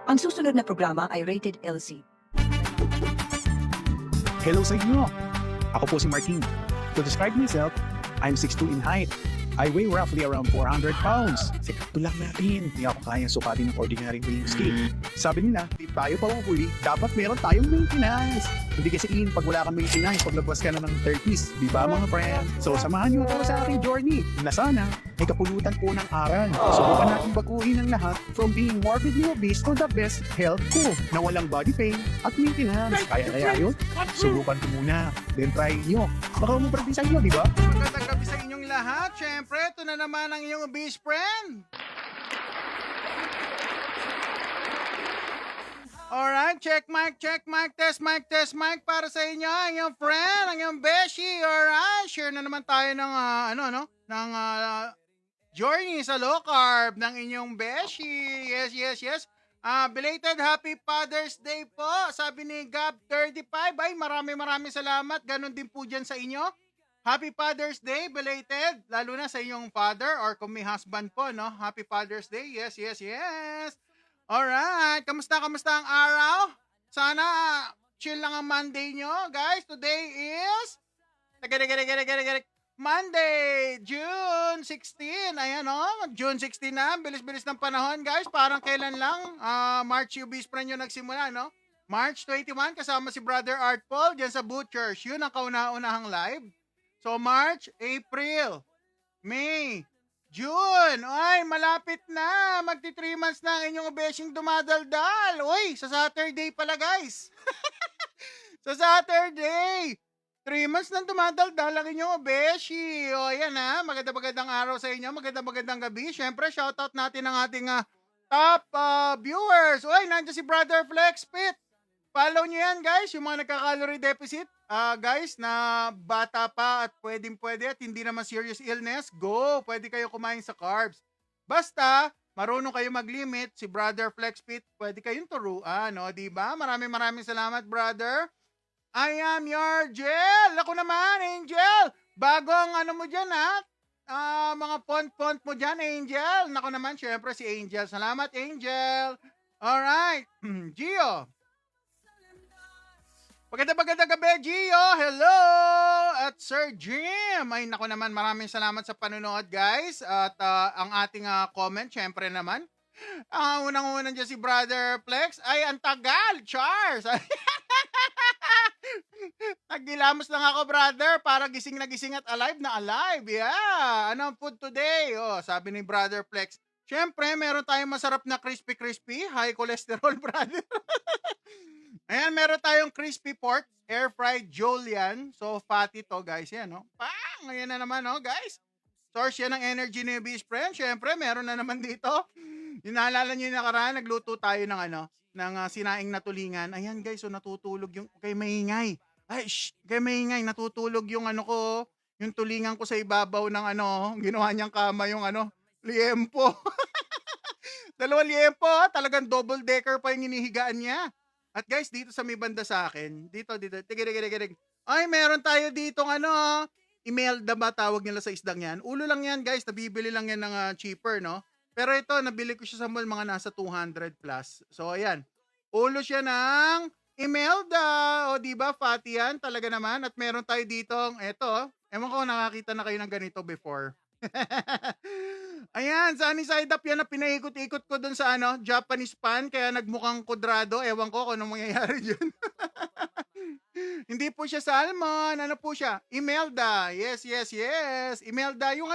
Ang susunod na programa ay rated LC. Hello sa inyo! Ako po si Martin. To describe myself, I'm 6'2" in height. I weigh roughly around 400 pounds. Sikto lang natin. Hindi ako kayang sukatin ng ordinary weighing scale. Sabi nila, di tayo pahuhuli, dapat meron tayong maintenance. Hindi kasi pag wala kang maintenance, paglabas ka na ng 30s. Di ba mga friend? So samahan niyo ako sa aking journey na sana may kapulutan po ng aral. Subukan natin baguhin ang lahat from being morbidly obese to the best health ko na walang body pain at maintenance. Kaya yun? Subukan ko muna. Then try nyo. Baka umuprati sa inyo, di ba? Magandang gabi sa inyong lahat. Siyempre, ito na naman ang iyong obese friend. Alright, check mic, test mic para sa inyo, ang iyong friend, ang iyong beshi. Alright, share na naman tayo ng, ng journey sa low carb ng inyong beshi. Yes. Belated Happy Father's Day po. Sabi ni Gab35, ay maraming salamat. Ganon din po dyan sa inyo. Happy Father's Day, belated. Lalo na sa inyong father or kung may husband po, no? Happy Father's Day. Yes. Alright, kamusta ang araw? Sana chill lang ang Monday nyo. Guys, today is Monday, June 16. Ayan June 16 na. Bilis-bilis ng panahon, guys. Parang kailan lang March yung Bispren yung nagsimula, no? March 21, kasama si Brother Art Paul dyan sa Butchers. Yun ang kauna-unahang live. So, March, April, May, June. Ay, malapit na. Magti 3 months na ang inyong obesing dumadaldal. Uy, sa Saturday pala, guys. Sa Saturday. 3 months nang dumadaldal ang inyong obeshi. O, yan magandang araw sa inyo. Magandang gabi. Siyempre, shoutout natin ang ating top viewers. Uy, nandiyan si Brother Flex Pit. Follow nyo yan, guys. Yung mga nagka-calorie deficit. Guys, na bata pa at pwede at hindi naman serious illness, go! Pwede kayo kumain sa carbs. Basta, marunong kayo mag-limit, si Brother Flexpit, pwede kayong turuan, no? Diba? Maraming salamat, brother. I am your Angel. Ako naman, Angel. Bagong mo dyan, mga font mo dyan, Angel. Nako naman, syempre si Angel. Salamat, Angel. Alright. Gio. Magandang gabi, Gio. Hello! At Sir Jim. Ay, nako naman, maraming salamat sa panonood, guys. At ang ating comment, syempre naman. Unang-unang dyan si Brother Flex. Ay, ang tagal, Charles. Nagilamos lang ako, brother, para gising at alive na alive. Yeah. Anong food today? Oh, sabi ni Brother Flex. Syempre, meron tayong masarap na crispy, high cholesterol, brother. Ayan, meron tayong crispy pork, air-fried Julian. So, fatty to, guys. Yan, no? Pang! Ayan na naman, no, guys? Source yan ng energy ni Beast Friend. Syempre, meron na naman dito. Naalala nyo yung nakaraan, nagluto tayo ng sinaing na tulingan. Ayan, guys, so natutulog yung, kay maingay. Ay, kay maingay, natutulog yung yung tulingan ko sa ibabaw ng ginawa niyang kama yung liempo. 2 liempo, talagang double decker pa yung inihigaan niya. At guys, dito sa may banda sa akin, dito, tigirig. Ay, meron tayo dito Imelda ba tawag nila sa isdang yan? Ulo lang yan, guys, nabibili lang yan ng cheaper, no? Pero ito, nabili ko siya sa mall, mga nasa 200 plus. So, ayan. Ulo siya ng Imelda. O, diba, fatty yan, talaga naman. At meron tayo dito, eto, ewan ko, nakakita na kayo ng ganito before. Ayan, sunny side up yan na pinaikot-ikot ko dun sa Japanese pan, kaya nagmukhang kudrado. Ewan ko kung anong mangyayari dyan. Hindi po siya salmon. Ano po siya? Imelda. Yes. Imelda, yung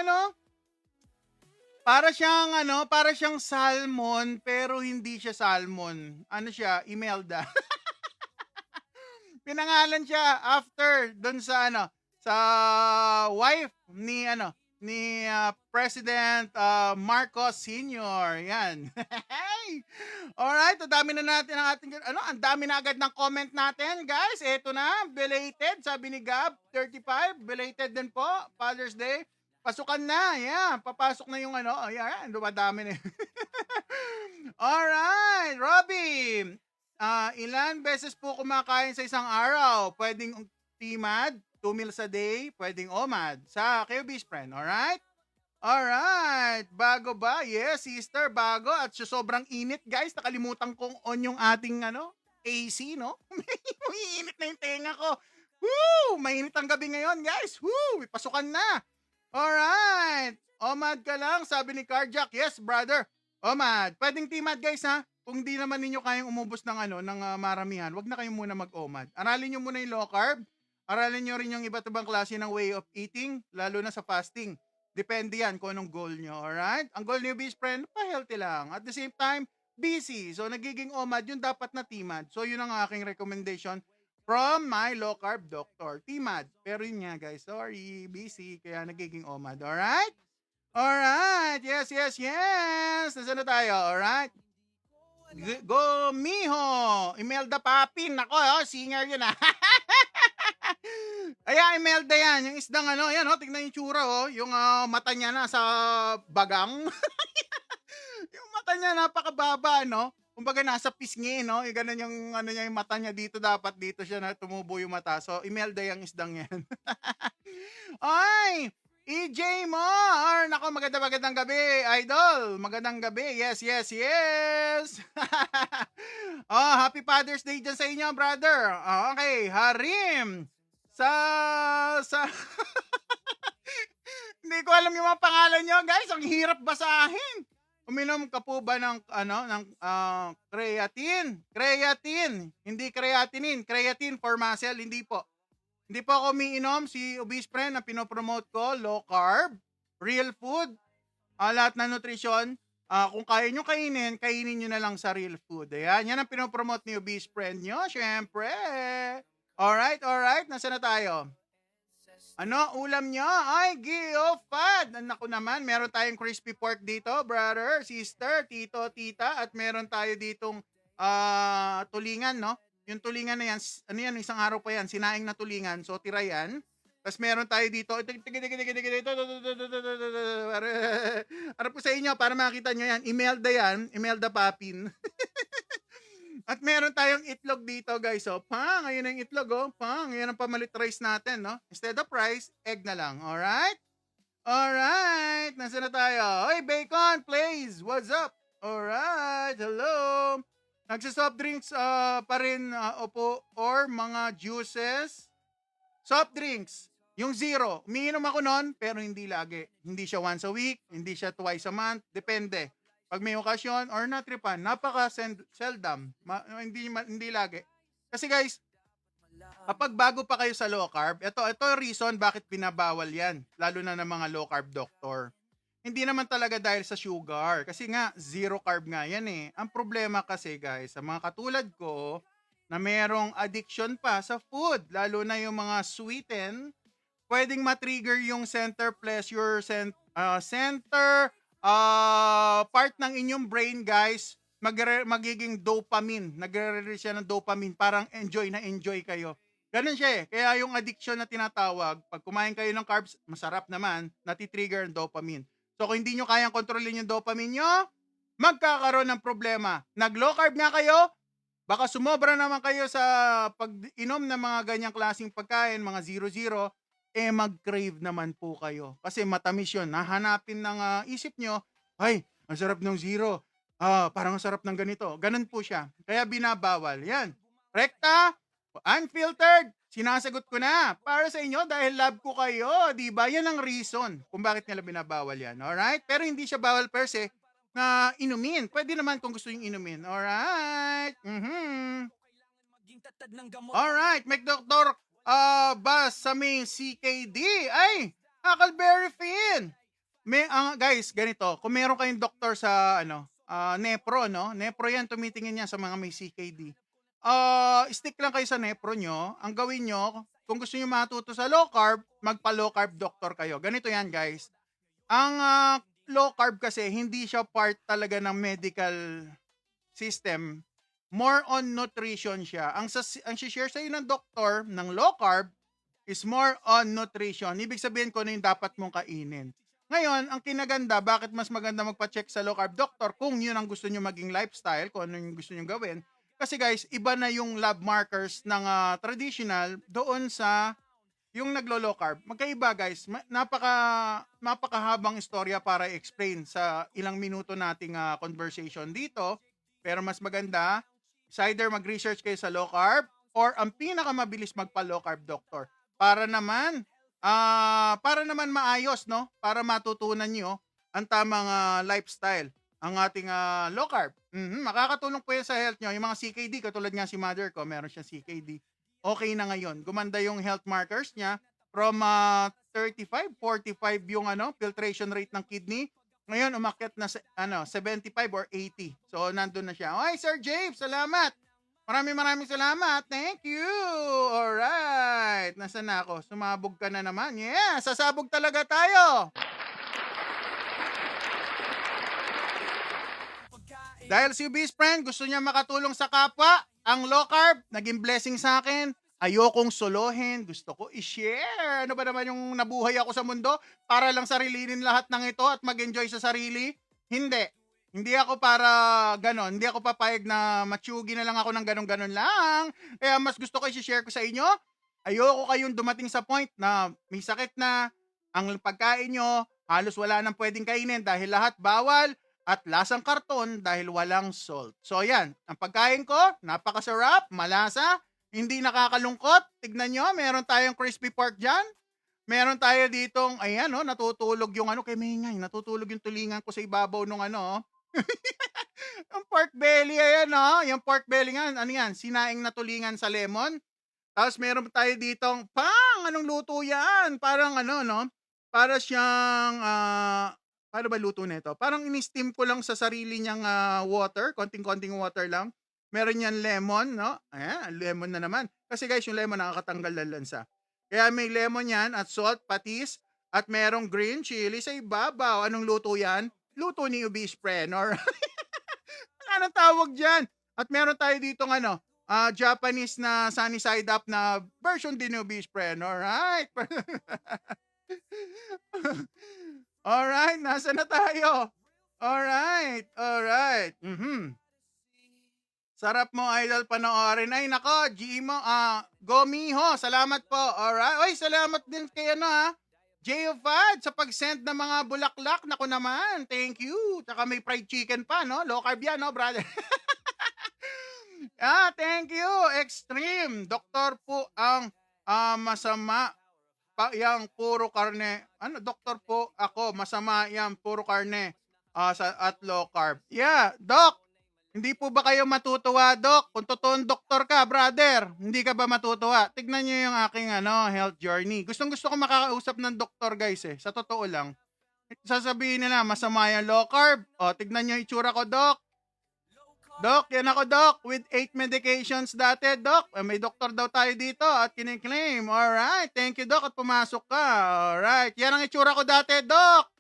para siyang salmon, pero hindi siya salmon. Ano siya? Imelda. Pinangalan siya after dun sa sa wife ni President Marcos Sr. Yan. Alright, ang dami na natin ang ating ang dami na agad ng comment natin, guys. Ito na, belated, sabi ni Gab 35, belated din po, Father's Day. Pasukan na, yeah, papasok na yung ayan, dumadami na. Alright, Robbie. Ilan beses po kumakain sa isang araw? Pwedeng TMAD, 2 meals a day, pwedeng OMAD. Sa kayo, Beast Friend, alright? Alright, bago ba? Yes, sister, bago. At sa sobrang init, guys, nakalimutan kong on yung ating AC, no? Umiinit na yung tenga ko. Woo! Mainit ang gabi ngayon, guys. Woo! May pasukan na. Alright. Omad ka lang, sabi ni Carjack. Yes, brother. Omad. Pwedeng timad, guys, ha? Kung di naman ninyo kayang umubos ng maramihan, wag na kayo muna mag-omad. Aralin nyo muna yung low carb. Aralin nyo rin yung iba't ibang klase ng way of eating, lalo na sa fasting. Depende yan kung anong goal nyo, alright? Ang goal nyo, best friend, pa-healthy lang. At the same time, busy. So, nagiging OMAD, yun dapat na TMAD. So, yun ang aking recommendation from my low carb doctor. TMAD. Pero yun nga, guys, sorry, busy, kaya nagiging OMAD, alright? Alright, yes, yes, yes. Nasaan na tayo, alright? Go, Miho! Imelda Papin. Ako, singer yun, Ayan, Imelda yan. Yung isdang yan, tignan yung tsura, yung mata niya na sa bagang. Yung mata niya napakababa, no? Kumbaga nasa pisngi, no? Yung ganun yung niya, yung mata niya dito, dapat dito siya na tumubo yung mata. So, Imelda yung isdang yan. Ay! EJ mo! Nako, magandang gabi, idol. Magandang gabi. Yes, yes, yes. Happy Father's Day dyan sa inyo, brother. Okay, Harim. Sa hindi ko alam yung mga pangalan nyo, guys. Ang hirap basahin. Uminom ka po ba ng creatine? Creatine, hindi creatinine. Creatine for muscle, hindi po. Hindi po ako umiinom. Si Obese Friend na pinopromote ko, low carb, real food, lahat ng nutrition. Kung kaya nyo kainin, kainin nyo na lang sa real food. Ayan, yan ang pinopromote ni Obese Friend nyo, syempre. Alright. Nasaan na tayo? Ulam nyo? Ay, Giofad. Naku naman, meron tayong crispy pork dito, brother, sister, tito, tita, at meron tayo ditong tulingan, no? Yung tulingan na yan, isang araw pa yan, sinaing na tulingan, so tira yan. Tapos meron tayo dito, harap ko sa inyo para makita nyo yan, Imelda Papin. At meron tayong itlog dito, guys. So, ayun ang itlog, Ayan ang pamalit rice natin, no? Instead of rice, egg na lang. Alright? Alright. Nasaan na tayo? Hey, Bacon, please. What's up? Alright. Hello. Nagsa-soft drinks pa rin, opo, or mga juices. Soft drinks. Yung zero. Umiinom ako nun, pero hindi lagi. Hindi siya once a week, hindi siya twice a month. Depende. Pag may okasyon or natripan, napaka-seldom. Hindi lagi. Kasi guys, kapag bago pa kayo sa low carb, ito yung reason bakit binabawal yan. Lalo na ng mga low carb doctor. Hindi naman talaga dahil sa sugar. Kasi nga, zero carb nga yan eh. Ang problema kasi guys, sa mga katulad ko, na merong addiction pa sa food, lalo na yung mga sweeten, pwedeng matrigger yung center pleasure, center part ng inyong brain, guys, magiging dopamine. Nagre-release siya ng dopamine. Parang enjoy kayo. Ganun siya eh. Kaya yung addiction na tinatawag, pag kumain kayo ng carbs, masarap naman, natitrigger ang dopamine. So kung hindi nyo kayang kontrolin yung dopamine nyo, magkakaroon ng problema. Nag-low carb nga kayo, baka sumobra naman kayo sa pag-inom ng mga ganyang klaseng pagkain, mga 0-0, mag-crave naman po kayo. Kasi matamis yun. Nahanapin ng isip nyo, ay, ang sarap ng zero. Parang ang sarap ng ganito. Ganun po siya. Kaya binabawal. Yan. Rekta, unfiltered, sinasagot ko na. Para sa inyo, dahil love ko kayo. Diba? Yan ang reason kung bakit nila binabawal yan. Alright? Pero hindi siya bawal per se na inumin. Pwede naman kung gusto yung inumin. Alright? Alright, make Dr. Bas sa main CKD. Ay, Huckleberry Finn. Guys, ganito. Kung meron kayong doktor sa Nepro, no? Nepro yan, tumitingin yan sa mga may CKD. Stick lang kayo sa Nepro nyo. Ang gawin nyo, kung gusto nyo matuto sa low carb, magpa-low carb doctor kayo. Ganito yan, guys. Ang low carb kasi, hindi siya part talaga ng medical system. More on nutrition siya. Ang share sa'yo ng doktor ng low carb is more on nutrition. Ibig sabihin ko na yung dapat mong kainin. Ngayon, ang kinaganda, bakit mas maganda magpa-check sa low carb doctor kung yun ang gusto nyo maging lifestyle, kung ano yung gusto nyo gawin. Kasi guys, iba na yung lab markers ng traditional doon sa yung naglo-low carb, magkaiba guys. Napakahabang istorya para i-explain sa ilang minuto nating conversation dito. Pero mas maganda, is either mag-research kayo sa low carb or ang pinakamabilis magpa-low carb doctor. Para naman maayos, no? Para matutunan nyo ang tamang lifestyle, ang ating low carb. Makakatulong po yan sa health nyo. Yung mga CKD, katulad nga si mother ko, meron siya CKD. Okay na ngayon. Gumanda yung health markers niya from 35, 45 yung filtration rate ng kidney. Ngayon umakyat na 75 or 80. So nandun na siya. Okay, Sir James, salamat. Maraming salamat. Thank you. Alright. Nasaan na ako? Sumabog ka na naman. Yeah, sasabog talaga tayo. Dahil si Best Friend gusto niya makatulong sa kapwa, ang low carb, naging blessing sa akin. Ayokong solohin, gusto ko i-share. Ano ba naman yung nabuhay ako sa mundo para lang sarilinin lahat ng ito at mag-enjoy sa sarili? Hindi. Hindi ako para ganon. Hindi ako papayag na matsugi na lang ako ng ganon-ganon lang. Kaya mas gusto ko i-share ko sa inyo. Ayoko kayong dumating sa point na may sakit na, ang pagkain nyo, halos wala nang pwedeng kainin dahil lahat bawal at lasang karton dahil walang salt. So yan, ang pagkain ko, napakasarap, malasa, hindi nakakalungkot. Tignan nyo, meron tayong crispy pork dyan. Meron tayo ditong, ayan natutulog yung kay Mingay, natutulog yung tulingan ko sa ibabaw nung yung pork belly, ayan yung pork belly nga, yan, sinaing na tulingan sa lemon. Tapos meron tayo ditong, anong luto yan? Parang para siyang, paano ba luto nito? Parang in-steam ko lang sa sarili niyang water, konting-konting water lang. Meron yan lemon, no? Ayan, lemon na naman. Kasi guys, yung lemon nakakatanggal ng lansa. Kaya may lemon yan at salt, patis, at merong green chili sa ibabaw. Anong luto yan? Luto ni Ubis Friend. Or wala nang tawag dyan. At meron tayo ditong Japanese na sunny side up na version din ni Ubis Friend. Alright. Alright, nasa na tayo? Alright. Sarap mo, idol, panoorin. Ay, nako, Gmo, Gomiho, salamat po. Alright. Oy, salamat din kay J.O.Fad sa pag-send ng mga bulaklak. Nako naman, thank you. Tsaka may fried chicken pa, no? Low carb yan, no, brother? Thank you. Extreme. Doktor po ang masama. Yang puro karne. Doktor po ako, masama yang puro karne at low carb. Yeah, Doc. Hindi po ba kayo matutuwa, Doc? Kung totoong doktor ka, brother, hindi ka ba matutuwa? Tignan niyo yung aking health journey. Gustong-gusto ko makakausap ng doktor, guys, Sa totoo lang. Sasabihin nila, masama yung low carb. O, tignan niyo yung itsura ko, Doc. Doc, yan ako, Doc. With 8 medications dati, Doc. May doktor daw tayo dito at kiniklaim. Alright, thank you, Doc, at pumasok ka. Alright, yan ang itsura ko dati, Doc.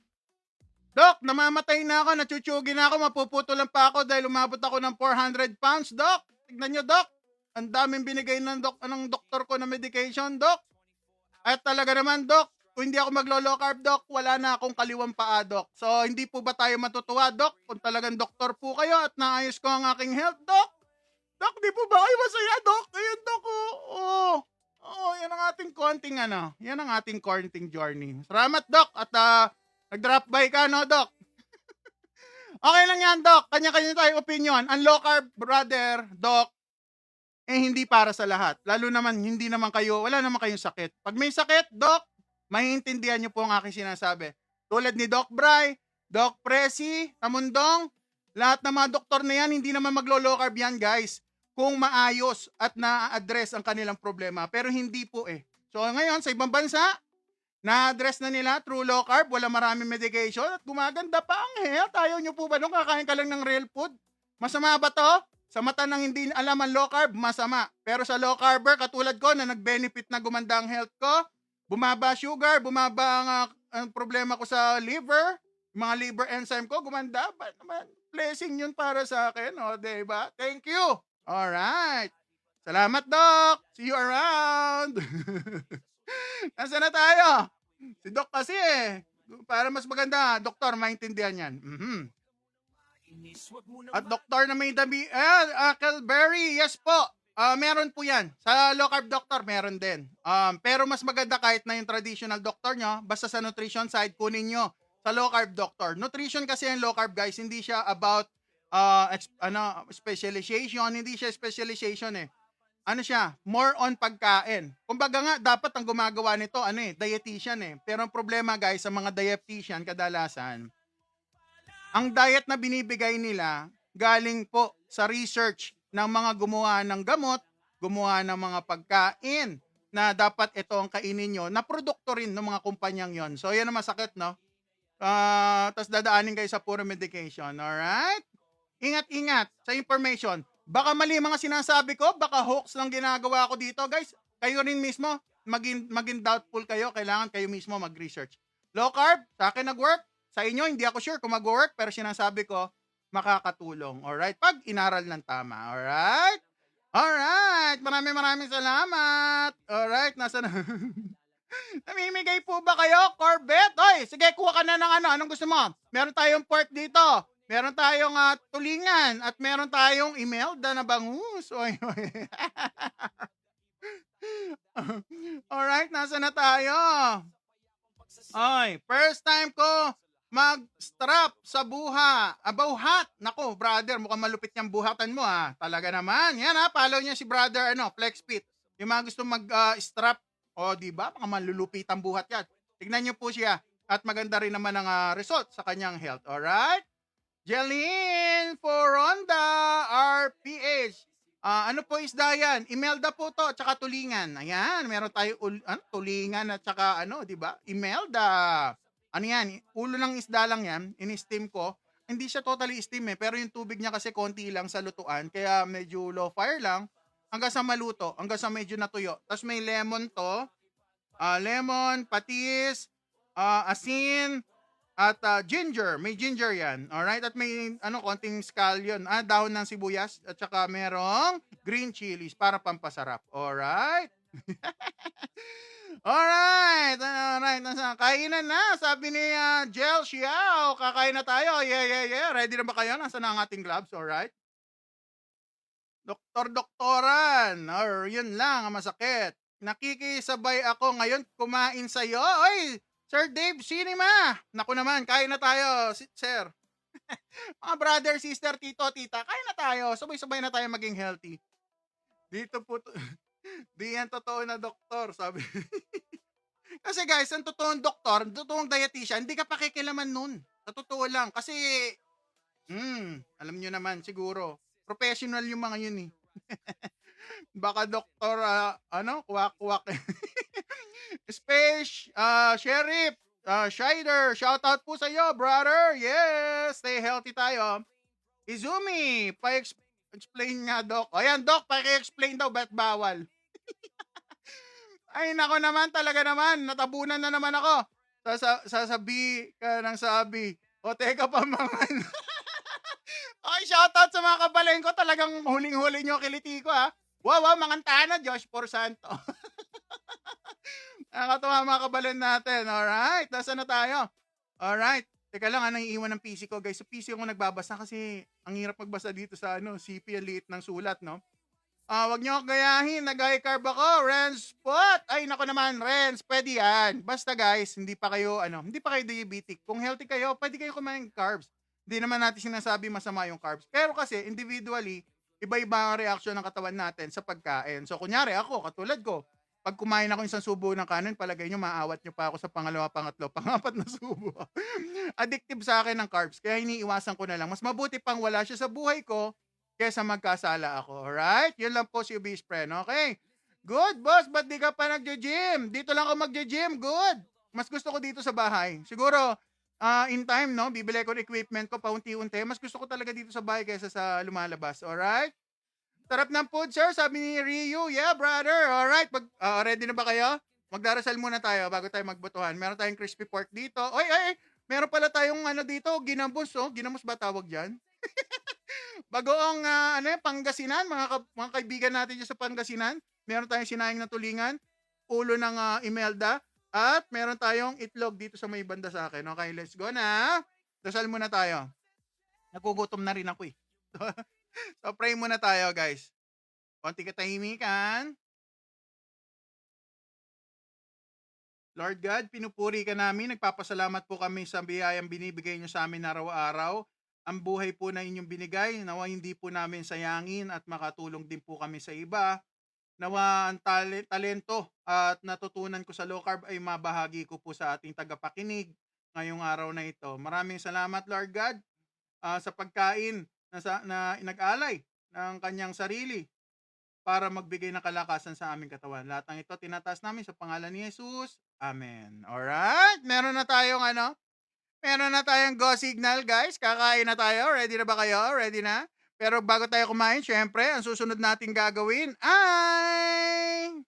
Doc, namamatay na ako, natsutsugin na ako, mapuputulan pa ako dahil umabot ako ng 400 pounds, Doc. Tignan nyo, Doc. Ang daming binigay ng doktor ko na medication, Doc. At talaga naman, Doc, kung hindi ako maglo-low carb, Doc, wala na akong kaliwang paa, Doc. So, hindi po ba tayo matutuwa, Doc, kung talagang doktor po kayo at naayos ko ang aking health, Doc? Doc, di po ba kayo masaya, Doc? Ayun, Doc, yan ang ating yan ang ating quarantine journey. Salamat, Doc, at nag-drop by ka, no, Doc? Okay lang yan, Doc. Kanya-kanya tayo opinion. Ang low carb, brother, Doc, hindi para sa lahat. Lalo naman, wala naman kayong sakit. Pag may sakit, Doc, maiintindihan niyo po ang aking sinasabi. Tulad ni Doc Bry, Doc Presi, Tamundong, lahat ng mga doktor na yan, hindi naman maglo-low carb yan, guys. Kung maayos at na-address ang kanilang problema. Pero hindi po So ngayon, sa ibang bansa, na-address na nila through low carb, wala maraming medication at gumaganda pa ang health. Ayaw nyo po ba nung kakain ka lang ng real food? Masama ba to? Sa mata ng hindi alam ang low carb, masama. Pero sa low carber, katulad ko na nag-benefit na gumanda ang health ko, bumaba sugar, bumaba ang problema ko sa liver, mga liver enzyme ko, gumanda. Ba naman? Blessing yun para sa akin, diba? Thank you. Alright. Salamat, Doc. See you around. Nasaan na tayo? Si Doc kasi para mas maganda, doktor, maintindihan yan. At doktor na may Kelberry, yes po. Meron po 'yan. Sa low carb doctor meron din. Pero mas maganda kahit na yung traditional doctor nyo, basta sa nutrition side, kunin nyo sa low carb doctor. Nutrition kasi yung low carb guys, hindi siya about specialization, hindi siya specialization eh. Ano siya, more on pagkain. Kumbaga nga, dapat ang gumagawa nito, dietitian eh. Pero ang problema guys, sa mga dietitian, kadalasan, ang diet na binibigay nila, galing po sa research ng mga gumawa ng gamot, gumawa ng mga pagkain, na dapat ito ang kainin nyo, na produkto rin ng mga kumpanyang yon. So, yan ang masakit, no? Tapos dadaanin kayo sa puro medication, alright? Ingat-ingat sa information. Baka mali mga sinasabi ko, baka hoax lang ginagawa ko dito, guys. Kayo rin mismo, maging doubtful kayo, kailangan kayo mismo mag-research. Low carb, sa akin nag-work. Sa inyo, hindi ako sure kung mag-work, pero sinasabi ko, makakatulong. Alright? Pag inaral ng tama. Alright? Alright. Maraming salamat. Alright. Nasa na? Namimigay po ba kayo, Corvette? Oy, sige, kuha ka na ng ano. Anong gusto mo? Meron tayong pork dito. Meron tayong tulingan. At meron tayong Imelda na bangus. Oy, oy. Alright, nasa na tayo? Oy, first time ko mag-strap sa buhat. Nako, brother, mukhang malupit yung buhatan mo Talaga naman. Yan follow niya si brother FlexFit. Yung mga gusto mag-strap, di ba? Mga malulupit ang buhat yan. Tignan niyo po siya. At maganda rin naman ang result sa kanyang health. Alright? Jeline Foronda, RPH. Ano po isda yan? Imelda po to, tsaka tulingan. Ayan, meron tayo tulingan at tsaka di ba? Imelda. Ano yan? Ulo ng isda lang yan. In-steam ko. Hindi siya totally steam pero yung tubig niya kasi konti lang sa lutuan. Kaya medyo low fire lang. Hanggang sa maluto. Hanggang sa medyo natuyo. Tapos may lemon to. Lemon, patis, asin, at ginger. May ginger yan. Alright? At may konting scallion. Dahon ng sibuyas. At saka merong green chilies para pampasarap. Alright? Alright. Kainan na. Sabi ni Jel Xiao. Kakain na tayo. Yeah. Ready na ba kayo? Nasaan na ang ating gloves? Alright? Doktoran. Yun lang ang masakit. Nakikisabay ako ngayon kumain sa'yo. Oy! Sir Dave Cinema. Naku naman, kain na tayo, sir. Mga brother, sister, tito, tita, kain na tayo. Sabay-sabay na tayo maging healthy. Dito po, di yan totoo na doktor, sabi. Kasi guys, ang totoong doktor, totoong dietitian, hindi ka pakikilaman nun. Sa totoo lang. Kasi, alam nyo naman siguro, professional yung mga yun eh. Baka doktor, kuwak-kuwak. Space, Sheriff, Shider, shout out po sa iyo, brother. Yes, stay healthy tayo. Izumi, pa-explain nga, Doc. Ayan, Doc, pa-explain daw, ba't bawal? Ay, nako naman, talaga naman. Natabunan na naman ako. Sasabi ka ng sabi. O, teka pa mga. Ay, shout out sa mga kabaleng ko. Talagang huling-huli nyo kiliti ko, Wow, mangantana, Josh Porsanto. Nakakatawa mga kabalen natin. Alright, nasa na tayo? Alright. Teka lang, naiiwan ng PC ko, guys. Sa PC ako nagbabasa kasi ang hirap magbasa dito sa CP, ang liit ng sulat, no? Wag nyo gayahin, nag-high carb ako. Renz Pot. Ay, nako naman, Renz, pwede yan. Basta guys, hindi pa kayo diabetic. Kung healthy kayo, pwede kayo kumain carbs. Hindi naman natin sinasabi masama yung carbs. Pero kasi, individually, iba-iba ang reaction ng katawan natin sa pagkain. So, kunyari ako, katulad ko, pag kumain ako isang subo ng kanin, palagay nyo, maawat nyo pa ako sa pangalawa, pangatlo, pangapat na subo. Addictive sa akin ng carbs, kaya iniiwasan ko na lang. Mas mabuti pang wala siya sa buhay ko, kesa magkasala ako. Alright? Yun lang po si Obese Friend. Okay? Good, boss. Ba't di ka pa nagja-gym? Dito lang ako magja-gym. Good. Mas gusto ko dito sa bahay. Siguro, in time, no? Bibili ko ng equipment ko paunti-unti. Mas gusto ko talaga dito sa bahay kaysa sa lumalabas. Alright? Sarap ng food, sir. Sabi ni Ryu. Yeah, brother. Alright. Ready na ba kayo? Magdarasal muna tayo bago tayo magbutuhan. Meron tayong crispy pork dito. Oy, meron pala tayong dito, ginamos, Ginamos ba tawag dyan? Bagoong Pangasinan, mga kaibigan natin dyan sa Pangasinan. Meron tayong sinayang na tulingan, ulo ng Imelda, at meron tayong itlog dito sa may banda sa akin. Okay, let's go na. Dasal muna tayo. Nagugutom na rin ako eh. So pray muna tayo, guys. Konting katahimikan. Lord God, pinupuri ka namin. Nagpapasalamat po kami sa biyayang binibigay niyo sa amin araw-araw. Ang buhay po na inyong binigay, nawa hindi po namin sayangin at makatulong din po kami sa iba. Nawa ang talento at natutunan ko sa low carb ay mabahagi ko po sa ating tagapakinig ngayong araw na ito. Maraming salamat, Lord God, sa pagkain na nag-alay ng kanyang sarili para magbigay ng kalakasan sa aming katawan. Lahat ng ito tinataas namin sa pangalan ni Jesus. Amen. Alright, meron na tayong go signal, guys. Kakain na tayo. Ready na ba kayo? Ready na? Pero bago tayo kumain, syempre, ang susunod nating gagawin ay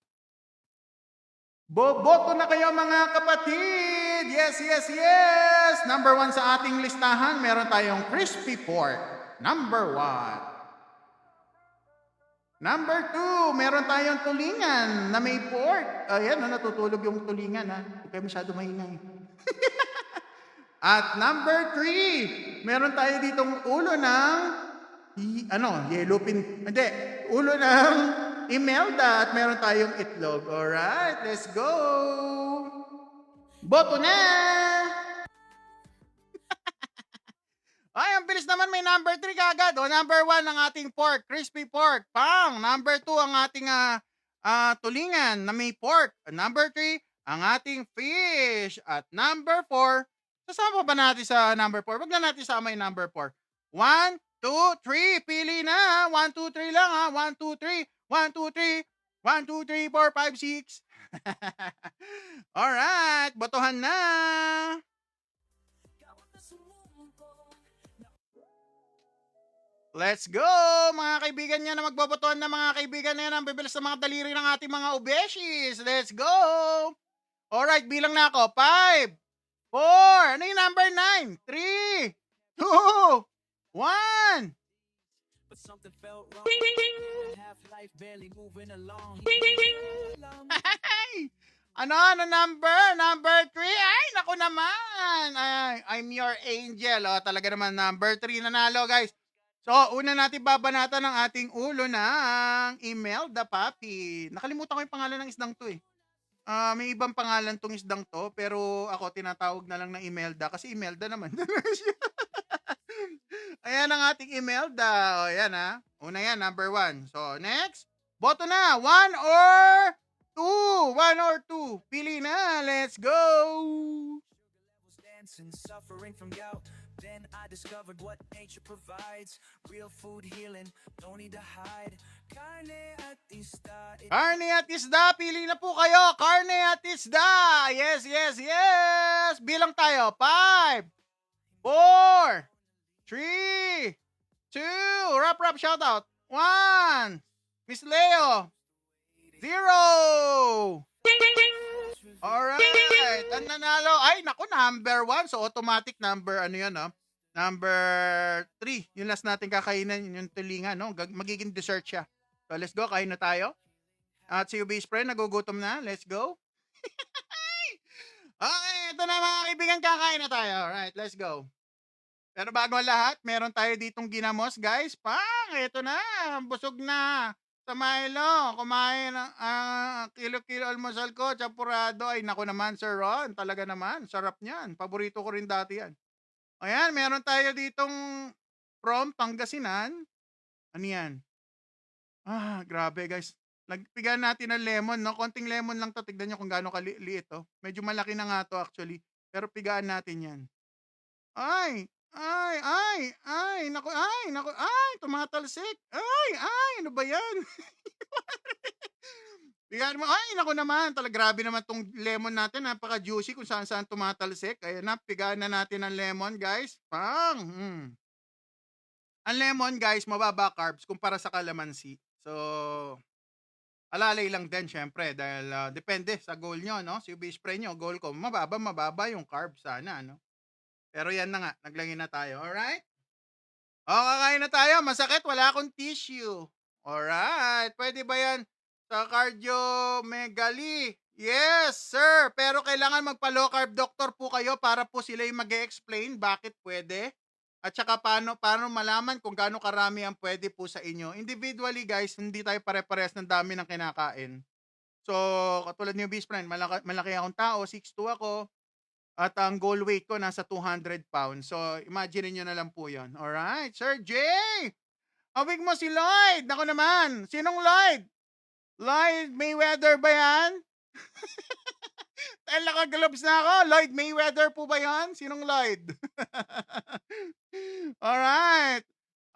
boboto na kayo, mga kapatid! Yes, yes, yes! Number 1 sa ating listahan, meron tayong crispy pork. Number 1. Number 2, meron tayong tulingan na may pork. Ayan, natutulog yung tulingan, ha? Huwag kayo masyado maingay. At number 3, meron tayo ditong ulo ng ulo ng Imelda at meron tayong itlog. Alright, let's go! Boto na! Ay, ang bilis naman, may number 3 kagad. O, number 1 ang ating pork, crispy pork. Pang! Number 2 ang ating tulingan na may pork. Number 3, ang ating fish. At number 4, sasama ba natin sa number 4? Wag na natin sama yung number 4. 1, 2, 3, pili na. 1, 2, 3 lang, ha. 1, 2, 3. 1, 2, 3. 1, 2, 3, 4, 5, 6. Alright, botohan na. Let's go! Mga kaibigan niya na magbobotohan na, mga kaibigan na yan ang bibilis sa mga daliri ng ating mga ubeshis. Let's go! Alright, bilang na ako. 5, 4, ano yung number 9? 3, 2, 1. But something felt wrong. Half life barely moving along. Ay! Ano number? Number 3? Ay, naku naman. Ay, I'm your angel. O, talaga naman, number 3 nanalo, guys. So, una natin babanatan ng ating ulo ng Imelda Papi. Nakalimutan ko yung pangalan ng isdang to, eh. May ibang pangalan tong isdang to, pero ako tinatawag na lang na Imelda kasi Imelda naman. Ayan ang ating Imelda. O, ayan, ha. Una yan, number 1. So, next. Boto na. 1 or 2. 1 or 2. Pili na. Let's go. Dancing, suffering from gout. Then I discovered what nature provides. Real food healing, don't need to hide. Carne at isda. Carne at isda, pili na po kayo. Carne at isda. Yes, yes, yes. Bilang tayo. 5, 4, 3, 2. Rap, shoutout. 1. Miss Leo. 0. Alright. Ang nanalo. Ay, naku, number 1. So, automatic number, number 3. Yung last natin kakainan, yung tulingan, no? Magiging dessert siya. So, let's go. Kain na tayo. At si Ubis Friend, nagugutom na. Let's go. Okay, ito na, mga kaibigan, kakain na tayo. Alright, let's go. Pero bago ang lahat, meron tayo ditong ginamos, guys. Ito na. Busog na. Sa Milo, kumain ng kilo-kilo almusal ko, champurado. Ay, naku naman, Sir Ron. Talaga naman, sarap niyan. Paborito ko rin dati yan. Ayan, meron tayo ditong from Pangasinan. Ano yan? Grabe, guys. Nagpigan natin ng lemon, no? Konting lemon lang to. Tignan nyo kung gaano kaliit, to. Medyo malaki na nga to, actually. Pero pigaan natin yan. Ay, naku, tumatalsik. Ano ba yan? Bigyan mo, naku naman, grabe naman tong lemon natin, napaka-juicy kung saan-saan tumatalsik. Ayan na, pigaan na natin ang lemon, guys. Ang lemon, guys, mababa carbs kumpara sa kalamansi. So, alalay lang din, syempre, dahil depende sa goal nyo, no? Si base spray nyo, goal ko, mababa yung carbs sana, no? Pero yan na nga, naglagay na tayo. Alright? Kakain na tayo. Masakit, wala akong tissue. Alright. Pwede ba yan sa cardiomegaly? Yes, sir. Pero kailangan magpa-low carb doctor po kayo para po sila yung mag-explain bakit pwede At saka paano malaman kung gaano karami ang pwede po sa inyo. Individually guys, hindi tayo pare-parehas ng dami ng kinakain. So, katulad ni Best Friend, malaki akong tao, 6'2" ako, at ang goal weight ko nasa 200 pounds. So, imagine niyo na lang po yun. Alright, Sir Jay! Hawig mo si Lloyd! Ako naman! Sinong Lloyd? Lloyd Mayweather ba yan? Dahil naka-gloves na ako. Lloyd Mayweather po ba yan? Sinong Lloyd? Alright.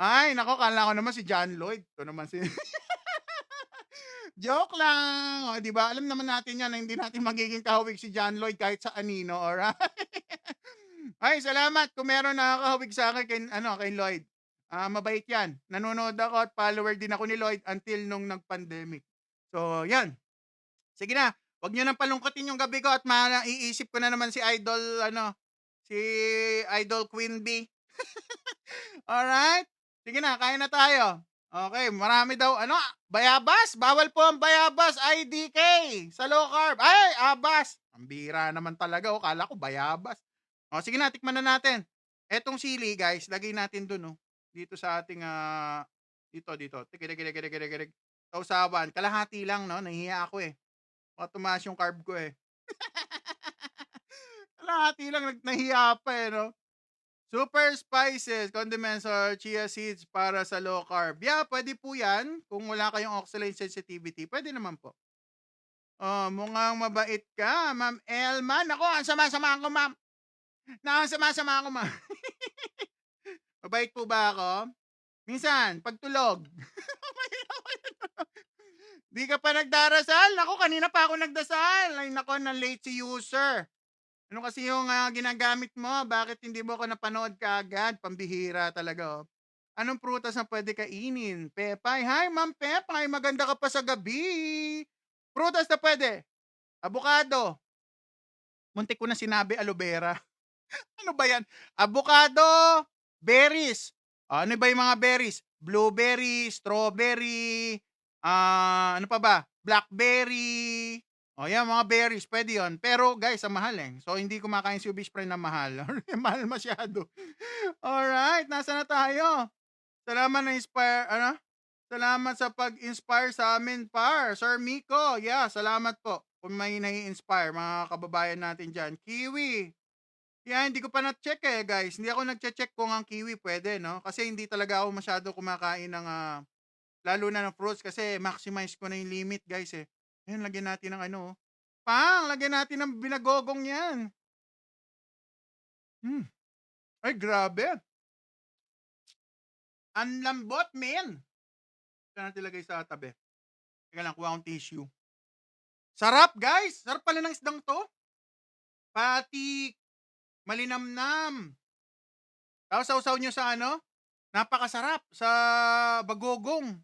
Ay, nako, kala ko naman si John Lloyd. Ito naman si... Joke lang. O, di ba? Alam naman natin yan na hindi natin magiging kahawig si John Lloyd kahit sa anino. Alright? Ay, salamat kung meron nakakahawig sa akin kay Lloyd. Mabait yan. Nanonood ako at follower din ako ni Lloyd until nung nag-pandemic. So, yan. Sige na. Huwag nyo nang palungkotin yung gabi ko at maiisip ko na naman si Idol Queen Bee. Alright? Sige na, kain na tayo. Okay, marami daw, bayabas? Bawal po ang bayabas, IDK, sa low carb. Ay, abas. Ang bira naman talaga, kala ko bayabas. O, sige na, tikman na natin. Etong sili, guys, lagay natin dun, dito sa ating, dito. Tikirig. Sausawan, kalahati lang, nahihiya ako baka tumaas yung carb ko kalahati lang, nahihiya pa Super spices, condiments, or chia seeds para sa low carb. Yeah, pwede po yan. Kung wala kayong oxalate sensitivity, pwede naman po. Oh, mukhang mabait ka, Ma'am Elma. Nako, ang sama-sama ko, ma'am. Nakasama-sama ako, ma'am. Mabait po ba ako? Minsan, pagtulog. Di ka pa nagdarasal? Nako, kanina pa ako nagdasal. Ay, nako, na-late si user. Ano kasi yung ginagamit mo? Bakit hindi mo ako napanood kaagad? Pambihira talaga. Anong prutas na pwede kainin? Pepay. Hi, Ma'am Pepay. Maganda ka pa sa gabi. Prutas na pwede. Avocado. Muntik ko na sinabi aloe vera. Ano ba yan? Avocado. Berries. Ano ba yung mga berries? Blueberry, strawberry, ano pa ba? Blackberry. Yan, mga berries, pwede yun. Pero guys, ang mahal So, hindi kumakain si Best Friend na mahal. Mahal masyado. Alright, nasa na tayo? Salamat na inspire, Salamat sa pag-inspire sa amin, par. Sir Miko, yeah, salamat po. Kung may nai-inspire, mga kababayan natin dyan. Kiwi. Yeah, hindi ko pa na-check guys. Hindi ako nag-check kung ang kiwi pwede, Kasi hindi talaga ako masyado kumakain ng, lalo na ng fruits kasi maximize ko na yung limit, guys, Ayun, lagyan natin ng lagyan natin ng binagogong yan. Ay, grabe. Ang lambot, men. Ito natin lagay sa tabi. Teka lang, kuha akong tissue. Sarap, guys. Sarap pala ng isdang to. Pati, malinamnam. Tapos sausaw nyo sa napakasarap sa bagogong.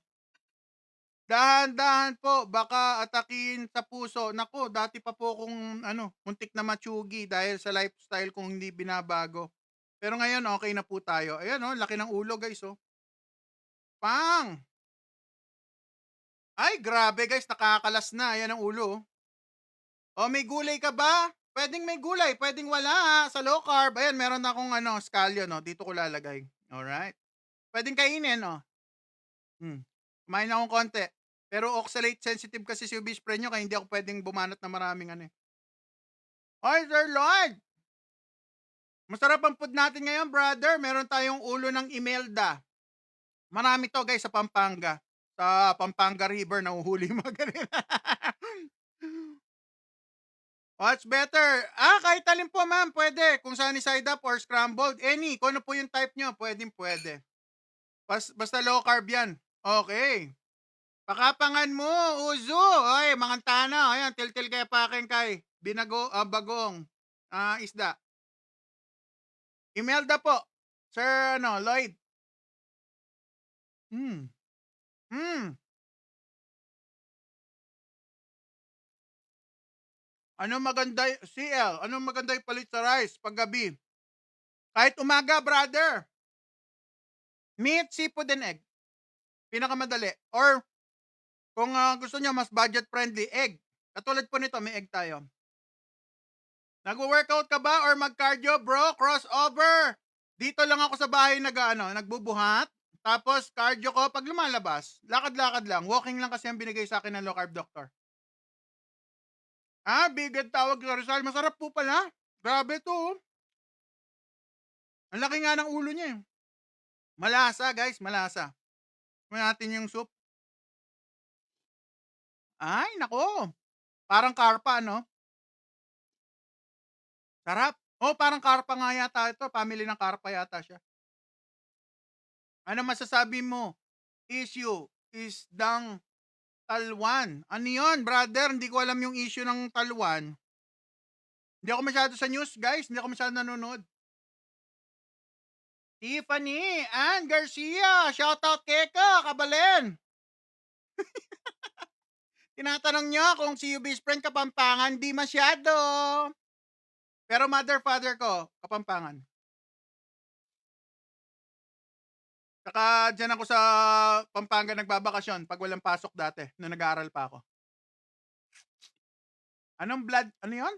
Dahan-dahan po, baka atakin sa puso. Nako, dati pa po akong muntik na matsugi dahil sa lifestyle kong hindi binabago. Pero ngayon, okay na po tayo. Ayan, laki ng ulo, guys, Pang! Ay, grabe, guys, nakakalas na. Ayan ang ulo. May gulay ka ba? Pwedeng may gulay, pwedeng wala, sa low carb. Ayan, meron akong scallion, dito ko lalagay. Alright. Pwedeng kainin, Kumain akong konti. Pero oxalate sensitive kasi si Best Friend nyo, kaya hindi ako pwedeng bumanat na maraming Ay, Sir Lloyd! Masarap ang food natin ngayon, brother. Meron tayong ulo ng Imelda. Marami to, guys, sa Pampanga. Sa Pampanga River, nahuhuli mga ganun. What's better? Kahit alin po, ma'am. Pwede. Kung sunny side up or scrambled. Any. Kung ano po yung type nyo, pwede. Basta low carb yan. Okay. Pakapangan mo, uzo. Ay, mangantana. Ayan, til-til kaya pakin kay. Bagong. Isda. Imelda po. Sir, Lloyd. Ano maganda, CL? Ano maganda yung palit sa rice paggabi? Kahit umaga, brother. Meat, seafood, and egg. Pinakamadali. Or, kung gusto nyo mas budget-friendly, egg. Katulad po nito, may egg tayo. Nag-workout ka ba or mag-cardio, bro? Crossover. Dito lang ako sa bahay nagbubuhat. Tapos cardio ko pag lumalabas, lakad-lakad lang. Walking lang kasi ang binigay sa akin ng low carb doctor. Bigat tawag sa Rizal. Masarap po pala. Grabe to. Oh. Ang laki nga ng ulo niya. Malasa, guys. Malasa. Kumain natin yung soup. Ay, nako. Parang karpa, no? Sarap. Oh, parang karpa nga yata ito. Family ng karpa yata siya. Ano masasabi mo? Issue is dang Talwan. Ano yun, brother? Hindi ko alam yung issue ng Talwan. Hindi ako masyado sa news, guys. Hindi ako masyado nanonood. Tiffany Ann Garcia. Shoutout Keka, Kabalen. Tinatanong nyo kung si UB's friend Kapampangan. Di masyado. Pero mother, father ko, Kapampangan. Saka dyan ako sa Pampanga nagbabakasyon pag walang pasok dati, nung nag-aaral pa ako. Anong blood? Ano yun?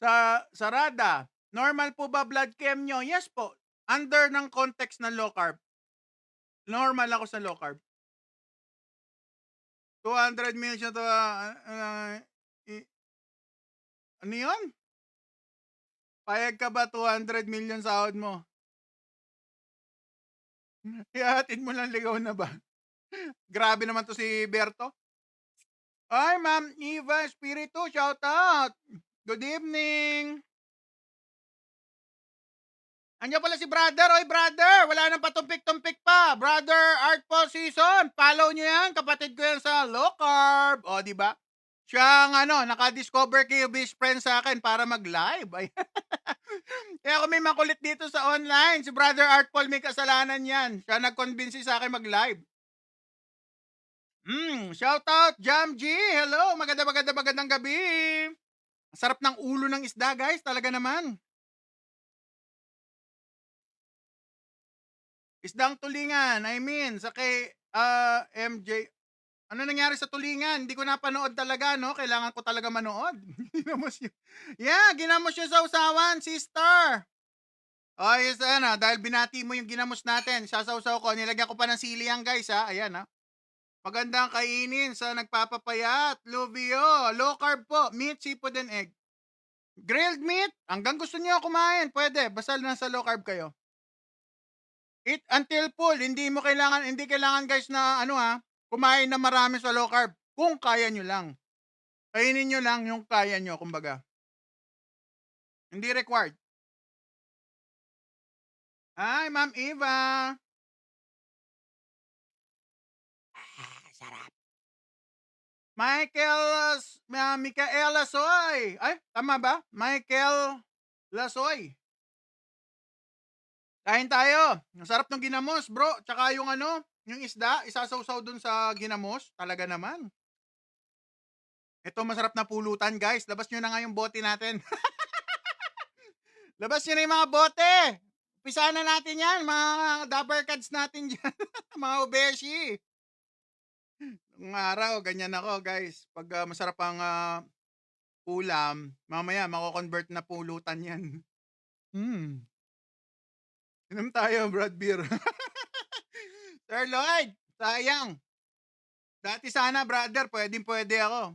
Sa Sarada, normal po ba blood chem nyo? Yes po. Under ng context ng low carb. Normal ako sa low carb. 200 million to ano yun? Payag ka ba 200 million sahod mo? Ihatid mo lang ligaw na ba? Grabe naman to si Berto. Ay, Ma'am Eva Espiritu, shout out. Good evening. Andiyan pala si brother. Oy, brother. Wala nang patumpik-tumpik pa. Brother Artful Season. Follow nyo yan. Kapatid ko yan sa low carb. O, di ba? Siya ang naka-discover kay best friend sa akin para mag-live. Kaya kung may makulit dito sa online, si brother Artful may kasalanan yan. Siya nag-convince sa akin mag-live. Shout out Jam G. Hello. Magandang gabi. Sarap ng ulo ng isda, guys. Talaga naman. Isdang tulingan, I mean, sa kay MJ. Ano nangyari sa tulingan? Hindi ko napanood talaga, no? Kailangan ko talaga manood. Ginamos yun. Yeah, ginamos yun sa usawan, sister. Oh, yes, dahil binati mo yung ginamos natin, sasawsaw ko, nilagyan ko pa ng sili yan, guys, ha? Ayan, ha? Magandang kainin sa nagpapapayat, Luvio, low carb po, meat, seafood, and egg. Grilled meat, hanggang gusto niyo kumain, pwede, basta nasa low carb kayo. Eat until full. Hindi kailangan guys na kumain na marami sa low carb. Kung kaya nyo lang. Kainin nyo lang yung kaya nyo, kumbaga. Hindi required. Hi, Ma'am Eva. Sarap. Michael Lasoy. Ay, tama ba? Michael Lasoy. Kain tayo. Ang sarap ng ginamos, bro. Tsaka yung yung isda, isasawsaw dun sa ginamos. Talaga naman. Ito masarap na pulutan, guys. Labas nyo na nga yung bote natin. Labas nyo na yung mga bote. Umpisa na natin yan. Mga dabber cards natin dyan. Mga obeshi. Ng araw, ganyan ako, guys. Pag masarap ang ulam, mamaya mako-convert na pulutan yan. Inom tayo, Brad Beer. Sir Lloyd, sayang. Dati sana, brother, pwede ako.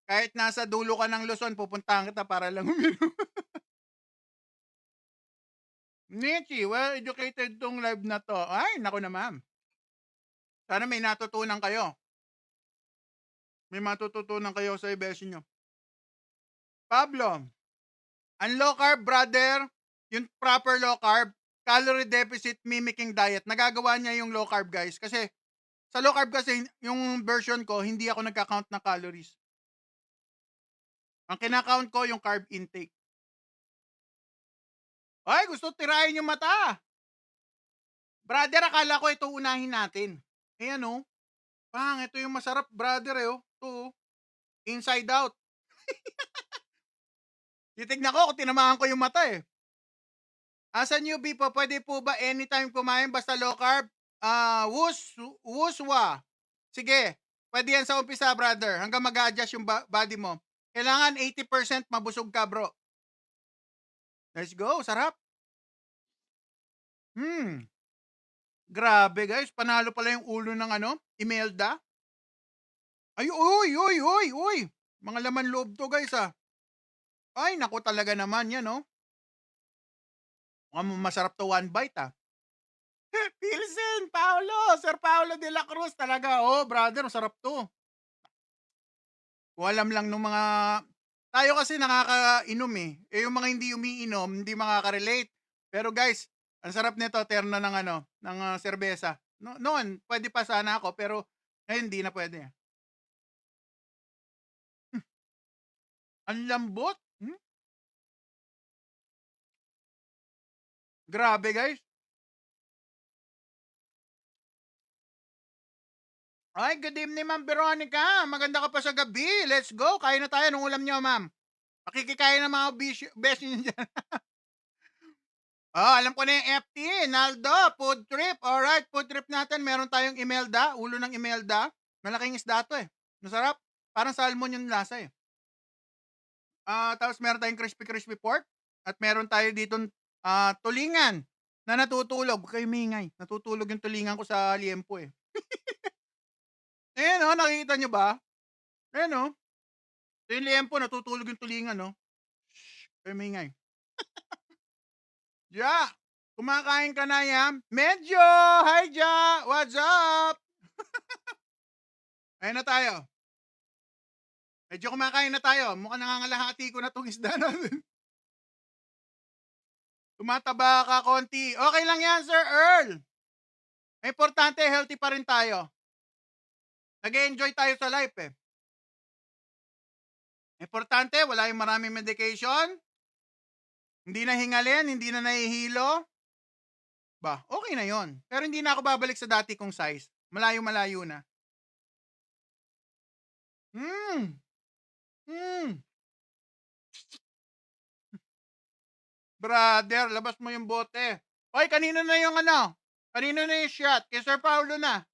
Kahit nasa dulo ka ng Luzon, pupuntahan kita para lang uminom. Nichi, well educated tong live na to. Ay, naku naman. Sana may natutunan kayo. May matututunan kayo sa ibesi nyo. Pablo, ang low carb, brother, yung proper low carb, calorie deficit mimicking diet. Nagagawa niya yung low carb, guys. Kasi, sa low carb kasi, yung version ko, hindi ako nagka-count ng calories. Ang kinakount ko, yung carb intake. Ay, gusto tirahin yung mata. Brother, akala ko ito unahin natin. Ayan, oh. Pang, ito yung masarap, brother, eh, oh. Ito, oh. Inside out. Titignan ko kung tinamahan ko yung mata, eh. As a newbie po, pwede po ba anytime kumain basta low carb? Wuswa. Sige, pwede yan sa umpisa, brother. Hanggang mag-adjust yung body mo. Kailangan 80% mabusog ka, bro. Let's go, sarap. Hmm, grabe guys, panalo pala yung ulo ng ano, Imelda. Ay, uy, uy, uy, uy. Mga laman loob to guys ah. Ay, naku talaga naman yan, no? Mukhang masarap to one bite ah. Pilsen, Paolo, Sir Paolo de la Cruz talaga. Oh, brother, masarap to. Kung alam lang nung mga tayo kasi nakakainom eh. Eh yung mga hindi umiinom, hindi makaka-relate. Pero guys, ang sarap nito, terno ng ano, ng serbesa. No, noon, pwede pa sana ako, pero ngayon hindi na pwede. Ang lambot. Grabe guys. Ay, good evening, Ma'am Veronica. Maganda ka pa sa gabi. Let's go. Kain na tayo. Anong ulam niyo, ma'am? Makikikain ng mga best niyo dyan. Oh, alam ko na yung FT. Naldo, food trip. Alright, food trip natin. Meron tayong Imelda. Ulo ng Imelda. Malaking isda to eh. Masarap. Parang salmon yung lasa eh. Tapos meron tayong crispy pork. At meron tayo dito tulingan na natutulog. Huwag kayo mingay. Natutulog yung tulingan ko sa liempo eh. Ayan o, nakikita nyo ba? Ayan o. So yung liempo, natutulog yung tulingan, no? Shhh, kayo maingay. Ja, kumakain ka na yan? Medyo! Hi, Ja! What's up? Ayan na tayo. Medyo kumakain na tayo. Mukhang nangangalahati ko na itong isda natin. Tumataba ka konti. Okay lang yan, Sir Earl. Importante, healthy pa rin tayo. Nag-enjoy tayo sa life eh. Importante, wala yung maraming medication. Hindi na hingalin, hindi na nahihilo. Ba, okay na yon. Pero hindi na ako babalik sa dati kong size. Malayo-malayo na. Brother, labas mo yung bote. Oy, kanino na yung ano? Kanino na yung shot? Kay Sir Paulo na.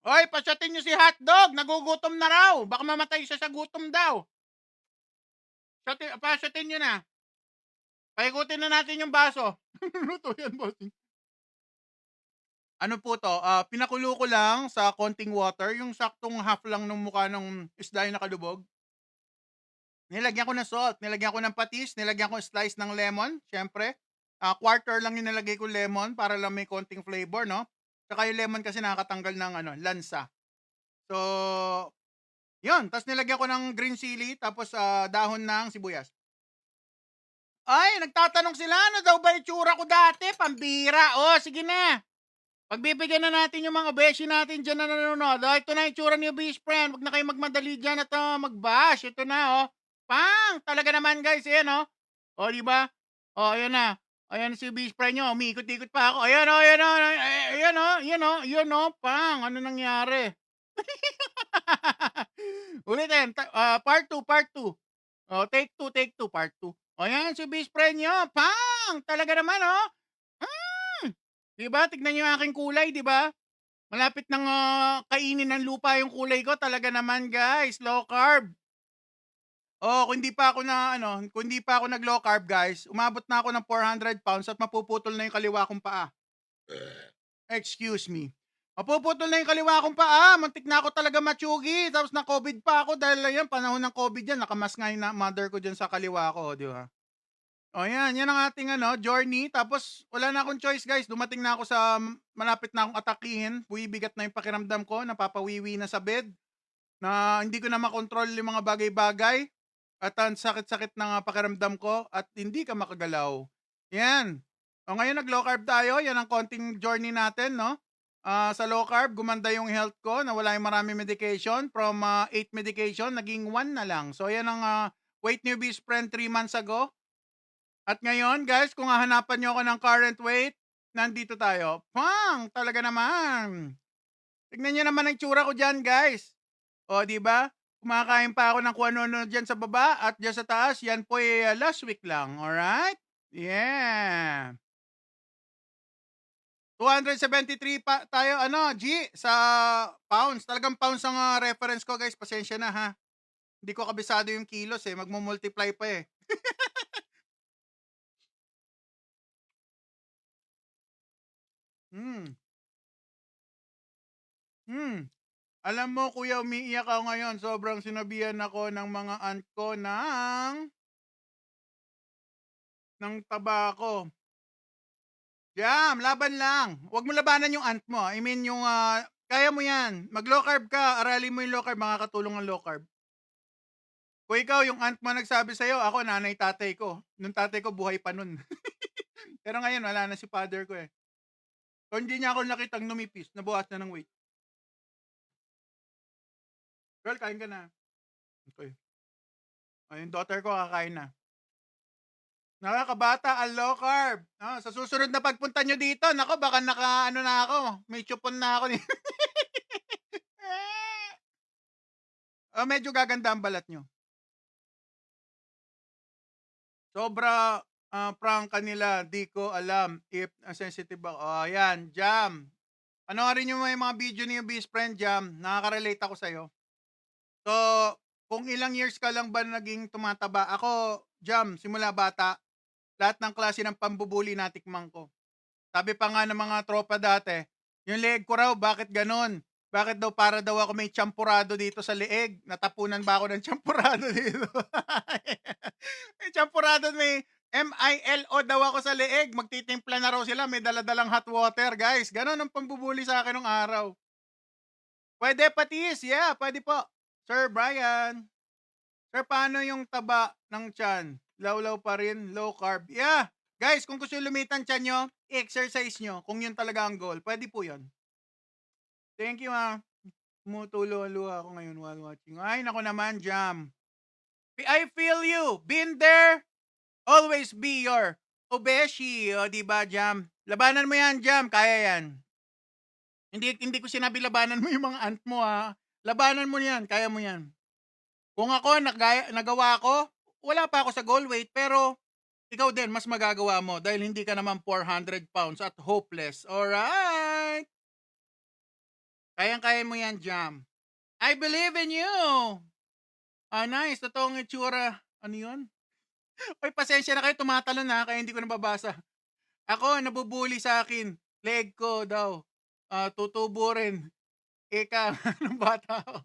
Oy, pasyatin nyo si Hotdog. Nagugutom na raw. Baka mamatay siya sa gutom daw. Pasyatin nyo na. Paikutin na natin yung baso. Luto yan, bossing. Ano po to? Pinakulo ko lang sa konting water. Yung saktong half lang ng mukha ng isda yung nakalubog. Nilagyan ko ng salt. Nilagyan ko ng patis. Nilagyan ko slice ng lemon. Siyempre. Quarter lang yung nilagay ko lemon para lang may konting flavor, no? Saka yung lemon kasi nakakatanggal ng lansa. So, yun. Tapos nilagyan ko ng green chili, tapos dahon ng sibuyas. Ay, nagtatanong sila, ano daw ba itsura ko dati? Pambira. Oh, sige na. Pagbibigyan na natin yung mga beshi natin dyan na nanonood. Oh, ito na itsura niyo, best friend. Huwag na kayo magmadali dyan at mag-bash. Ito na, oh. Pang! Talaga naman, guys. Ayan, oh. Oh, di ba? Oh, ayan na. Ayan si best friend nyo. Umiikot-ikot pa ako. Ayan, oh, ayan, oh. Ayan, oh. Ayan, oh. Ayan, oh. Pang! Ano nangyari? Ulitin. Part 2, part 2. Oh, take 2, part 2. O yan, si best friend nyo. Pang! Talaga naman, oh. Diba? Tignan nyo yung aking kulay, diba? Malapit nang kainin ng lupa yung kulay ko. Talaga naman, guys. Low carb. Oh, kung hindi pa ako nag low carb, guys, umabot na ako ng 400 pounds at mapuputol na yung kaliwa kong paa. Excuse me. Mapuputol na yung kaliwa kong paa. Muntik na ako talaga matsugi. Tapos na COVID pa ako dahil yan, panahon ng COVID yan. Nakamas nga yung mother ko dyan sa kaliwa ko, di ba? O yan ang ating journey. Tapos wala na akong choice, guys. Dumating na ako sa malapit na akong atakihin. Buibigat na yung pakiramdam ko. Napapawiwi na sa bed. Na hindi ko na makontrol yung mga bagay-bagay. At ang sakit-sakit ng pakiramdam ko. At hindi ka makagalaw. Yan. O ngayon nag-low carb tayo. Yan ang konting journey natin, no? Sa low carb, gumanda yung health ko. Nawala yung marami medication. From 8 medication, naging 1 na lang. So yan ang weight newbies friend 3 months ago. At ngayon, guys, kung hahanapan nyo ako ng current weight, nandito tayo. Pang! Talaga naman. Tignan nyo naman ang tsura ko dyan, guys. O, di ba? Kumakain pa ako ng kung ano-ano dyan sa baba at dyan sa taas. Yan po ay last week lang. Alright? Yeah. 273 pa tayo, G, sa pounds. Talagang pounds ang reference ko, guys. Pasensya na, ha? Hindi ko kabisado yung kilos, eh. Magmumultiply pa, eh. Hmm. Alam mo kuya, umiiyak ako ngayon. Sobrang sinabihan ako ng mga aunt ko ng tabako. Jam, laban lang. Huwag mo labanan yung aunt mo. I mean yung kaya mo yan. Mag-low carb ka. Aralin mo yung low carb. Makakatulong ang low carb. Kung ikaw, yung aunt mo nagsabi sa'yo, ako, nanay, tatay ko. Nung tatay ko, buhay pa nun. Pero ngayon, wala na si father ko eh. So, hindi niya ako nakitang numipis. Nabuhat na ng weight. Girl, kain ka na. Okay. Yung daughter ko, kakain na. Nakakabata ang low carb. Sa susunod na pagpunta nyo dito, nako, baka naka, na ako. May chupon na ako. Medyo gaganda ang balat nyo. Sobra prangka nila, di ko alam if sensitive ako. Ayan, Jam. Panoorin nyo yung mga video niyo, best friend, Jam. Nakaka-relate ako sa'yo. So, kung ilang years ka lang ba naging tumataba? Ako, Jam, simula bata, lahat ng klase ng pambubuli natikman ko. Sabi pa nga ng mga tropa dati, yung leeg ko raw, bakit ganon? Bakit daw para daw ako may champurado dito sa leeg? Natapunan ba ako ng champurado dito? May champurado, may MILO daw ako sa leeg. Magtitimpla na raw sila, may daladalang hot water, guys. Ganon ang pambubuli sa akin ng araw. Pwede patis, yeah, pwede po. Sir Brian. Sir, paano yung taba ng tiyan? Lawlaw pa rin, low carb. Yeah, guys, kung gusto lumitan tiyan nyo, exercise nyo. Kung yun talaga ang goal, pwede po yun. Thank you, ha. Tumutulo ang luha ako ngayon while watching. Ay, nako naman, Jam. I feel you. Been there. Always be your obeshi. O, diba, Jam? Labanan mo yan, Jam. Kaya yan. Hindi ko sinabi labanan mo yung mga aunt mo, ha. Labanan mo yan. Kaya mo yan. Kung ako, nagawa ko, wala pa ako sa goal weight, pero ikaw din, mas magagawa mo dahil hindi ka naman 400 pounds at hopeless. Alright? Kayang-kaya mo yan, Jam. I believe in you. Nice. Totoong itsura. Ano yun? Oy, pasensya na kayo. Tumatalon na, kaya hindi ko nababasa. Ako, nabubuli sa akin. Leg ko daw. Tutubo rin. Ika, ng bata ako.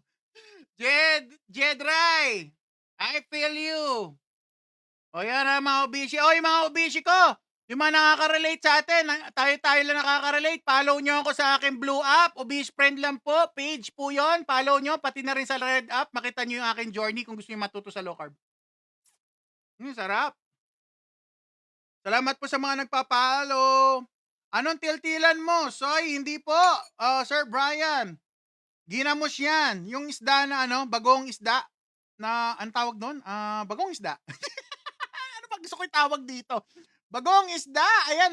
Jedray! I feel you. O yan ha, mga obishi. O, yung mga obishi ko. Yung mga nakaka-relate sa atin, tayo lang nakaka-relate. Follow nyo ako sa aking blue app. Obese friend lang po. Page po yon. Follow nyo. Pati na rin sa red app. Makita nyo yung aking journey kung gusto nyo matuto sa low carb. Sarap. Salamat po sa mga nagpa-follow. Anong tiltilan mo? Soy, hindi po. Sir Brian. Ginamos yan. Yung isda na bagong isda. Na, ang tawag doon? Bagong isda. Ano ba gusto ko tawag dito? Bagong isda. Ayan,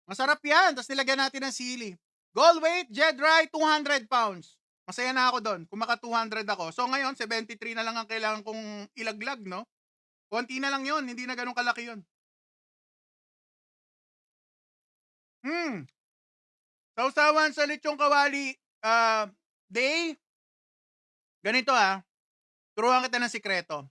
Masarap yan. Tapos nilagyan natin ng sili. Goal weight, Jedrai, 200 pounds. Masaya na ako doon. Kung maka 200 ako. So ngayon, 73 na lang ang kailangan kong ilaglag, no? Konti na lang yon. Hindi na ganun kalaki yon. Sausawan sa lechong kawali. Day. Ganito, turuan kita ng sikreto.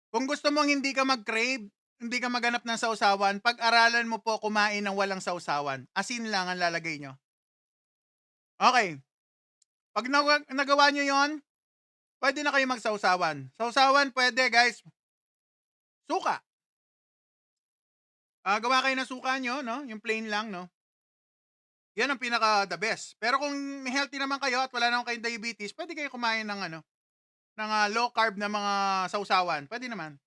Kung gusto mong hindi ka mag-crave, hindi ka maghanap ng sausawan, pag-aralan mo po kumain ng walang sausawan. Asin lang ang lalagay nyo. Okay. Pag nagawa nyo yon, pwede na kayo magsausawan. Sausawan pwede, guys. Suka. Gawa kayo ng suka nyo, no? Yung plain lang, no? Yan ang pinaka the best. Pero kung healthy naman kayo at wala naman kayong diabetes, pwede kayo kumain ng ng low carb na mga sausawan. Pwede naman.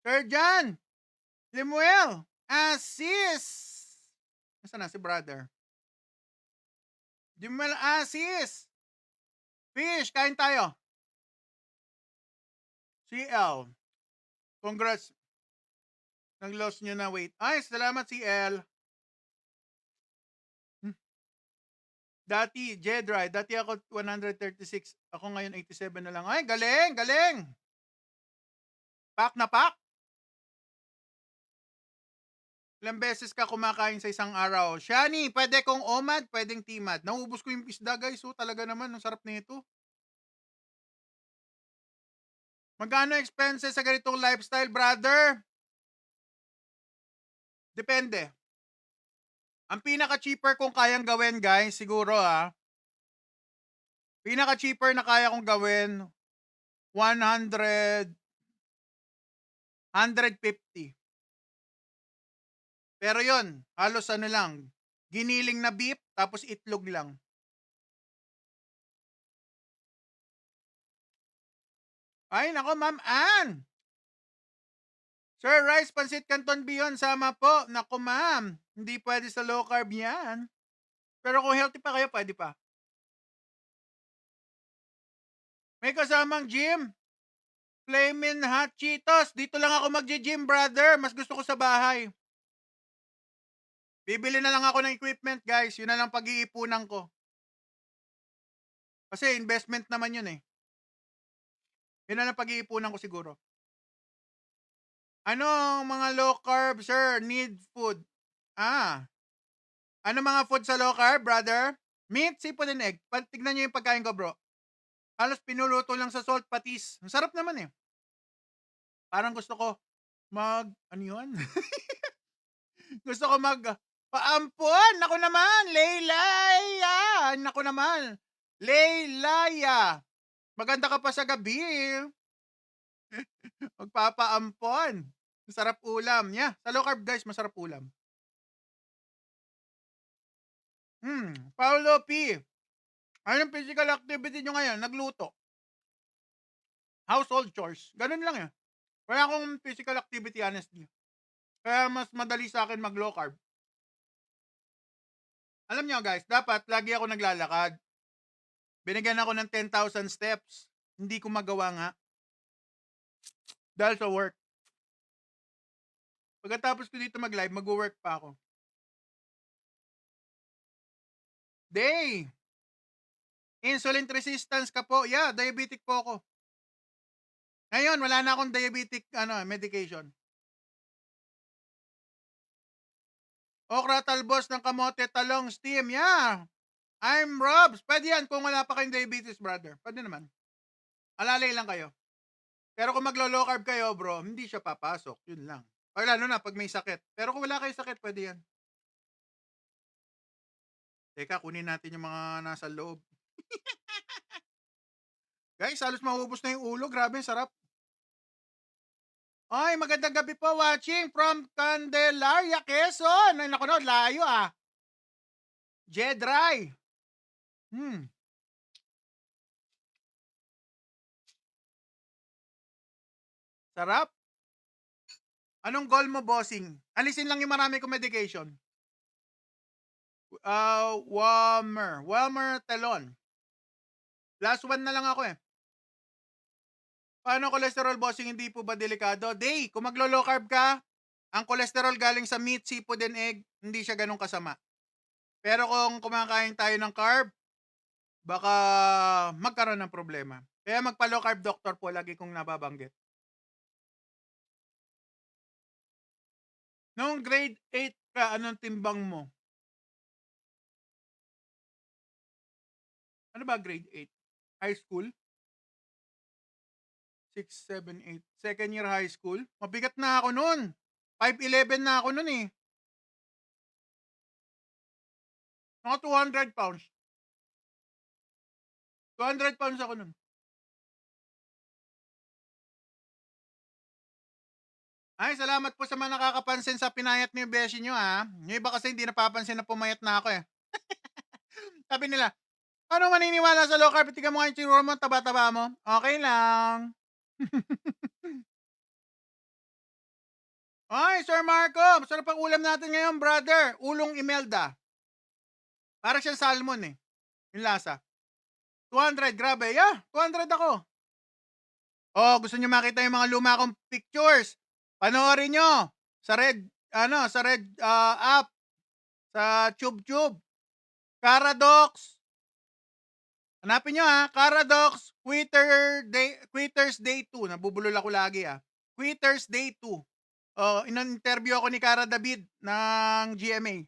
Sir John, Lemuel, sis. Nasaan na si brother? Lemuel, sis. Fish, kain tayo. CL. Congrats. Nag-loss nyo na weight. Ay, salamat CL. Dati, Jedrai. Dati ako 136. Ako ngayon 87 na lang. Ay, galing, galing. Pak na pak. Ilang beses ka kumakain sa isang araw? Shani, pwede kong OMAD, pwedeng TMAD. Naubos ko yung isda, guys. Talaga naman, ang sarap nito. Magkano expenses sa ganitong lifestyle, brother? Depende. Ang pinaka-cheaper kong kayang gawin, guys, siguro pinaka-cheaper na kaya kong gawin, 100, 150. Pero yon halos ano lang, giniling na beef, tapos itlog lang. Ay, nako, Ma'am Ann. Sir Rice, Pansit Canton Beyond, sama po. Nako, ma'am. Hindi pwede sa low carb yan. Pero kung healthy pa kayo, pwede pa. May kasamang gym. Flamin' Hot Cheetos. Dito lang ako magji-gym, brother. Mas gusto ko sa bahay. Bibili na lang ako ng equipment, guys. Yun na lang pag-iipunan ko. Kasi investment naman yun eh. Yun na lang pag-iipunan ko siguro. Anong mga low carb, sir? Need food. Ano mga food sa low carb, brother? Meat, seafood, and egg. Tignan nyo yung pagkain ko, bro. Halos pinuluto lang sa salt patis. Ang sarap naman eh. Parang gusto ko ano yun? Gusto ko paampon! Naku naman! Leylaya! Naku naman! Leylaya! Maganda ka pa sa gabi. Magpapaampon. Masarap ulam. Yeah, sa low carb, guys, masarap ulam. Paulo P. Anong physical activity nyo ngayon? Nagluto. Household chores. Ganun lang eh. Wala akong physical activity, honestly. Kaya mas madali sa akin mag low carb. Alam nyo, guys, dapat lagi ako naglalakad. Binigyan ako ng 10,000 steps. Hindi ko magawa nga. Dahil sa work. Pagkatapos ko dito mag-live, mag-work pa ako. Day! Insulin resistance ka po. Yeah, diabetic po ako. Ngayon, wala na akong diabetic medication. Okra talbos ng kamote, talong, steam. Yeah. I'm Robs. Pwede yan kung wala pa kayong diabetes, brother. Pwede naman. Alalay lang kayo. Pero kung maglo-low carb kayo, bro, hindi siya papasok. Yun lang. Pag lalo na pag may sakit. Pero kung wala kayong sakit, pwede yan. Teka, kunin natin yung mga nasa loob. Guys, halos maubos na yung ulo. Grabe, sarap. Ay, magandang gabi po, watching from Candelaria, Quezon. Ay, naku, no, layo Jedray. Sarap. Anong goal mo, bossing? Alisin lang yung marami kong medication. Walmer Telon. Last one na lang ako eh. Paano cholesterol, bossing? Hindi po ba delikado? Day, kung maglo-low carb ka, ang cholesterol galing sa meat, seafood, and egg, hindi siya ganun kasama. Pero kung kumakain tayo ng carb, baka magkaroon ng problema. Kaya magpa-low carb doctor po, lagi kong nababanggit. Noong grade 8 ka, anong timbang mo? Ano ba grade 8? High school? 6, 7, 8. Second year high school? Mabigat na ako nun. 5'11 na ako nun eh. Mga 200 pounds. 200 pounds ako nun. Ay, salamat po sa mga nakakapansin sa pinayat niyo yung beshi nyo Yung iba kasi hindi napapansin na pumayat na ako eh. Sabi nila, paano maniniwala sa low carb? Tingnan mo nga yung tsura mo, taba-taba mo. Okay lang. Ay, Sir Marco, masarap ang ulam natin ngayon, brother. Ulong Imelda. Para siyang salmon eh. Yung lasa. 200, grabe. Yeah, 200 ako. Oh, gusto niyo makita yung mga luma kong pictures? Panoorin nyo sa red app, sa TubeTube. Caradox. Hanapin nyo Caradox Quitters Day 2. Nabubulol ako lagi Quitters Day 2. In-interview ako ni Cara David ng GMA.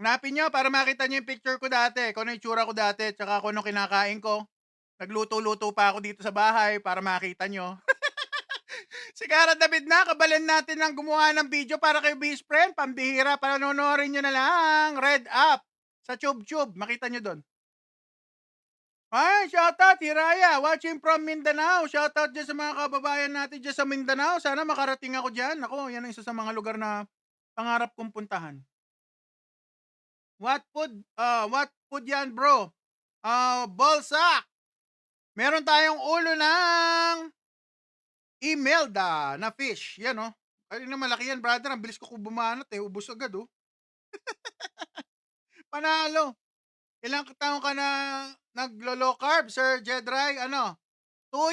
Hanapin nyo para makita nyo yung picture ko dati, kung ano yung tsura ko dati, tsaka kung ano kinakain ko. Nagluto-luto pa ako dito sa bahay para makita nyo. Si Cara David na, kabalan natin ng gumawa ng video para kay Best Friend. Pambihira, panonorin nyo na lang. Red Up sa TubeTube. Makita nyo doon. Ay, shoutout, Hiraya, watching from Mindanao. Shoutout dyan sa mga kababayan natin dyan sa Mindanao. Sana makarating ako dyan. Ako, yan ang isa sa mga lugar na pangarap kong puntahan. What food yan, bro? Bolsak. Meron tayong ulo ng Imelda na fish. Yan, oh. Ay, na malaki yan, brother. Ang bilis ko bumanat, eh. Ubus agad, oh. Panalo. Ilang taon ka na naglo-low carb, Sir Jedray? 2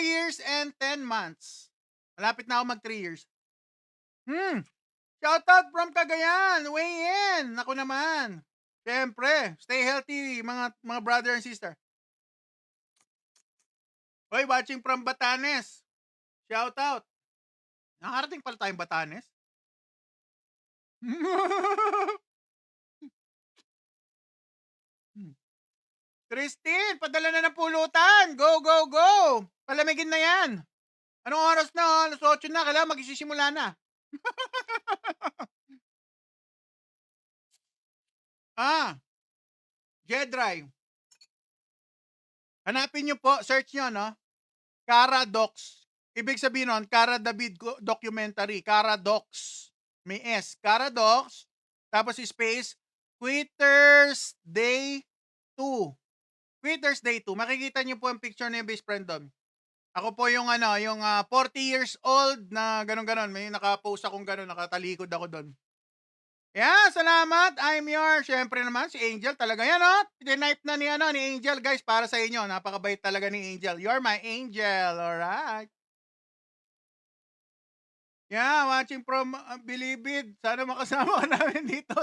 years and 10 months. Malapit na ako mag 3 years. Shoutout from Cagayan. Weigh in. Ako naman. Siyempre, stay healthy, mga brother and sister. Hoy, watching from Batanes. Shoutout. Nakarating pala tayong Batanes. Christine, padala na ng pulutan. Go, go, go. Palamigin na yan. Anong oras na? Alas 8 na. Kailangan magsisimula na. Jedray. Hanapin nyo po, search nyo, no? Cara Docs. Ibig sabihin nun, Cara David documentary. Cara Docs. May S. Cara Docs. Tapos space, Quitters Day 2. Quitters Day 2. Makikita nyo po ang picture ni Best Friend doon. Ako po yung 40 years old na ganon-ganon. May nakapost akong ganon, nakatalikod ako doon. Yeah, salamat. I'm your, syempre naman, si Angel talaga yan, oh. Tinipe na ni Angel, guys, para sa inyo. Napakabait talaga ni Angel. You're my angel, alright. Yeah, watching from Bilibid. Sana makasama ka namin dito.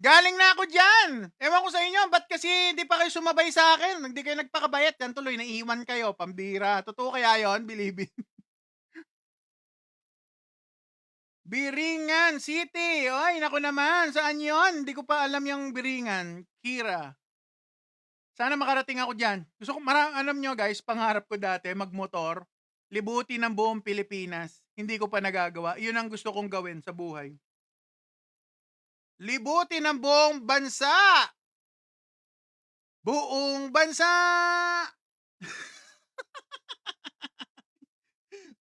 Galing na ako dyan. Ewan ko sa inyo, ba't kasi hindi pa kayo sumabay sa akin? Hindi kayo nagpakabayat. Yan tuloy, naiiwan kayo. Pambira. Totoo kaya yon, Bilibid? Biringan City. Oy, naku naman. Saan yon? Hindi ko pa alam yung Biringan. Kira. Sana makarating ako dyan. Gusto ko, alam nyo guys, pangarap ko dati, magmotor, libutin ng buong Pilipinas. Hindi ko pa nagagawa. Yun ang gusto kong gawin sa buhay. Libutin ng buong bansa. Buong bansa.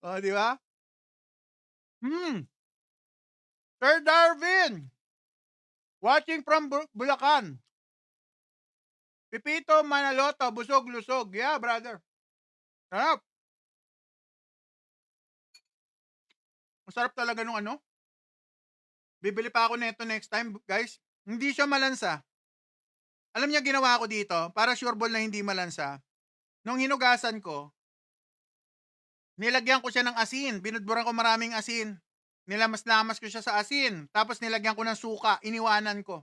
O, di ba? Sir Darwin. Watching from Bulacan. Pipito Manaloto, busog-lusog. Yeah, brother. Sarap. Masarap talaga nung Bibili pa ako nito next time, guys. Hindi siya malansa. Alam niya ginawa ko dito, para sure ball na hindi malansa. Nung hinugasan ko, nilagyan ko siya ng asin. Binudburan ko maraming asin. Nilamas-lamas ko siya sa asin. Tapos nilagyan ko ng suka. Iniwanan ko.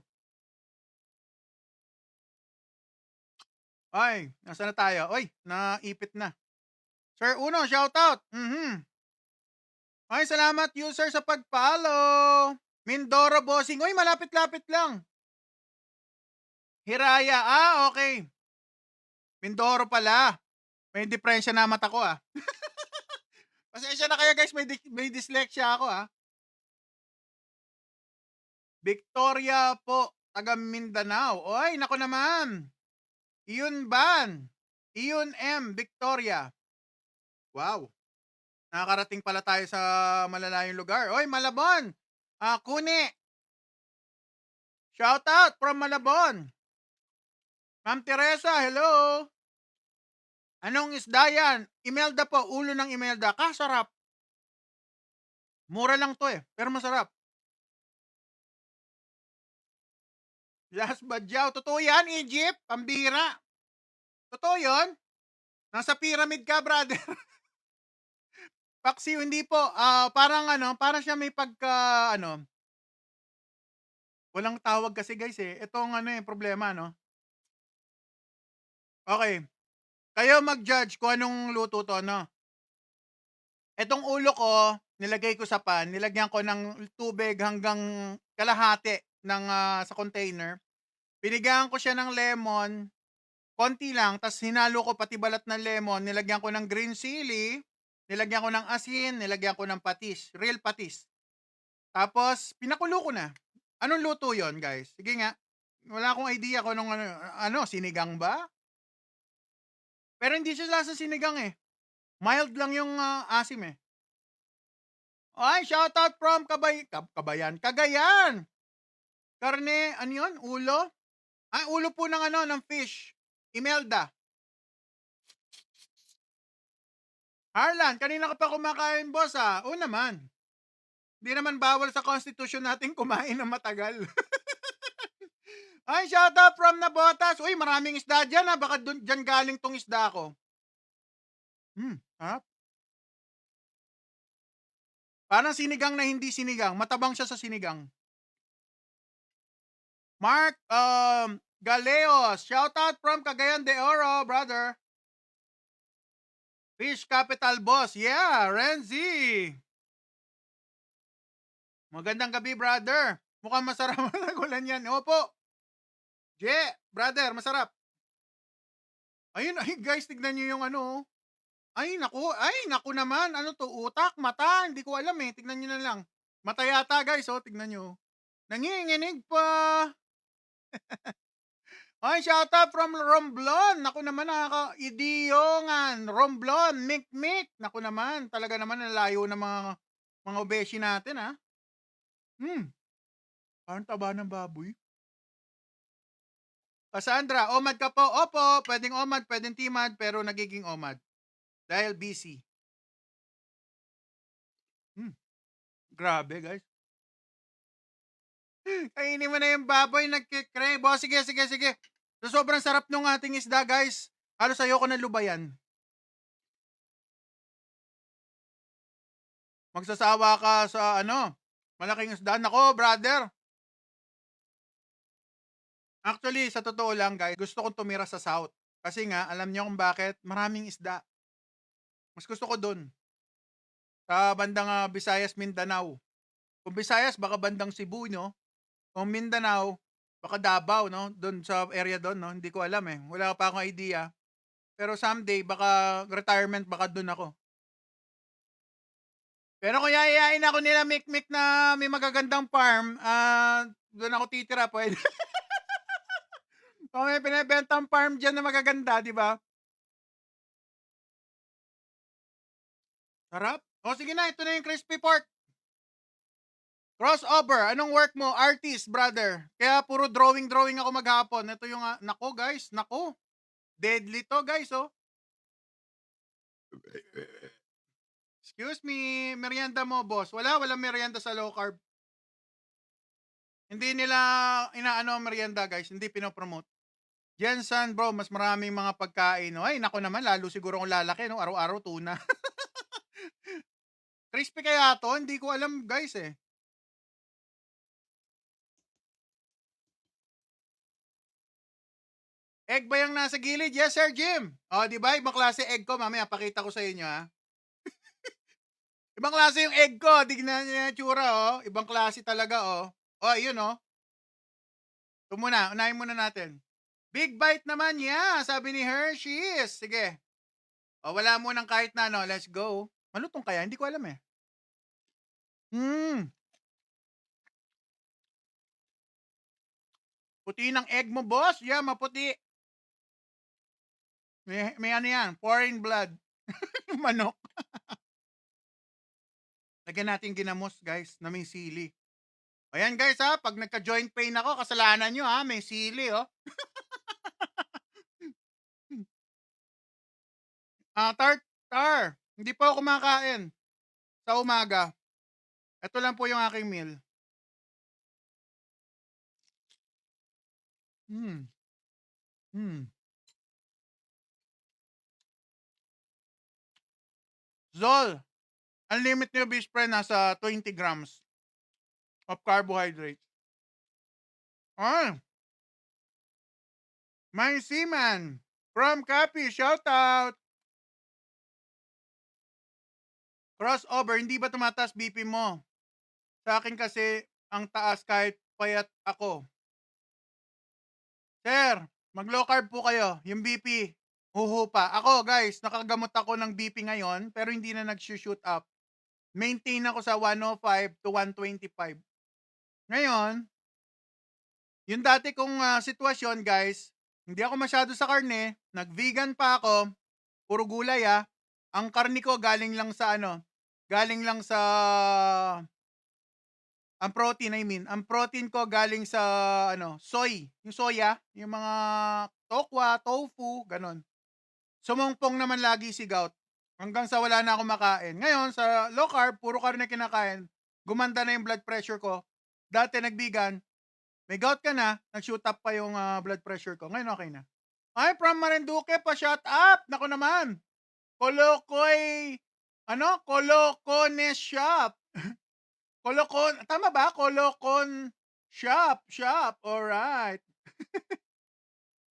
Ay, nasa na tayo? Oy, naipit na. Sir Uno, shoutout. Ay, salamat user sa pag-follow. Mindoro Bossing. Uy, malapit-lapit lang. Hiraya. Okay. Mindoro pala. May diferensya na mata ko, Pasensya na kayo guys, may dyslexia ako, Victoria po, taga Mindanao. Oy, nako naman. Iyon Ban. Iyon M. Victoria. Wow. Nakakarating pala tayo sa malalayong lugar. Oy, Malabon. Kuni. Shout out from Malabon. Ma'am Teresa, hello. Anong isda yan? Imelda po, ulo ng Imelda. Kasarap. Mura lang to pero masarap. Last Badyaw. Totoo yan, Egypt? Pambira. Totoo yun? Nasa pyramid ka, brother. Paksiw, hindi po. Parang parang siya may pagka, walang tawag kasi guys Itong problema, Okay. Kayo mag-judge kung anong luto to, Etong ulo ko, nilagay ko sa pan, nilagyan ko ng tubig hanggang kalahati ng sa container. Binigyan ko siya ng lemon, konti lang, tas hinalo ko pati balat ng lemon, nilagyan ko ng green chili, nilagyan ko ng asin, nilagyan ko ng patis, real patis. Tapos pinakulo ko na. Anong luto 'yon, guys? Sige nga. Wala akong idea kung anong ano, sinigang ba? Pero hindi siya lasang sinigang, eh. Mild lang yung, asim, eh. Ay, shoutout from Cagayan. Karne, ano 'yun, ulo? Ay, ulo po ng ano, ng fish. Imelda. Harlan, kanina ka pa kumakain, boss, Oo naman. Hindi naman bawal sa constitution natin kumain ng matagal. Ay, shoutout from Nabotas. Uy, maraming isda diyan, baka diyan galing 'tong isda ko. Sarap. Parang sinigang na hindi sinigang, matabang siya sa sinigang. Mark, Galeos, shoutout from Cagayan de Oro, brother. Fish Capital Boss, yeah, Renzi. Magandang gabi, brother. Mukhang masarap ang ulan yan. Opo. Je, brother, masarap. Ayun, ay guys, tignan niyo yung ano. Ay, naku naman. Ano to, utak, mata, hindi ko alam, eh. Tignan niyo na lang. Mata yata, guys, tignan niyo. Nanginginig pa. Ay, shoutout from Romblon. Naku naman, nakaka-idiyongan. Romblon, Mikmik. Naku naman, talaga naman, nalayo ng mga obeshi natin, Parang taba ng baboy. Cassandra, omad ka po. Opo, pwedeng omad, pwedeng timad, pero nagiging omad. Dahil busy. Grabe, guys. Kainin mo na yung baboy, nagkikrave. Sige. So, sobrang sarap nung ating isda, guys. Halos ayoko na lubayan. Magsasawa ka sa malaking isda. Nako, brother. Actually, sa totoo lang, guys, gusto kong tumira sa South. Kasi nga, alam niyo kung bakit? Maraming isda. Mas gusto ko dun. Sa bandang Visayas, Mindanao. Kung Visayas, baka bandang Cebu, no? Kung Mindanao, baka Davao, no? Doon sa area doon, no? Hindi ko alam, eh. Wala pa akong idea. Pero someday, baka retirement, baka doon ako. Pero kung yayain ako nila Mikmik na may magagandang farm, doon ako titira, pwede. Kung may pinibentang farm dyan na magaganda, di ba? Sarap. O sige na, ito na yung crispy pork. Crossover, anong work mo? Artist, brother. Kaya puro drawing ako maghapon. Ito yung, nako guys, nako. Deadly to, guys, Excuse me, merienda mo, boss. Walang merienda sa low carb. Hindi nila inaano merienda, guys. Hindi pinopromote. Jensen, bro, mas maraming mga pagkain. No? Ay, nako naman, lalo siguro kung lalaki, no? Araw-araw tuna. Crispy kaya to? Hindi ko alam, guys, eh. Egg ba yung nasa gilid? Yes, Sir Jim. O, di ba? Ibang klase egg ko. Mamaya, pakita ko sa inyo, Ibang klase yung egg ko. Tignan niyo yung tsura, Ibang klase talaga, ayun, Ito muna. Unahin muna natin. Big bite naman, yeah. Sabi ni Hershey's. Sige. Wala mo nang kahit na, Let's go. Malutong kaya? Hindi ko alam, eh. Puti ng egg mo, boss. Yeah, maputi. May ano yan, foreign blood. Manok. Lagyan natin ginamos, guys, na may sili. Ayan, guys, pag nagka-joint pain ako, kasalanan nyo, may sili, Tartar. Hindi po ako kumakain sa umaga. Ito lang po yung aking meal. Zol, ang limit niyo, best friend, nasa 20 grams of carbohydrate. My seaman from Capi, shout out. Crossover, hindi ba tumataas BP mo? Sa akin kasi, ang taas kahit payat ako. Sir, Mag-low carb po kayo. Yung BP, huhupa. Ako, guys, nakagamot ako ng BP ngayon, pero hindi na nag-shoot up. Maintain ako sa 105 to 125. Ngayon, yung dati kong sitwasyon, guys, hindi ako masyado sa karne, nag-vegan pa ako, puro gulay Ang karne ko galing lang sa galing lang sa ang protein, ang protein ko galing sa soy, yung soya, yung mga tokwa, tofu, ganon. Sumungpong naman lagi si gout. Hanggang sa wala na akong makain. Ngayon, sa low carb, puro karne kinakain. Gumanda na yung blood pressure ko. Dati nagbigan, may gout ka na, nag-shoot up pa yung blood pressure ko. Ngayon okay na. Ay, from Marinduque pa, shut up! Naku naman. Kolokoy, Kolokone Shop. Tama ba? Kolokon Shop. Alright.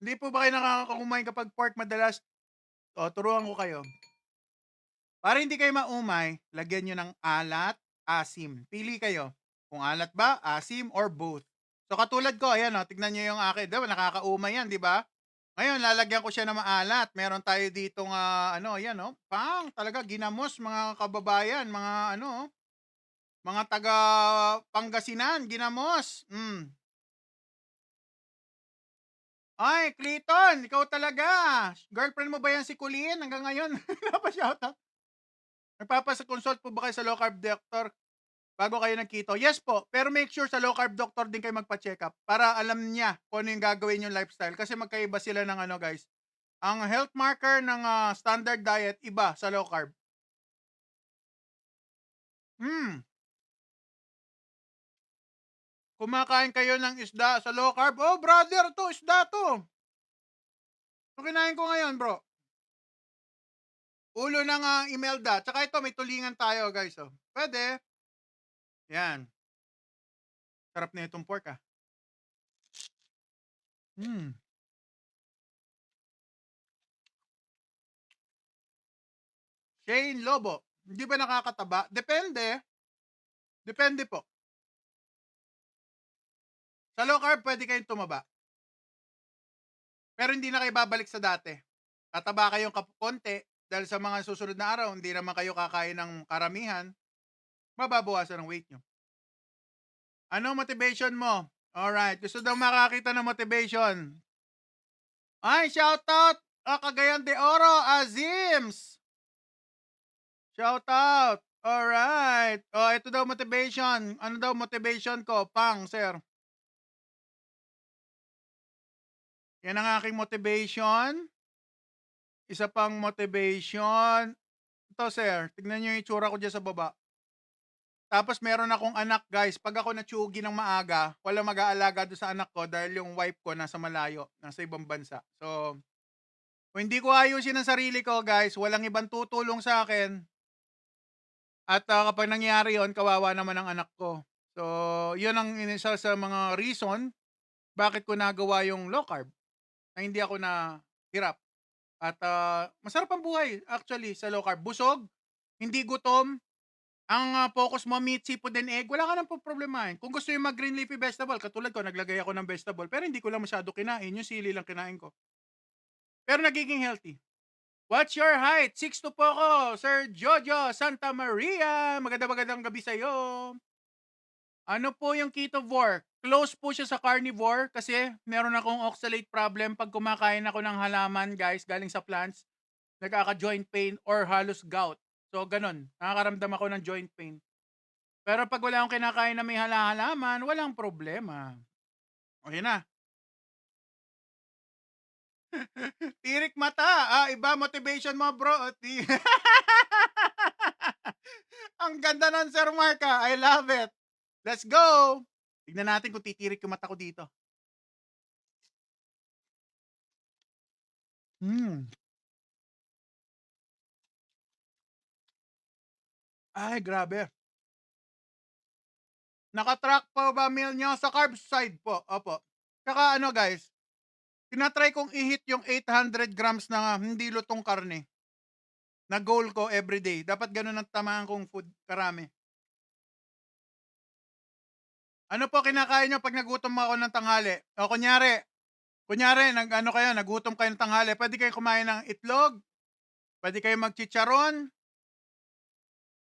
Hindi po ba kayo nakakakumain kapag pork madalas? O, turuan ko kayo. Para hindi kayo maumay, lagyan nyo ng alat, asim. Pili kayo. Kung alat ba, asim, or both. So katulad ko, ayan tignan nyo yung akin. Diba, nakakaumay yan, di ba? Ngayon, lalagyan ko siya ng maalat. Meron tayo ditong, ayan talaga ginamos mga kababayan, mga taga Pangasinan, ginamos. Ay, Clayton, ikaw talaga. Girlfriend mo ba yan si Colleen hanggang ngayon? Napashoutout. Nagpapasa-consult po ba kayo sa low carb doctor bago kayo nag-keto? Yes po, pero make sure sa low carb doctor din kayo magpa-check up para alam niya kung ano yung gagawin yung lifestyle kasi magkaiba sila ng guys. Ang health marker ng standard diet iba sa low carb. Kumakain kayo ng isda sa low carb? Oh, brother, to isda to. So, kinain ko ngayon, bro. Ulo ng Imelda. Tsaka ito, may tulingan tayo, guys. Oh. Pwede. Yan. Sarap na itong pork, Shane Lobo. Hindi ba nakakataba? Depende. Depende po. Sa low carb, pwede kayong tumaba. Pero hindi na kayo babalik sa dati. Tataba kayong konti dahil sa mga susunod na araw, hindi naman kayo kakain ng karamihan, mababawasan ang weight nyo. Ano motivation mo? Alright, gusto daw makakita ng motivation. Ay, shoutout! Cagayan de Oro, Azims! Shoutout! Alright. Ito daw motivation. Ano daw motivation ko? Pang, sir. Yan ang aking motivation. Isa pang motivation. Ito, sir. Tignan nyo yung itsura ko dyan sa baba. Tapos meron akong anak, guys. Pag ako natsugi ng maaga, walang mag-aalaga doon sa anak ko dahil yung wife ko nasa malayo, nasa ibang bansa. So, kung hindi ko ayusin ang sarili ko, guys, walang ibang tutulong sa akin. At kapag nangyari yon, kawawa naman ang anak ko. So, yun ang isa sa mga reason bakit ko nagawa yung low carb. Na hindi ako na hirap. At masarap ang buhay actually sa low carb. Busog, hindi gutom. Ang focus mo, meat, seafood, and egg, wala ka nang problemahin. Kung gusto yung mag-green leafy vegetable, katulad ko, naglagay ako ng vegetable, pero hindi ko lang masyado kinain. Yung sili lang kinain ko. Pero nagiging healthy. What's your height? 6'2" po ako, Sir Jojo Santa Maria. Magandang gabi sa'yo. Ano po yung ketovore? Close po siya sa carnivore kasi meron akong oxalate problem pag kumakain ako ng halaman, guys, galing sa plants. Nagkaka-joint pain or halos gout. So, ganun. Nakakaramdam ako ng joint pain. Pero pag wala akong kinakain na may halaman, walang problema. Okay na. Tirik mata. Iba motivation mo, bro. Ang ganda ng Sir Marka. I love it. Let's go. Tignan natin kung titirik yung mata ko dito. Ay, grabe. Nakatrack po ba meal nyo sa carb side po? Opo. Tsaka guys, tinatry kong i-hit yung 800 grams na hindi lutong karne. Na goal ko everyday. Dapat ganun ang tamaan kong food karami. Ano po kinakain nyo pag nagutom ako ng tanghali? O kunyari, Kunyari, nag-ano kayo, nagutom kayo ng tanghali, pwede kayo kumain ng itlog, pwede kayo magchicharon,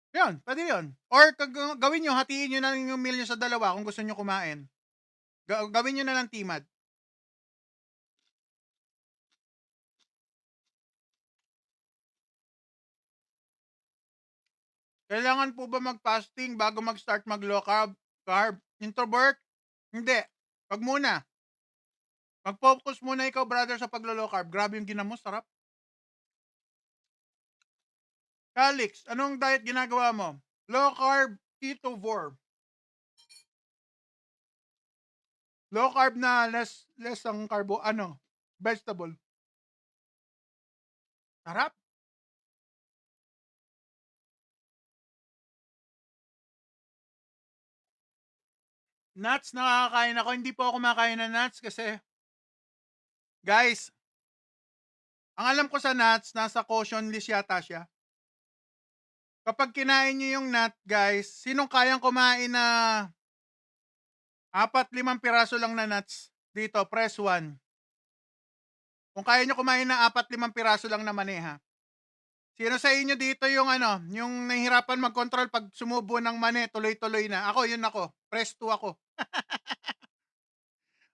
yun, pwede yun. Or gawin nyo, hatiin nyo na lang yung meal nyo sa dalawa kung gusto nyo kumain. Gawin nyo na lang timad. Kailangan po ba mag-fasting bago mag-start mag-low carb? Introvert? Hindi. Wag muna. Mag-focus muna ikaw, brother, sa paglo-low carb. Grabe yung ginamos, sarap. Calix, anong diet ginagawa mo? Low carb, ketovore. Low carb na less ang carbo, vegetable. Sarap. Nuts, nakakakain ako. Hindi po ako kumakain ng nuts kasi, guys, ang alam ko sa nuts, nasa caution list yata siya. Kapag kinain nyo yung nut, guys, sinong kayang kumain na 4-5 piraso lang na nuts? Dito, press 1. Kung kaya nyo kumain na 4-5 piraso lang na mani, ha? Sino sa inyo dito yung yung nahihirapan mag-control pag sumubo ng mani, tuloy-tuloy na? Ako, yun ako. Press 2 ako.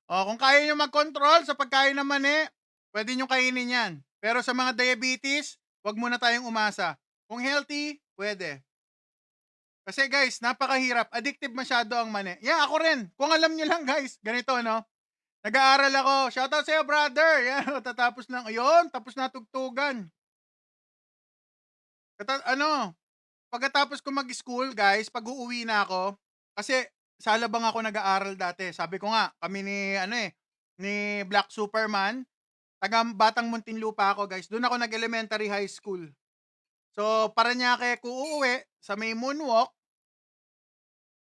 Kung kaya nyo mag-control sa pagkain ng mani, pwede nyo kainin yan. Pero sa mga diabetes, wag muna tayong umasa. Kung healthy, pwede. Kasi guys, napakahirap. Addictive masyado ang mani. Yeah, ako rin. Kung alam nyo lang guys, ganito nag-aaral ako. Shoutout sa'yo, brother. Yan, tatapos lang. Ayun, tapos na tugtugan. Pagkatapos ko mag-school, guys, pag uuwi na ako, kasi sa Alabang ako nag-aaral dati. Sabi ko nga, kami ni Black Superman, taga Batang Muntinlupa ako, guys. Doon ako nag-elementary high school. So, Paranaque ko uuwi sa may moonwalk,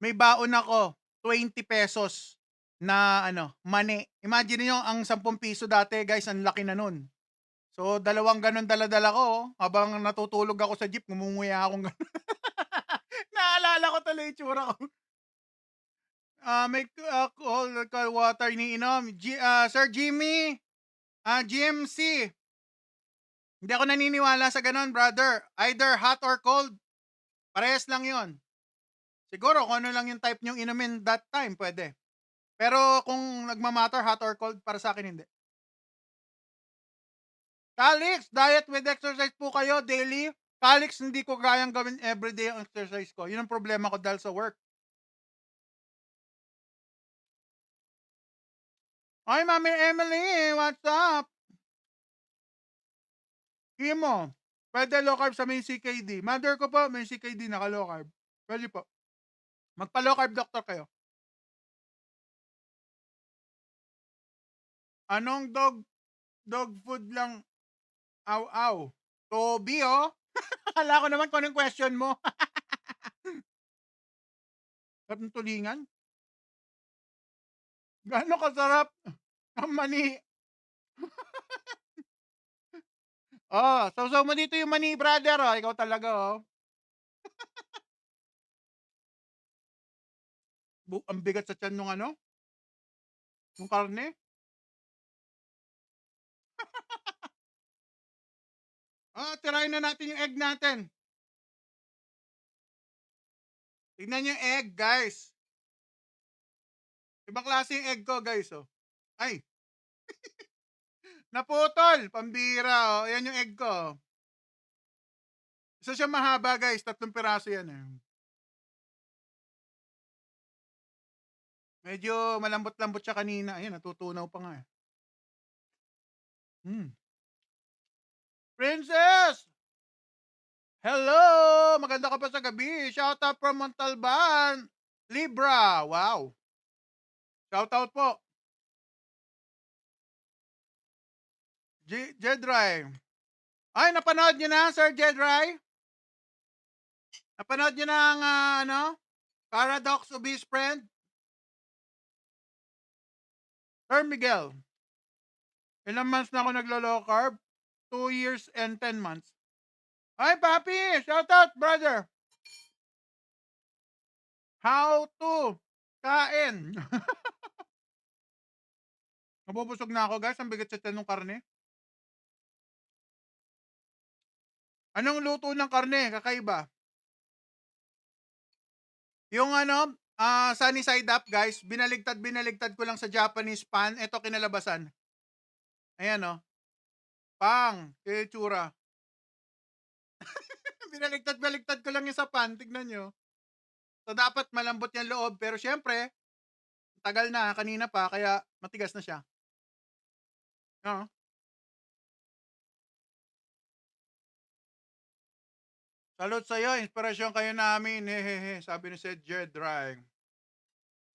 may baon ako, 20 pesos na mani. Imagine niyo ang 10 piso dati, guys, ang laki na nun. So, dalawang ganun dala-dala ko, habang natutulog ako sa jeep, ngumunguya akong ganun. Naalala ko tuloy yung tsura ko. May cold water iniinom. Sir Jimmy, GMC. Hindi ako naniniwala sa ganun, brother. Either hot or cold, parehas lang yon. Siguro kung ano lang yung type nyong inumin that time, pwede. Pero kung nagmamatter, hot or cold, para sa akin hindi. Calix, diet with exercise po kayo daily. Calix, hindi ko kayang gawin everyday ang exercise ko. Yun ang problema ko dahil sa work. Ay, Mami Emily, what's up? Imo, pwede low carb sa may CKD. Mother ko po, may CKD, naka-low carb. Pwede po. Magpa-low carb doctor kayo. Anong dog food lang? Aw. Toby, Akala ko naman kung anong question mo. Sarap ng tulingan. Gaano kasarap ang mani. Sausaw mo dito yung mani, brother. Ikaw talaga, ang bigat sa tiyan nung nung karne. Tirahin na natin yung egg natin. Tignan niyo yung egg, guys. Ibang klase yung egg ko, guys, Ay. Naputol. Pambira, Yan yung egg ko. Isa siya mahaba, guys. 3 piraso yan, Medyo malambot-lambot siya kanina. Ayun, natutunaw pa nga, Princess! Hello! Maganda ka pa sa gabi. Shout out from Montalban. Libra. Wow. Shout out po. Jedrai. Ay, napanood nyo na, Sir Jedrai? Napanood nyo na ang Paradox of His Friend? Sir Miguel, ilang months na ako naglo-low carb? 2 years and 10 months. Ay, papi! Shout out, brother! How to kain? Nabubusog na ako guys, ang bigat sa tiyan ng karne. Anong luto ng karne, kakaiba? Yung ano, sunny side up guys, binaligtad ko lang sa Japanese pan, eto kinalabasan. Ayan oh, pang, itsura. Binaligtad ko lang yung sa pan, tignan nyo. So dapat malambot yung loob, pero syempre, tagal na, kanina pa, kaya matigas na siya. Oo. Salute sa'yo, inspirasyon kayo namin, hehehe, sabi ni Sir Jed Dry.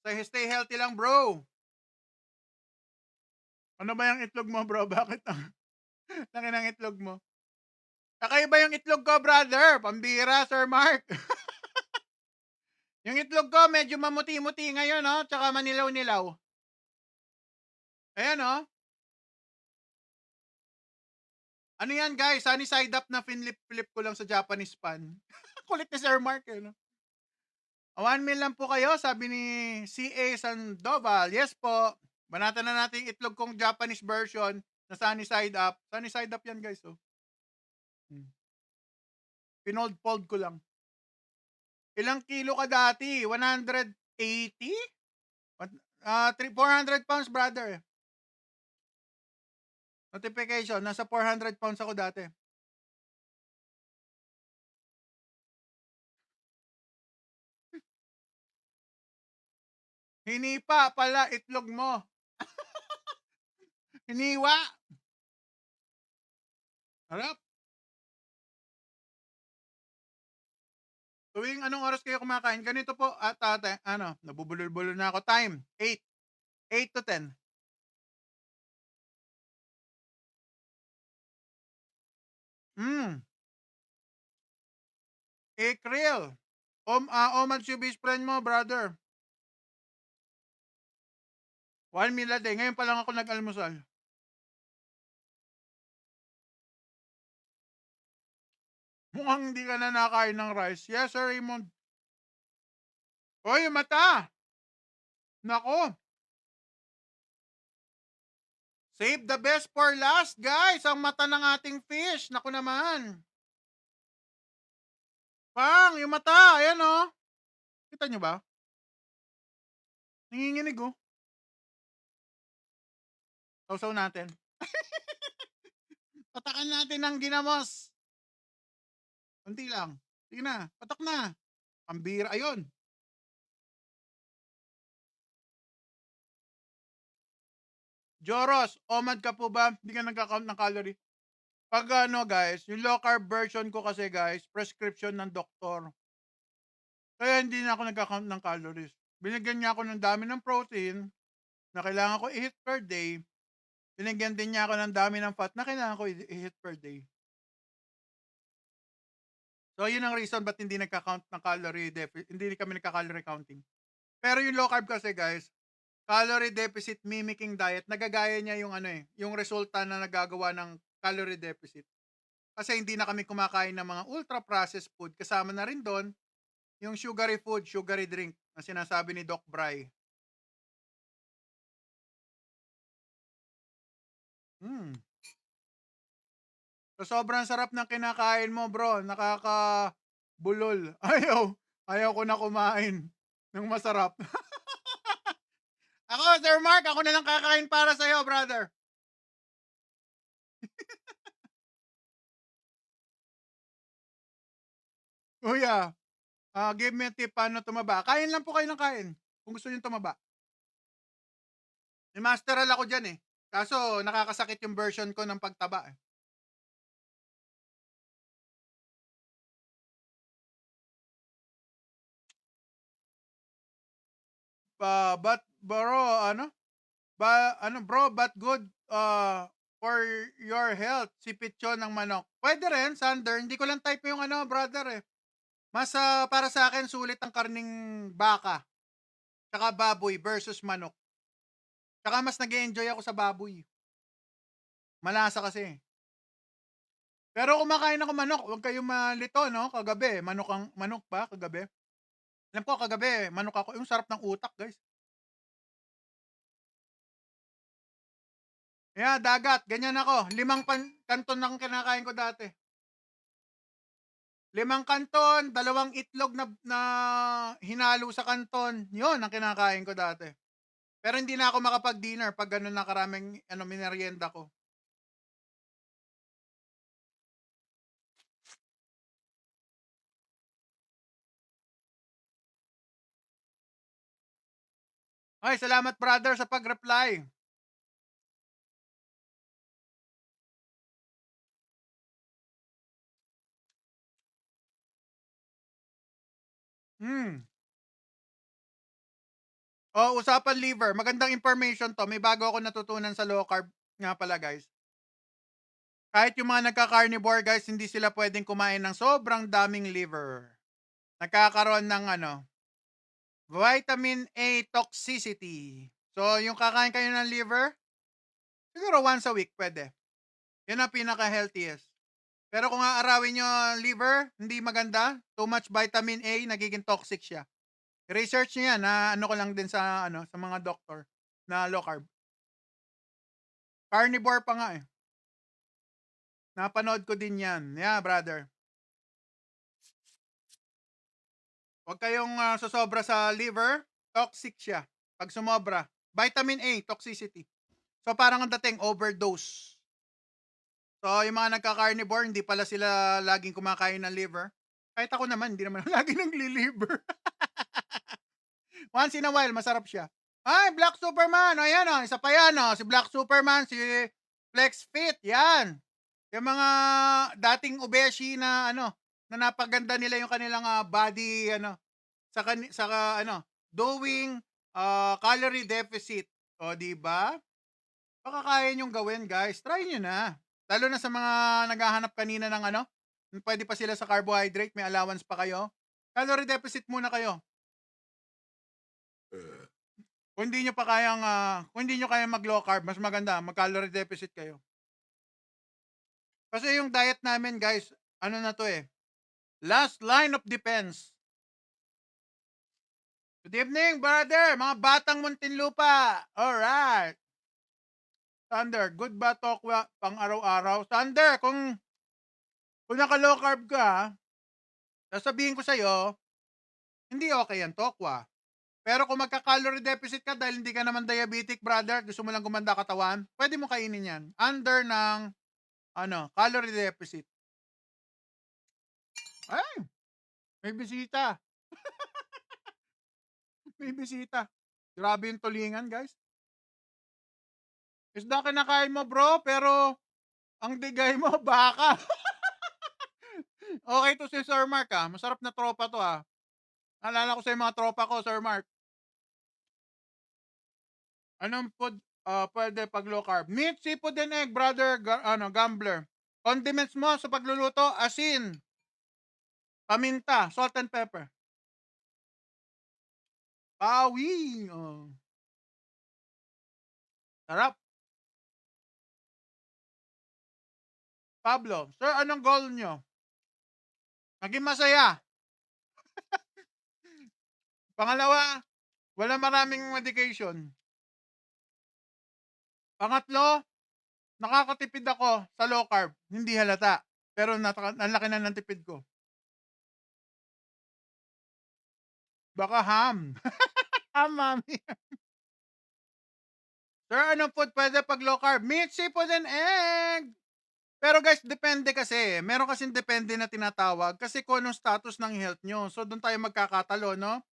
Stay healthy lang bro. Ano ba yung itlog mo bro? Bakit ang laki ng itlog mo? Kakaiba yung itlog ko brother, pambira Sir Mark. Yung itlog ko medyo mamuti-muti ngayon oh, tsaka manilaw-nilaw. Ayan oh. Ano yan guys, sunny side up na finlip-flip ko lang sa Japanese pan. Kulit ni Sir Mark eh, no? 1 meal lang po kayo, sabi ni CA Sandoval. Yes po. Banatan na natin yung itlog kong Japanese version na sunny side up. Sunny side up yan guys oh. Pinold-fold ko lang. Ilang kilo ka dati? 180? 400 pounds brother. Notification, nasa 400 pounds ako dati. Hinipa pala itlog mo. Hiniwa. Harap. Tuwing anong oras kayo kumakain? Ganito po at nabubulol-bulol na ako. Time, 8. 8 to 10. Krill. Oman si best friend mo, brother. 1 meal a day. Ngayon pa lang ako nag-almusal. Mukhang hindi ka na nakain ng rice. Yes, Sir Raymond. Oy, mata! Nako. Save the best for last, guys. Ang mata ng ating fish. Naku naman. Pang, yung mata. Ayan, oh. Kita nyo ba? Nanginginig, oh. Sausaw natin. Patakan natin ng ginamos. Kunti lang. Sige na. Patak na. Pambira. Ayun. Joros, omad ka po ba? Hindi ka nagka-count ng calorie. Pag guys, yung low carb version ko kasi guys, prescription ng doktor. Kaya hindi na ako nagka-count ng calories. Binigyan niya ako ng dami ng protein na kailangan ko i-hit per day. Binigyan din niya ako ng dami ng fat na kailangan ko i-hit per day. So, yun ang reason ba't hindi nagka-count ng calorie deficit. Hindi kami nagka-calorie counting. Pero yung low carb kasi guys, calorie deficit mimicking diet, nagagaya niya yung yung resulta na nagagawa ng calorie deficit. Kasi hindi na kami kumakain ng mga ultra processed food. Kasama na rin doon yung sugary food, sugary drink na sinasabi ni Doc Bry. So, sobrang sarap ng kinakain mo, bro. Nakakabulol. Ayaw ko na kumain ng masarap. Ako, Sir Mark, ako na lang kakain para sa'yo, brother. Kuya, give me a tip paano tumaba. Kain lang po kayo ng kain kung gusto niyo tumaba. May masteral ako dyan eh. Kaso, nakakasakit yung version ko ng pagtaba eh. But bro, but good for your health, si Pichon ng manok. Pwede rin, Sander, hindi ko lang type yung brother eh. Mas para sa akin, sulit ang karning baka, tsaka baboy versus manok. Tsaka mas nag-enjoy ako sa baboy. Malasa kasi. Pero kumakain ako manok, huwag kayong malito, no? Kagabi, manok ba? Kagabi? Alam ko, kagabi, manok ako. Yung sarap ng utak, guys. Yeah, dagat. Ganyan ako. 5 kanton lang kinakain ko dati. 5 kanton, 2 itlog na hinalo sa kanton. Yun ang kinakain ko dati. Pero hindi na ako makapag-dinner pag ganun na karaming merienda ko. Ay, salamat brother sa pag-reply. Hmm. Oh, usapan liver. Magandang information to. May bago ako natutunan sa low carb nga pala, guys. Kahit yung mga nagka-carnivore, guys, hindi sila pwedeng kumain ng sobrang daming liver. Nagkakaroon ng vitamin A toxicity. So, yung kakain kayo ng liver, siguro once a week pwede. Yan ang pinaka-healthiest. Pero kung aarawin nyo ang liver, hindi maganda. Too much vitamin A, nagiging toxic siya. Research nyo yan, na ko lang din sa sa mga doktor na low carb. Carnivore pa nga eh. Napanood ko din yan. Yeah, brother. Huwag kayong sasobra sa liver. Toxic siya. Pag sumobra. Vitamin A, toxicity. So, parang ang dating overdose. So, yung mga nagka-carnivore, hindi pala sila laging kumakain ng liver. Kahit ako naman, hindi naman lagi nagli-liver. Once in a while, masarap siya. Ay, Black Superman. Ayan o, isa pa yan o. Si Black Superman, si Flex Fit. Yan. Yung mga dating obeshi na na napaganda nila yung kanilang body doing calorie deficit. O di ba? Baka kaya nyong gawin, guys. Try nyo na. Lalo na sa mga naghahanap kanina ng pwede pa sila sa carbohydrate, may allowance pa kayo. Calorie deficit muna kayo. Kung hindi nyo pa kayang kung hindi nyo kayang mag low carb, mas maganda mag calorie deficit kayo. Kasi yung diet namin, guys, na to eh. Last line of defense. Good evening, brother. Mga batang Muntinlupa. Alright. Thunder, good ba tokwa pang araw-araw? Thunder, kung naka-low carb ka, sasabihin ko sa'yo, hindi okay yan, tokwa. Pero kung magka-calorie deficit ka dahil hindi ka naman diabetic, brother, gusto mo lang gumanda katawan, pwede mo kainin yan. Under ng calorie deficit. Ay, may bisita. May bisita. Grabe yung tulingan, guys. Isda kinakain mo, bro, pero ang digay mo, baka. Okay to si Sir Mark, Masarap na tropa to, Naalala ko sa mga tropa ko, Sir Mark. Anong food pwede pag low carb? Meat, seafood, and egg, brother, gambler. Condiments mo sa pagluluto, asin, paminta, salt and pepper. Pawi. Oh. Sarap. Pablo, sir, anong goal nyo? Maging masaya. Pangalawa, wala maraming medication. Pangatlo, nakakatipid ako sa low carb. Hindi halata. Pero ang laki na ng tipid ko. Baka ham. Ham, mami. Sir, anong food pwede pag low carb? Meat, seafood, and egg. Pero guys, depende kasi. Meron kasing depende na tinatawag kasi kung anong status ng health nyo. So, doon tayo magkakatalo, no?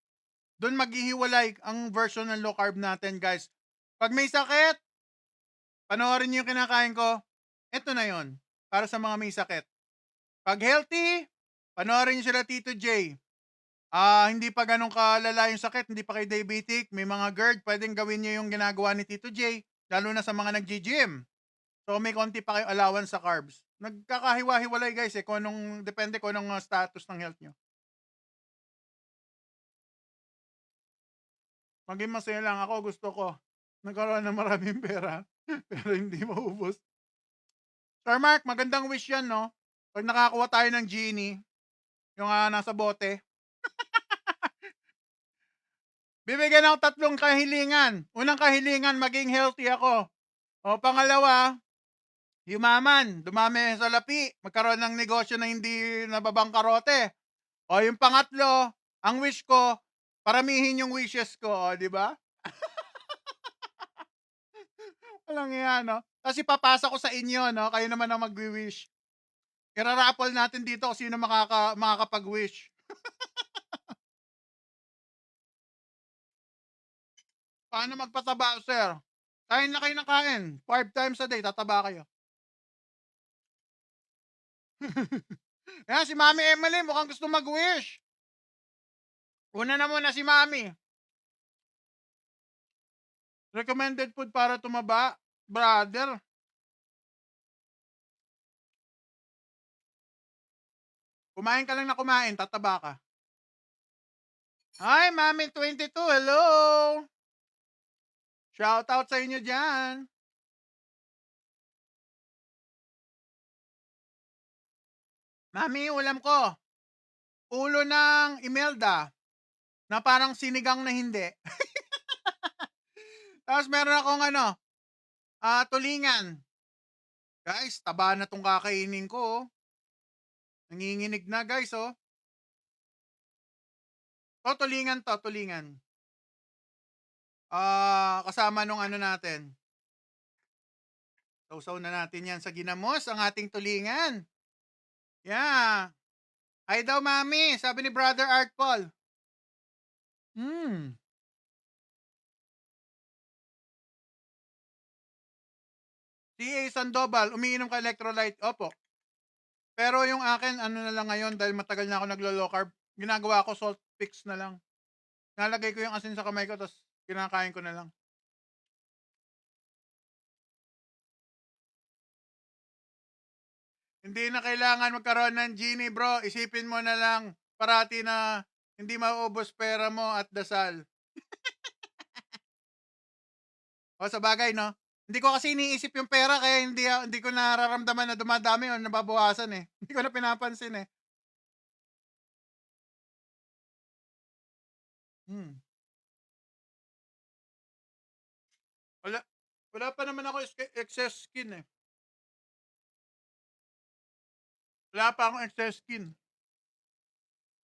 Doon maghihiwalay ang version ng low carb natin, guys. Pag may sakit, panoorin nyo yung kinakain ko. Ito na yon para sa mga may sakit. Pag healthy, panoorin nyo sila Tito J. Hindi pa ganun kalala yung sakit, hindi pa kayo diabetic, may mga GERD, pwedeng gawin nyo yung ginagawa ni Tito J, lalo na sa mga nag-gym. So may konti pa kayo allowance sa carbs. Nagkakahiwa-hiwalay, guys, kung depende kung anong status ng health nyo. Maging masaya lang ako, gusto ko. Nagkaroon ng maraming pera, pero hindi maubos. Sir Mark, magandang wish yan, no? Pag nakakuha tayo ng genie, yung nasa bote, bibigyan ako 3 kahilingan. Unang kahilingan, maging healthy ako. O pangalawa, yumaman, dumami sa lapi, magkaroon ng negosyo na hindi nababangkarote. O yung pangatlo, ang wish ko, paramihin yung wishes ko, o, di ba? Walang iya, no? Kasi papasa ko sa inyo, no? Kayo naman ang magwi-wish. Irarapol natin dito kung sino makakapag-wish. Paano magpataba, sir? Kain na kayo ng kain. 5 times a day, tataba kayo. Ayan, si Mami Emily, mukhang gusto mag-wish. Una na muna si Mami. Recommended food para tumaba. Brother. Kumain ka lang na kumain, tataba ka. Hi, Mami 22, hello! Shout out sa inyo dyan. Mami, ulam ko. Ulo ng Imelda na parang sinigang na hindi. Tapos meron akong tulingan. Guys, taba na tong kakainin ko. Oh. Nanginginig na guys, oh. Tulingan to, tulingan. Kasama nung natin. Sausaw na natin yan sa ginamos, ang ating tulingan. Yeah. Ay daw, Mami, sabi ni Brother Art Paul. CA Sandoval, umiinom ka electrolyte. Opo. Pero yung akin, na lang ngayon, dahil matagal na ako naglo-low carb, ginagawa ko salt fix na lang. Nalagay ko yung asin sa kamay ko, tapos kinakain ko na lang. Hindi na kailangan magkaroon ng genie, bro. Isipin mo na lang parati na hindi mauubos pera mo at dasal. O sa bagay, no? Hindi ko kasi iniisip yung pera kaya hindi ko nararamdaman na dumadami o nababawasan eh. Hindi ko na pinapansin eh. Wala, wala pa naman ako excess skin eh. Wala pa akong excess skin.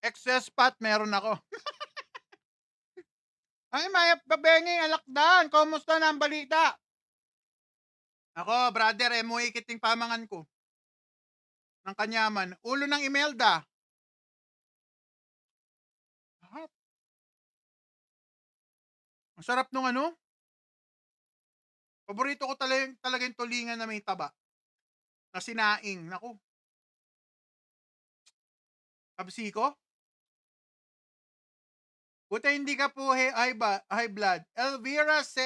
Excess fat meron ako. Ay, Maya Babengi, alakdan. Kumusta na ang balita? Ako, brother, MOA kiting pamangan ko. Ng Kanyaman. Ulo ng Imelda. Sarap. Ang sarap nung Paborito ko talaga yung tulingan na may taba. Na sinaing. Naku. Kabsi ko? Buti hindi ka po high blood. Elvira se.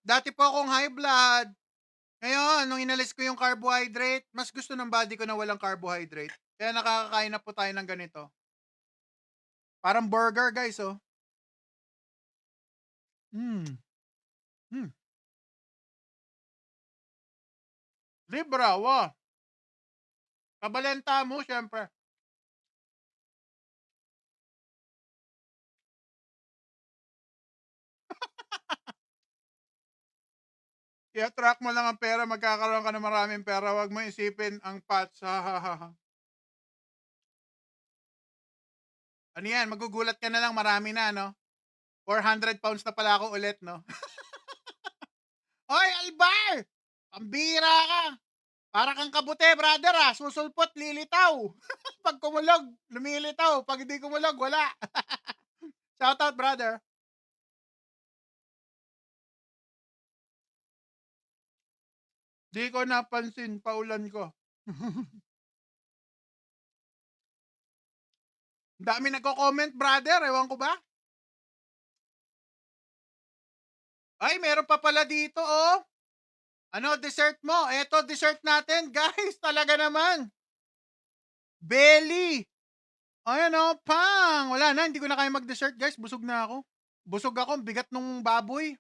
Dati po akong high blood. Ngayon, nung inalis ko yung carbohydrate, mas gusto ng body ko na walang carbohydrate. Kaya nakakakain na po tayo ng ganito. Parang burger, guys, oh. Libra, wow. Kabalenta mo, syempre. I-attract mo lang ang pera, magkakaroon ka ng maraming pera. Huwag mo isipin ang pats. Ano yan, magugulat ka na lang, marami na, no? 400 pounds na pala ako ulit, no? Hoy, Albar! Pambira ka! Para kang kabute, brother, susulpot, lilitaw. Pag kumulog, lumilitaw. Pag hindi kumulog, wala. Shout out, brother. Di ko napansin, paulan ko. Dami nagko-comment, brother. Ewan ko ba? Ay, meron pa pala dito, oh. Dessert mo? Eto, dessert natin. Guys, talaga naman. Belly. Ayan, oh, pang. Wala na, hindi ko na kaya mag-dessert, guys. Busog na ako. Busog ako. Bigat nung baboy.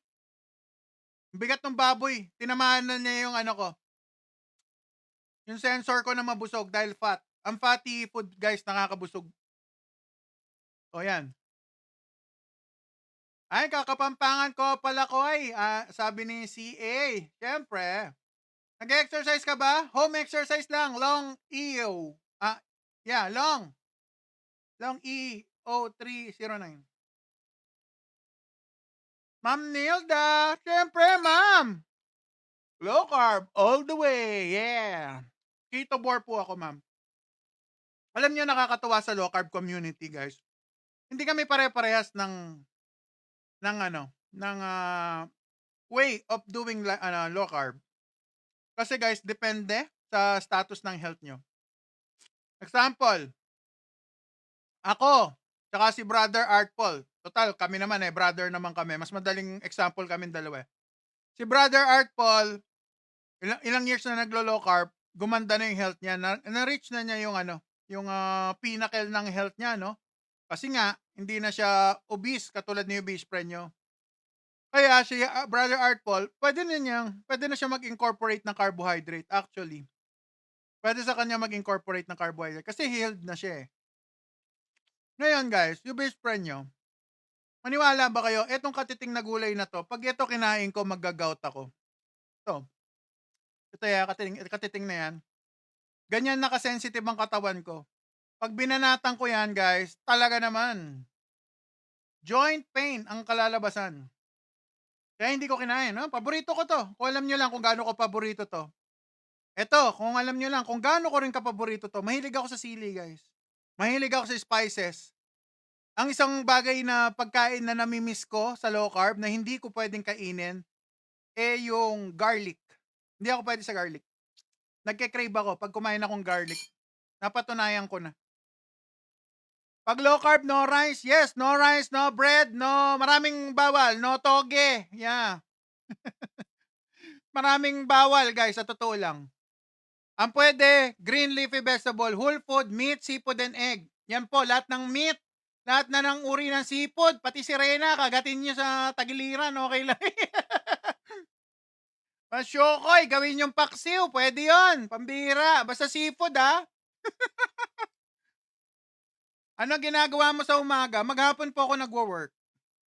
Bigat ng baboy. Tinamaan na niya yung ko. Yung sensor ko na mabusog dahil fat. Ang fatty food, guys, nakakabusog. O yan. Ay, kakapampangan ko pala ko ay, sabi ni CA. Siyempre. Nag-exercise ka ba? Home exercise lang. Long EO. Yeah, long. Long EO309. Ma'am Nilda. Siyempre, ma'am. Low carb all the way. Yeah. Keto bore po ako, ma'am. Alam niyo, nakakatuwa sa low carb community, guys. Hindi kami pare-parehas ng way of doing low carb. Kasi guys, depende sa status ng health nyo. Example, ako, tsaka si Brother Art Paul. Total, kami naman brother naman kami. Mas madaling example kami dalawa. Si Brother Art Paul, ilang years na naglo-low carb, gumanda na yung health niya. Na-reach na niya yung pinnacle ng health niya, no? Kasi nga, hindi na siya obese katulad ni obese friend nyo. Kaya si Brother Art Paul, pwede na siya mag-incorporate ng carbohydrate actually. Pwede sa kanya mag-incorporate ng carbohydrate kasi healed na siya. Ngayon guys, yung best friend nyo, maniwala ba kayo, etong katiting na gulay na to, pag ito kinain ko, mag-gout ako. Ito katiting na yan. Ganyan nakasensitive ang katawan ko. Pag binanatan ko yan guys, talaga naman, joint pain ang kalalabasan. Kaya hindi ko kinain, no? Paborito ko to. Kung alam nyo lang kung gaano ko paborito to. Eto, kung alam nyo lang kung gaano ko rin kapaborito to, mahilig ako sa sili, guys. Mahilig ako sa spices. Ang isang bagay na pagkain na namimiss ko sa low carb na hindi ko pwedeng kainin, yung garlic. Hindi ako pwede sa garlic. Nagke-crave ako pag kumain akong garlic. Napatunayan ko na. Pag low carb, no rice. Yes, no rice, no bread, no maraming bawal, no toge. Yeah. Maraming bawal, guys, sa totoo lang. Ang pwede, green leafy vegetable, whole food, meat, seafood, and egg. Yan po, lahat ng meat, lahat na ng uri ng seafood, pati sirena, kagatin nyo sa tagiliran, okay lang. Masyokoy, gawin yung paksiw, pwede yon, pambira, basta seafood ha. Ano ginagawa mo sa umaga? Maghapon po ako nagwo-work.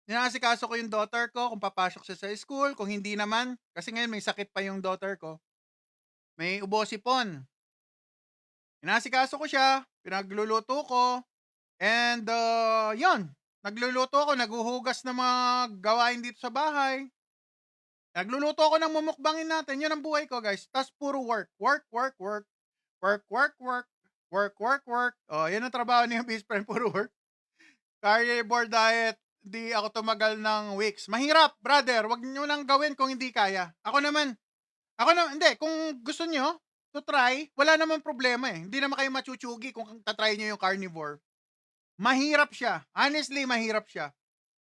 Ninasikaso ko yung daughter ko kung papasok siya sa school. Kung hindi naman, kasi ngayon may sakit pa yung daughter ko. May ubosipon. Ninasikaso ko siya, pinagluluto ko, and yun, nagluluto ako, naguhugas ng mga gawain dito sa bahay. Nagluluto ako ng mumukbangin natin. Yun ang buhay ko, guys. Tas puro work. Work, work, work. Work, work, work. Work, work, work. Oh, yan ang trabaho niya, best friend, puro work. Carnivore diet, di ako tumagal ng weeks. Mahirap, brother. Wag niyo nang gawin kung hindi kaya. Hindi, kung gusto niyo to try, wala namang problema eh. Hindi naman kayo machuchugi kung tatry niyo yung carnivore. Mahirap siya. Honestly, mahirap siya.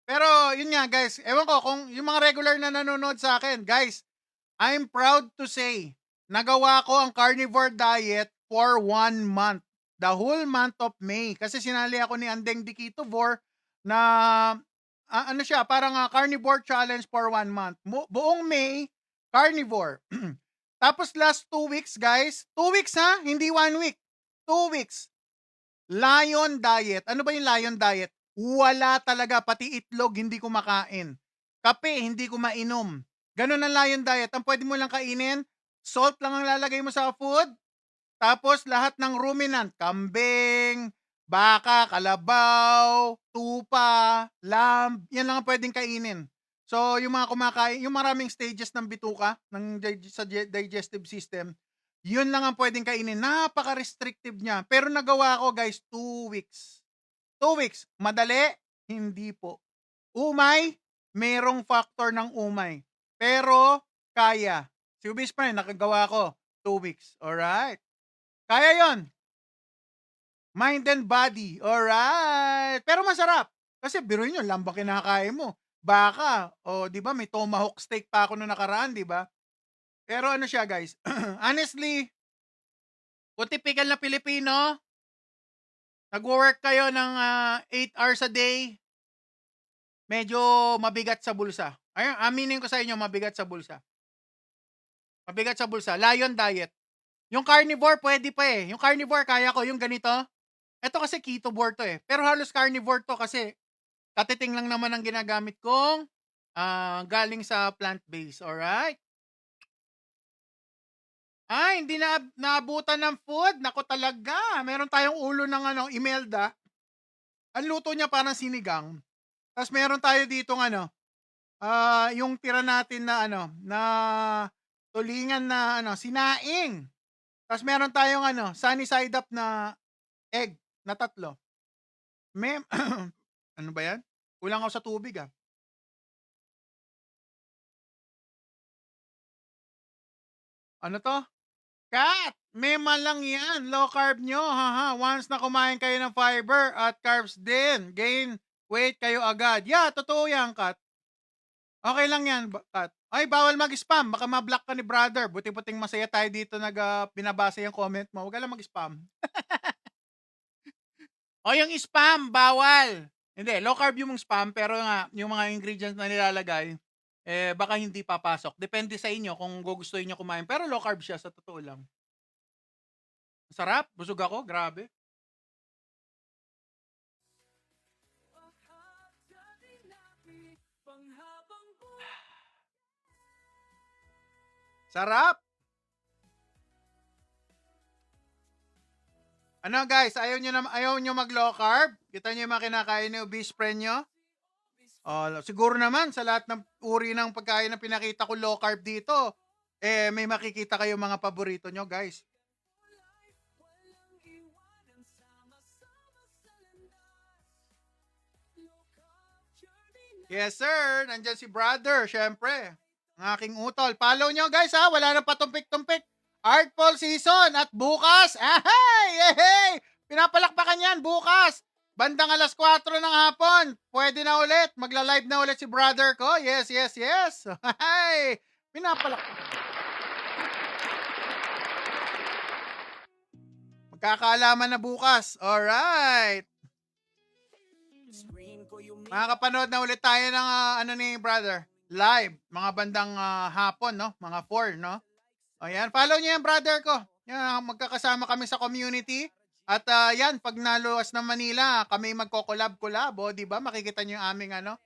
Pero, yun nga, guys. Ewan ko, kung yung mga regular na nanonood sa akin, guys, I'm proud to say, nagawa ko ang carnivore diet for 1 month. The whole month of May. Kasi sinali ako ni Andeng Dikitovor na, parang carnivore challenge for 1 month. Buong May, carnivore. Tapos last 2 weeks, guys. 2 weeks ha? Hindi 1 week. 2 weeks. Lion diet. Ano ba yung lion diet? Wala talaga. Pati itlog, hindi ko makain. Kape, hindi ko mainom. Ganun ang lion diet. Ang pwede mo lang kainin, salt lang ang lalagay mo sa food. Tapos lahat ng ruminant, kambing, baka, kalabaw, tupa, lamb, yan lang ang pwedeng kainin. So, yung mga kumakain, yung maraming stages ng bituka, sa digestive system, yun lang ang pwedeng kainin. Napaka-restrictive niya. Pero nagawa ko, guys, 2 weeks. 2 weeks. Madali? Hindi po. Umay? Merong factor ng umay. Pero, kaya. Si Ubis pa rin, nakagawa ko. 2 weeks. Alright? Kaya yon. Mind and body. Alright. Pero masarap. Kasi biruin nyo, lamba kinakain mo. Baka. O, di ba, may tomahawk steak pa ako noong nakaraan, di ba? Pero ano siya, guys? Honestly, kung typical na Pilipino, nag-work kayo ng 8 hours a day, medyo mabigat sa bulsa. Ayun, aminin ko sa inyo, mabigat sa bulsa. Mabigat sa bulsa. Lion diet. Yung carnivore, pwede pa eh. Yung carnivore, kaya ko. Yung ganito. Ito kasi ketovore to eh. Pero halos carnivore to kasi Katiting lang naman ang ginagamit kong galing sa plant-based. Alright? Ay, hindi na naabutan ng food. Nako talaga. Meron tayong ulo ng Imelda. Ang luto niya parang sinigang. Tapos meron tayo ditong yung tira natin na na tulingan na sinaing. Tapos meron tayong sunny side up na egg na 3. May ano ba 'yan? Kulang ako sa tubig ah. Ano 'to? Kat, mema lang 'yan. Low carb nyo, haha. Once na kumain kayo ng fiber at carbs din, gain weight kayo agad. Yeah, totoo 'yan, Kat. Okay lang 'yan, Kat. Ay, bawal mag-spam. Baka ma-block ka ni brother. Buti-buting masaya tayo dito binabasa yung comment mo. Huwag ka lang mag-spam. O yung spam, bawal. Hindi, low carb yung spam, pero nga, yung mga ingredients na nilalagay, baka hindi papasok. Depende sa inyo kung gugustuhin nyo kumain. Pero low carb siya, sa totoo lang. Sarap, busog ako, grabe. Sarap! Ano guys, ayaw nyo mag low carb? Kita nyo yung mga kinakain ni obese friend nyo? Siguro naman sa lahat ng uri ng pagkain na pinakita ko low carb dito, may makikita kayo mga paborito nyo guys. Yes sir, nandyan si brother, syempre. Ang aking utol. Follow nyo guys ha, wala nang patumpik-tumpik. Artful season at bukas, hey! Pinapalakpakan yan bukas. Bandang 4:00 ng hapon. Pwede na ulit. Magla-live na ulit si brother ko. Yes. Hey! Pinapalakpakan. Magkakaalaman na bukas. Alright. Makakapanood na ulit tayo ng ni brother. Live. Mga bandang hapon, no? Mga 4, no? Ayan, follow niyo yan, brother ko. Yan, magkakasama kami sa community. At yan, pag naluwas ng Manila, kami magko-collab-collab. O, di ba? Makikita niyo yung aming, ang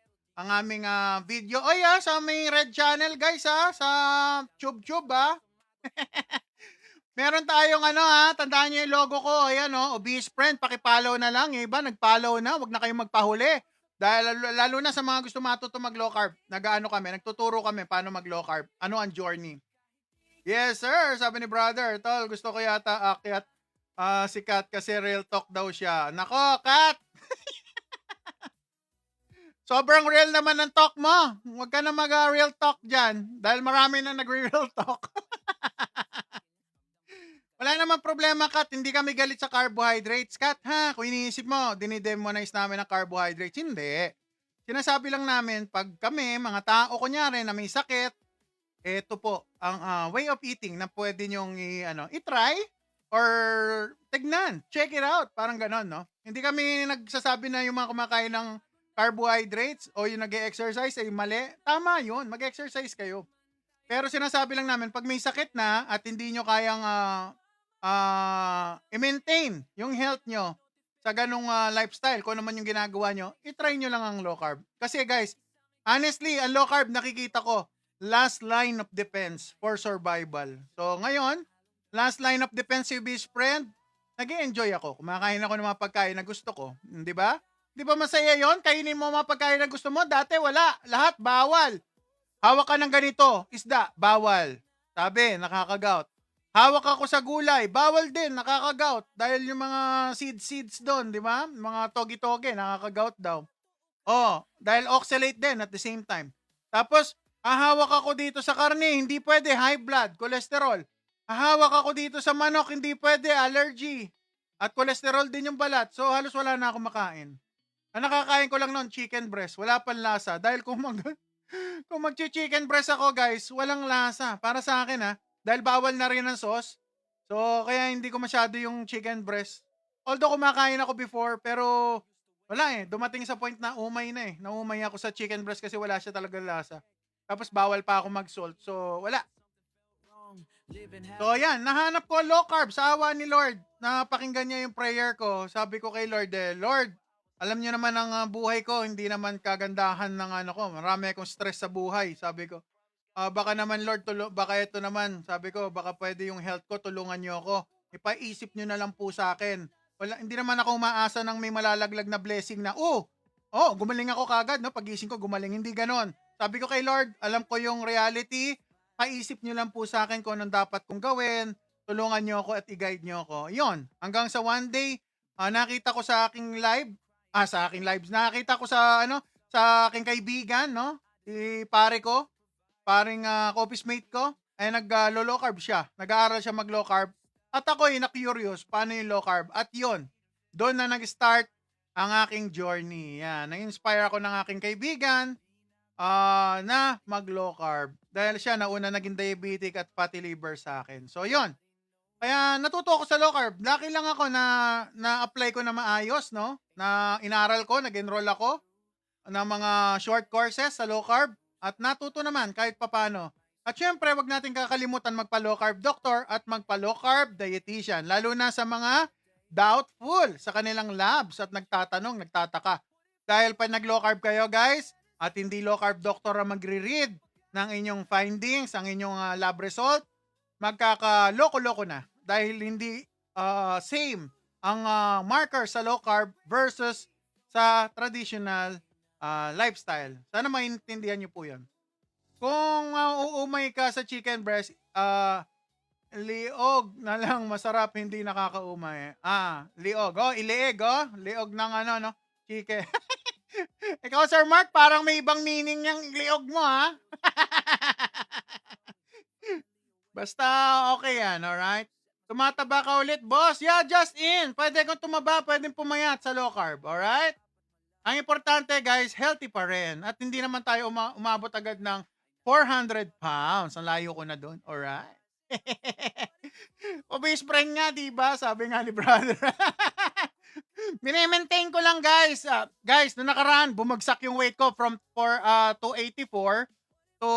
aming video. O, yeah, sa may red channel, guys, sa Tube, ha. Meron tayong, tandaan niyo yung logo ko. Ayan, obese friend, pakipollow na lang. Yung iba, nagfollow na. Huwag na kayong magpahuli. Dahil lalo na sa mga gusto matuto mag-low carb. Nagtuturo kami paano mag-low carb. Ano ang journey. Yes, sir. Sabi ni brother, tol, gusto ko yata akyat si Kat kasi real talk daw siya. Nako, Kat! Sobrang real naman ang talk mo. Huwag ka na mag-real talk dyan dahil marami na nag-real talk. Wala naman problema, Kat. Hindi kami galit sa carbohydrates, Kat. Ha? Kung iniisip mo, dinidemonize namin ang carbohydrates. Hindi. Sinasabi lang namin, pag kami, mga tao, kunyari, na may sakit, ito po ang way of eating na pwede nyong i-try or tignan. Check it out. Parang ganon, no? Hindi kami nagsasabi na yung mga kumakain ng carbohydrates o yung nag-exercise ay mali. Tama yun. Mag-exercise kayo. Pero sinasabi lang namin, pag may sakit na at hindi nyo kayang i-maintain yung health nyo sa ganong lifestyle, kung naman yung ginagawa nyo, i-try nyo lang ang low carb. Kasi guys, honestly, ang low carb nakikita ko, last line of defense for survival. So, ngayon, last line of defense si best friend, nag-enjoy ako. Kumakain ako ng mga pagkain na gusto ko. Di ba? Di ba masaya yon? Kainin mo mga pagkain na gusto mo. Dati wala. Lahat bawal. Hawak ka ng ganito. Isda, bawal. Sabi, nakakagout. Hawak ako sa gulay. Bawal din, nakakagout. Dahil yung mga seeds doon, di ba? Mga togi-togi, nakakagout daw. Dahil oxalate din at the same time. Tapos, hahawak ako dito sa karne, hindi pwede, high blood, cholesterol. Hahawak ako dito sa manok, hindi pwede, allergy. At cholesterol din yung balat. So, halos wala na akong makain. Ang nakakain ko lang noon, chicken breast. Wala pang lasa. Dahil kung mag-chicken breast ako, guys, walang lasa. Para sa akin, dahil bawal na rin ang sauce. So, kaya hindi ko masyado yung chicken breast. Although kumakain ako before, pero wala dumating sa point na umay na Naumay ako sa chicken breast kasi wala siya talagang lasa. Tapos bawal pa ako mag-salt. So, wala. So, ayan. Nahanap ko low carb sa awa ni Lord. Napakinggan niya yung prayer ko. Sabi ko kay Lord, Lord, Alam niyo naman ang buhay ko, hindi naman kagandahan ng ano ko. Marami akong stress sa buhay. Sabi ko, baka naman Lord, baka ito naman. Sabi ko, baka pwede yung health ko, tulungan niyo ako. Ipaisip niyo na lang po sa akin. Wala, hindi naman ako umaasa ng may malalaglag na blessing na, gumaling ako kagad, no? Pagising ko, gumaling. Hindi ganon. Sabi ko kay Lord, alam ko yung reality. Paisip niyo lang po sa akin kung anong dapat kong gawin. Tulungan niyo ako at i-guide niyo ako. Yon. Hanggang sa one day, nakita ko sa aking live, sa aking lives, nakita ko sa sa aking kaibigan, no? Si pare ko, paring office mate ko, ay nag-low carb siya. Nag-aaral siya mag-low carb. At ako ay na-curious paano yung low carb. At yon, doon na nag-start ang aking journey. Yan, na-inspire ako ng aking kaibigan na mag-low carb. Dahil siya nauna naging diabetic at fatty liver sa akin. So yon, kaya natuto ako sa low carb. Lucky lang ako na na-apply ko na maayos, no? Na inaral ko, nag-enroll ako ng mga short courses sa low carb at natuto naman kahit papano. At syempre, wag natin kakalimutan magpa-low carb doctor at magpa-low carb dietitian, lalo na sa mga doubtful sa kanilang labs at nagtatanong, nagtataka. Dahil pa nag-low carb kayo, guys, at hindi low carb doctor ang magre-read ng inyong findings, ang inyong lab result, magkaka-loko-loko na dahil hindi same ang marker sa low carb versus sa traditional lifestyle. Sana maintindihan niyo po 'yan. Kung uumay ka sa chicken breast, liog na lang masarap, hindi nakakaumay. Liog. Iliig, liog ng no? Chicken. Ikaw, Sir Mark, parang may ibang meaning yung liog mo, ha? Basta okay yan, alright? Tumataba ka ulit, boss? Yeah, just in. Pwede kang tumaba, pwedeng pumayat sa low carb, alright? Ang importante, guys, healthy pa rin. At hindi naman tayo umabot agad ng 400 pounds. Ang layo ko na doon, alright? Obese friend nga, diba? Sabi nga ni brother. Mini-maintain ko lang, guys. Guys, noong nakaraan, bumagsak yung weight ko from 284 to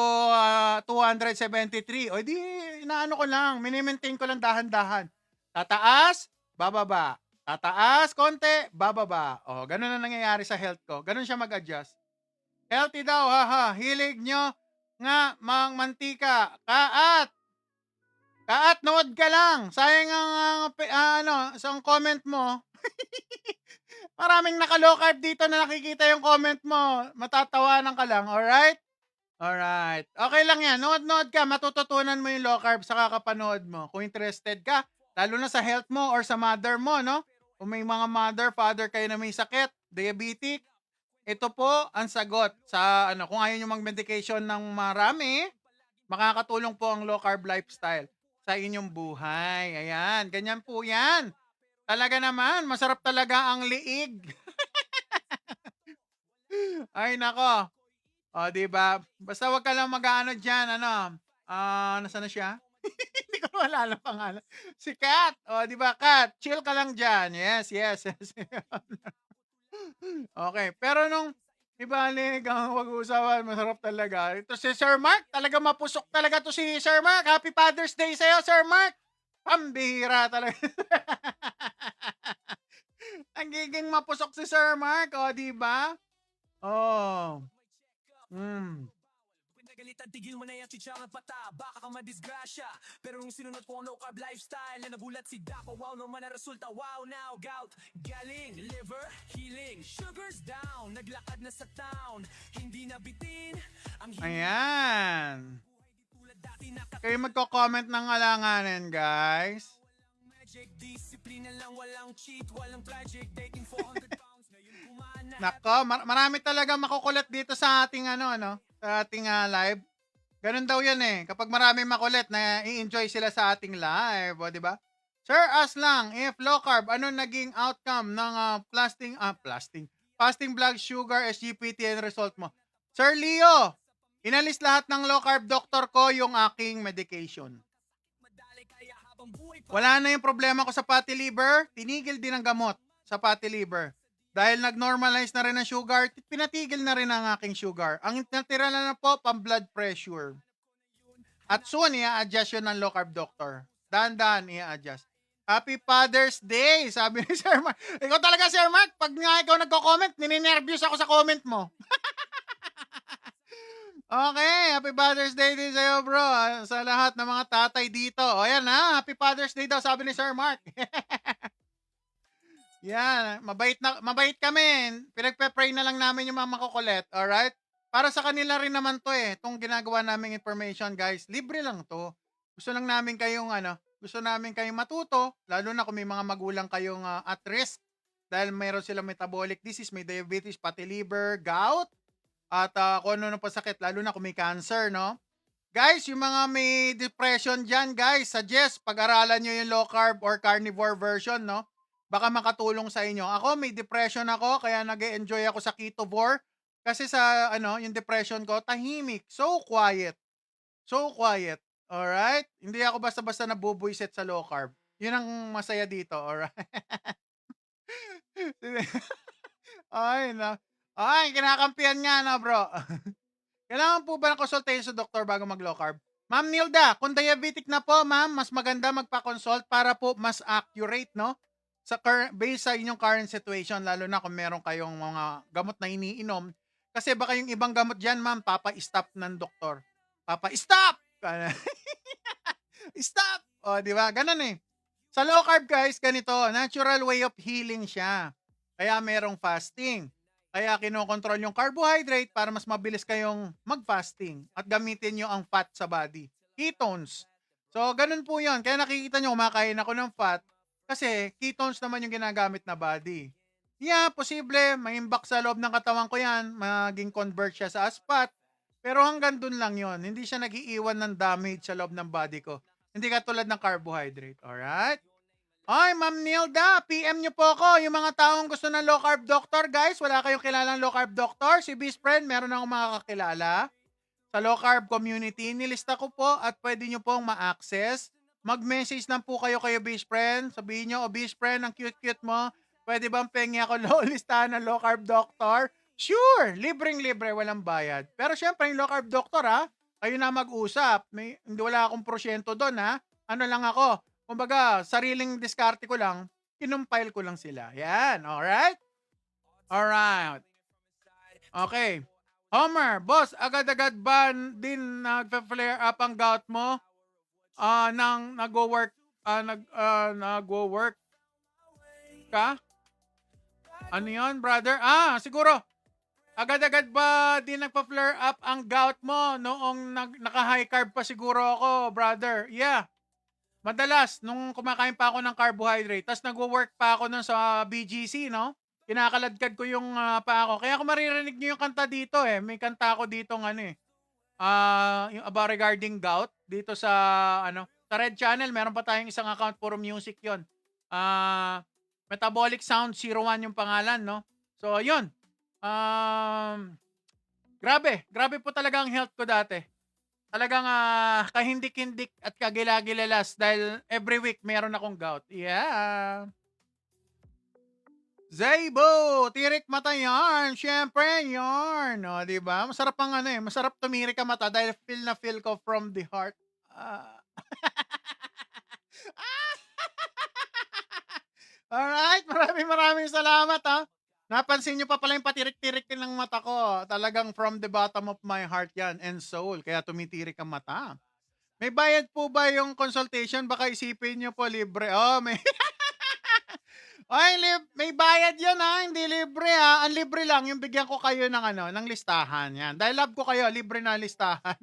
273. O di, inaano ko lang, mini-maintain ko lang dahan-dahan. Tataas, bababa. Tataas, konti, bababa. O, ganun na nangyayari sa health ko. Ganun siya mag-adjust. Healthy daw, haha. Hilig nyo nga, mang mantika. Kaat, nood ka lang. Sayang ang isang comment mo. Maraming naka-low carb dito na nakikita yung comment mo. Matatawanan ka lang, alright? Alright. Okay lang yan. Nood ka. Matututunan mo yung low carb sa kakapanood mo. Kung interested ka, lalo na sa health mo or sa mother mo, no? Kung may mga mother, father kayo na may sakit, diabetic, ito po ang sagot sa kung ayaw nyo mag-medication ng marami, makakatulong po ang low carb lifestyle sa inyong buhay. Ayan, ganyan po yan. Talaga naman, masarap talaga ang liig. Ay, nako. O, diba? Basta wag ka lang mag-ano dyan, nasaan na siya? Hindi ko malala pangalan. Si Kat. O, diba, Kat? Chill ka lang dyan. Yes. Okay. Pero nung ibalik ang wag-uusapan, masarap talaga. Ito si Sir Mark. Talaga mapusok talaga to si Sir Mark. Happy Father's Day sa'yo, Sir Mark. Pambihira talaga. Ang giging mapusok si Sir Mark. O, diba? Oh. Pinagalitan, tigil mo na yung chicharan pata. Baka ka madisgrasya. Pero nung sinunod ko ang low carb lifestyle, na nagulat si Dapo. Wow naman na resulta. Wow now, gout. Galing, liver, healing. Sugar's down. Naglakad na sa town. Hindi na bitin. Ayan. Kayo magko-comment ng alanganin, guys. Magic, disiplina lang, walang cheat, walang tragic. Taking 400 pounds, ngayon kumana. Nako, marami talaga makukulit dito sa ating sa ating live. Ganun daw 'yan eh. Kapag marami makulit na i-enjoy sila sa ating live, di ba? Sir, ask lang, if low carb, ano naging outcome ng fasting blood sugar, SGPT and result mo? Sir Leo, inalis lahat ng low carb doctor ko yung aking medication. Wala na yung problema ko sa fatty liver, tinigil din ang gamot sa fatty liver. Dahil nag-normalize na rin ang sugar, pinatigil na rin ang aking sugar. Ang natira na po, pang-blood pressure. At soon, i-adjust yun ng low carb doctor. Dahan-dahan, i-adjust. Happy Father's Day, sabi ni Sir Mark. Ikaw talaga, Sir Mark, pag nga ikaw nagko-comment, nininervyos ako sa comment mo. Okay, Happy Father's Day din sa'yo, bro. Sa lahat ng mga tatay dito. O yan ha, Happy Father's Day daw, sabi ni Sir Mark. Yan, mabait kami. Pinagpe-pray na lang namin yung mga makukulit, alright? Para sa kanila rin naman to eh, itong ginagawa naming information, guys. Libre lang to. Gusto lang namin kayong gusto namin kayong matuto, lalo na kung may mga magulang kayong at risk dahil mayroon silang metabolic disease, may diabetes, pati liver, gout, at kung ano pa sakit, lalo na kung may cancer, no? Guys, yung mga may depression dyan, guys, suggest pag-aralan nyo yung low carb or carnivore version, no? Baka makatulong sa inyo. Ako, may depression ako, kaya nag-enjoy ako sa ketovore. Kasi sa, yung depression ko, tahimik. So quiet. So quiet. Alright? Hindi ako basta-basta nabubuisit sa low carb. Yun ang masaya dito. Alright? Ay, na. Ay, kinakampihan nga na, bro. Kailangan po ba ng consultation sa doktor bago mag-low carb? Ma'am Nilda, kung diabetic na po, ma'am, mas maganda magpa-consult para po mas accurate, no? Based sa inyong current situation, lalo na kung meron kayong mga gamot na iniinom. Kasi baka yung ibang gamot dyan, ma'am, papa-stop ng doktor. Papa-stop! Stop! O, di ba? Ganun eh. Sa low carb, guys, ganito, natural way of healing siya. Kaya merong fasting. Kaya kinokontrol yung carbohydrate para mas mabilis kayong mag-fasting at gamitin nyo ang fat sa body. Ketones. So, ganun po yun. Kaya nakikita nyo, kumakain ako ng fat kasi ketones naman yung ginagamit na body. Yeah, posible, maimbak sa loob ng katawan ko yan, maging convert siya sa as fat. Pero hanggang dun lang yon, hindi siya nag-iiwan ng damage sa loob ng body ko. Hindi katulad ng carbohydrate. Alright? Ay, Ma'am Nilda, PM nyo po ako. Yung mga taong gusto ng low carb doctor, guys, wala kayong kilalang low carb doctor. Si Beast Friend, meron akong mga kakilala. Sa low carb community, nilista ko po at pwede nyo pong ma-access. Mag-message lang po kayo Beast Friend. Sabihin nyo, Beast Friend, ang cute-cute mo. Pwede bang pengi ako listahan ng low carb doctor? Sure, libreng-libre, walang bayad. Pero syempre, yung low carb doctor kayo na mag-usap. Hindi wala akong prosyento doon Ano lang ako, kumbaga, sariling diskarte ko lang, kinumpile ko lang sila. Yan, alright? Alright. Okay. Homer, boss, agad-agad ba din nag-flare up ang gout mo? Nang nag-work ka? Ano yun, brother? Siguro, agad-agad ba din nagpa-flare up ang gout mo noong naka-high carb pa siguro ako, brother? Yeah. Madalas, nung kumakain pa ako ng carbohydrate, tas nagwo-work pa ako nun sa BGC, no? Kinakaladkad ko yung pa ako. Kaya kung maririnig nyo yung kanta dito may kanta ako dito yung about regarding gout, dito sa, sa Red Channel, meron pa tayong isang account, puro music yon. Metabolic Sound 01 yung pangalan, no? So, yun. Grabe po talaga ang health ko dati. Talagang kahindik-hindik at kagila-gilalas dahil every week meron akong gout. Yeah. Zaybo, tirik mata yarn. Siyempre, yarn. O, diba? Masarap ang masarap tumirik ang mata dahil feel ko from the heart. Alright, maraming salamat Napansin nyo pa pala yung patirik-tirik ng mata ko. Talagang from the bottom of my heart yan and soul. Kaya tumitirik ang mata. May bayad po ba yung consultation? Baka isipin nyo po libre. May... may bayad yan Hindi libre Ang libre lang yung bigyan ko kayo ng listahan yan. Dahil love ko kayo, libre na listahan.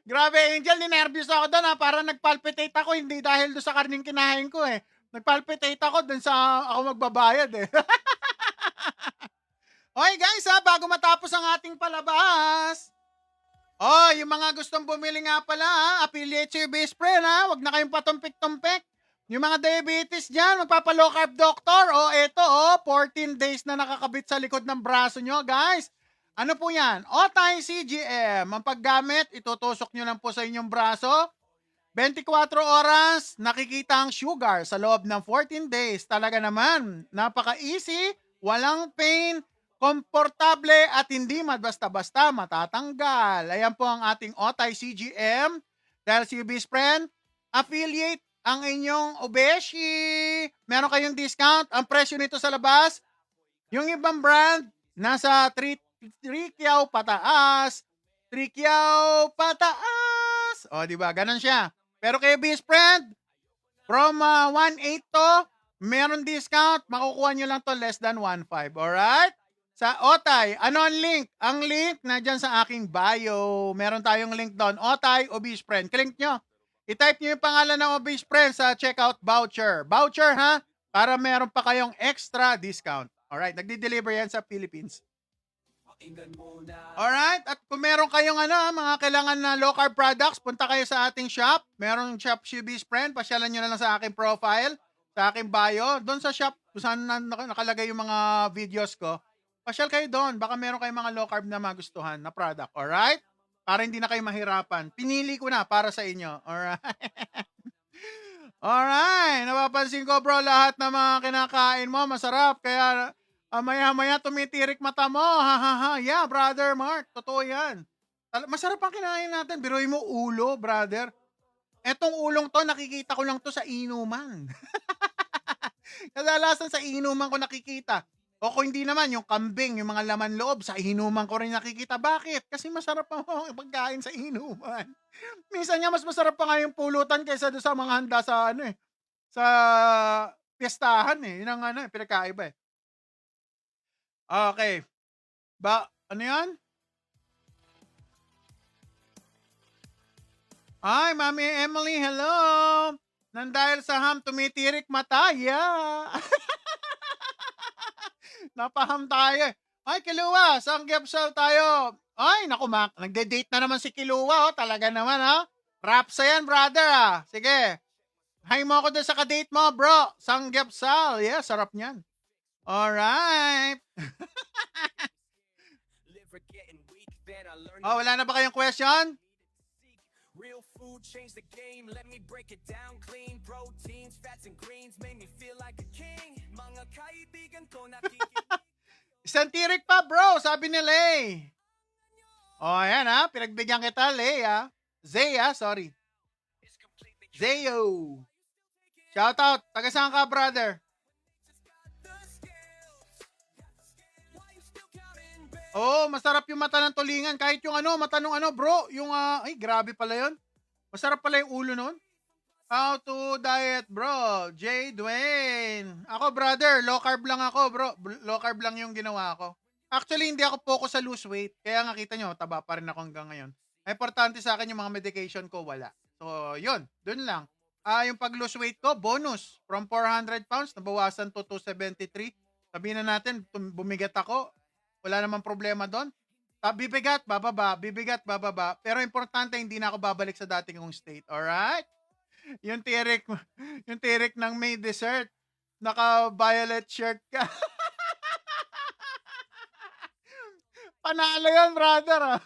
Grabe, Angel, ninervyos ako doon Parang nagpalpitate ako, hindi dahil doon sa karning kinahain ko Nagpalpitate ako doon sa ako magbabayad Okay guys bago matapos ang ating palabas. Yung mga gustong bumili nga pala affiliate sa Best Friend Wag na kayong patumpik-tumpik. Yung mga diabetes dyan, magpapa-low carb doctor. Eto 14 days na nakakabit sa likod ng braso nyo, guys. Ano po yan? Otay CGM. Ang paggamit, itutusok nyo lang po sa inyong braso. 24 oras, nakikita ang sugar sa loob ng 14 days. Talaga naman, napaka-easy, walang pain, komportable at hindi basta-basta matatanggal. Ayan po ang ating Otay CGM. Dahil si Best Friend, affiliate ang inyong obeshi. Meron kayong discount. Ang presyo nito sa labas, yung ibang brand, nasa 3 kyaw pataas. 3 kyaw pataas. O, di ba? Ganon siya. Pero kay Best Friend, from 1.8 to, meron discount. Makukuha nyo lang to less than 1.5. Alright? Sa Otay, ano ang link? Ang link na dyan sa aking bio. Meron tayong link doon. Otay, Obese Friend. Click nyo. I-type nyo yung pangalan ng Obese Friend sa checkout voucher. Voucher ha? Para meron pa kayong extra discount. Alright, nagdi-deliver yan sa Philippines. Alright, at kung meron kayong mga kailangan na low carb products, punta kayo sa ating shop. Merong shop si Obese Friend. Pasyalan nyo na lang sa aking profile, sa aking bio. Doon sa shop, kung saan nakalagay yung mga videos ko. Pasyal kayo doon. Baka meron kayong mga low carb na magustuhan na product. Alright? Para hindi na kayo mahirapan. Pinili ko na para sa inyo. Alright? Alright. Napapansin ko bro, lahat ng mga kinakain mo, masarap. Kaya maya-maya tumitirik mata mo. Ha ha ha. Yeah, brother Mark. Totoo yan. Masarap ang kinain natin. Biruin mo ulo, brother. Etong ulong to, nakikita ko lang to sa inuman. Kadalasan sa inuman ko nakikita. O kung hindi naman, yung kambing, yung mga laman loob, sa inuman ko rin nakikita. Bakit? Kasi masarap pa ang pagkain sa inuman. Minsan nga, mas masarap pa nga yung pulutan kaysa doon sa mga handa sa sa piyestahan eh. Yun ang pinagkaiba eh. Okay. Ano yan? Ay, Mami Emily, hello! Nang dahil sa ham, tumitirik mata. Yeah! Napaham tayo. Ay, Kiluwa, sangyapsal tayo. Ay, naku, nagde-date na naman si Kiluwa, oh. Talaga naman, ha? Rapsa yan, brother, Sige. Hi mo ako doon sa kadate mo, bro. Sangyapsal. Yeah, sarap niyan. Alright. Oh, wala na ba kayong question? Real food changed the game. Let me break it down clean. Proteins, fats, and greens made me feel like a king. Mga kaibigan ko nakikinig. Isang tirik pa, bro. Sabi ni Lay. Oh, ayan ha. Pinagbigyan kita, Lay ha. Zaya, sorry. Zayo. Shout out. Taga saan ka, brother? Oh, masarap yung mata ng tulingan. Kahit yung mata ng bro. Yung, ay, grabe pala yun. Masarap pala yung ulo nun. How to diet, bro? J. Dwayne. Ako, brother, low carb lang ako, bro. Low carb lang yung ginawa ko. Actually, hindi ako focus sa lose weight. Kaya nga kita nyo, taba pa rin ako hanggang ngayon. Importante sa akin yung mga medication ko, wala. So, yun. Dun lang. Yung pag-lose weight ko, bonus. From 400 pounds, nabawasan to 273. Sabihin na natin, bumigat ako. Wala namang problema doon. Bibigat, bababa. Bibigat, bababa. Pero importante, hindi na ako babalik sa dating kong state. Alright? Yung tirik ng May dessert. Naka-violet shirt ka. Panalo yan, brother.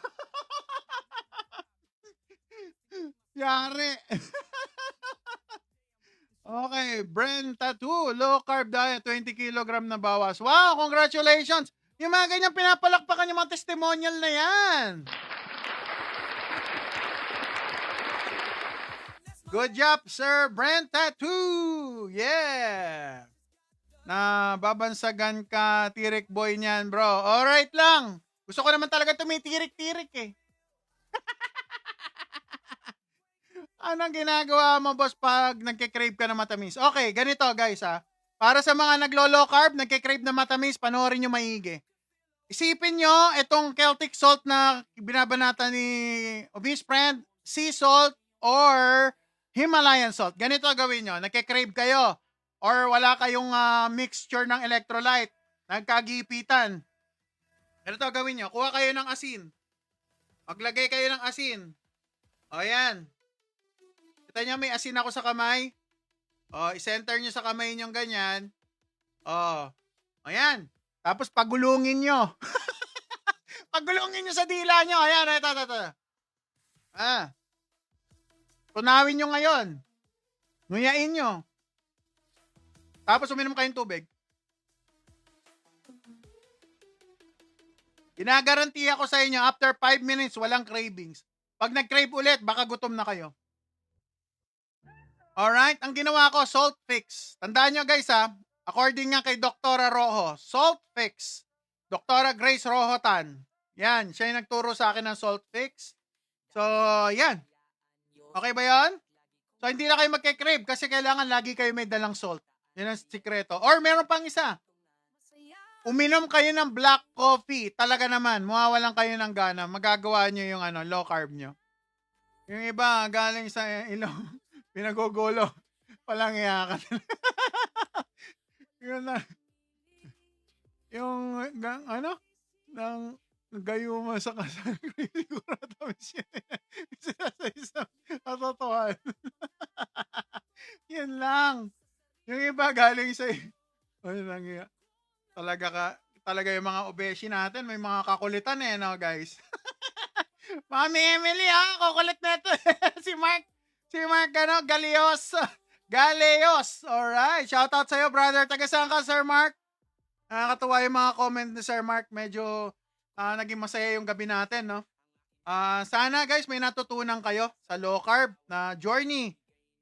Yari. Okay, Brent Tattoo, low carb diet, 20 kilogram na bawas. Wow, congratulations! Yung mga ganyan pinapalakpakan yung mga testimonial na yan. Good job, Sir Brent Tattoo! Yeah! Babansagan ka, tirik boy niyan, bro. Alright lang. Gusto ko naman talaga tumitirik-tirik eh. Anong ginagawa mo, boss, pag nagke-crave ka ng matamis? Okay, ganito, guys, ha. Para sa mga naglo-low carb, nagke-crave ng matamis, panoorin nyo maigi. Isipin nyo, itong Celtic salt na binabanata ni Obese Friend, sea salt or Himalayan salt. Ganito gawin nyo. Nagke-crave kayo or wala kayong mixture ng electrolyte. Nagkagipitan. Ganito gawin nyo. Kuha kayo ng asin. Maglagay kayo ng asin. O, yan. Kita nyo, may asin ako sa kamay. O, i-center nyo sa kamay nyo ganyan. O, ayan. Tapos pagulungin nyo. Pagulungin nyo sa dila nyo. Ayan, ito. Tunawin nyo ngayon. Nguyain nyo. Tapos uminom kayong tubig. Ginagaranti ako sa inyo, after 5 minutes, walang cravings. Pag nag-crave ulit, baka gutom na kayo. Alright, ang ginawa ko, Salt Fix. Tandaan nyo guys ha, according nga kay Doktora Rojo, Salt Fix. Doktora Grace Rojotan. Yan, siya yung nagturo sa akin ng Salt Fix. So, yan. Okay ba yan? So, hindi na kayo magkikrave kasi kailangan lagi kayo may dalang salt. Yan ang sikreto. Or meron pang isa. Uminom kayo ng black coffee. Talaga naman, mawawalan kayo ng gana. Magagawa nyo yung low carb nyo. Yung iba, galing sa ilong. Pinagugulo. Walang iyakan. Yun na. Yung, ng gayuma sa kasal. Siguro tamis yun. Isa sa isang katotohan. Yan lang. Yung iba galing sa, lang iya. Talaga yung mga obeshi natin, may mga kakulitan no, guys. Mami Emily, kukulit na ito. si Mark, Galeos. Alright, shoutout sa'yo, brother. Taga saan ka, Sir Mark? Nakakatuwa yung mga comment ni Sir Mark. Medyo naging masaya yung gabi natin, no? Sana, guys, may natutunan kayo sa low carb na journey.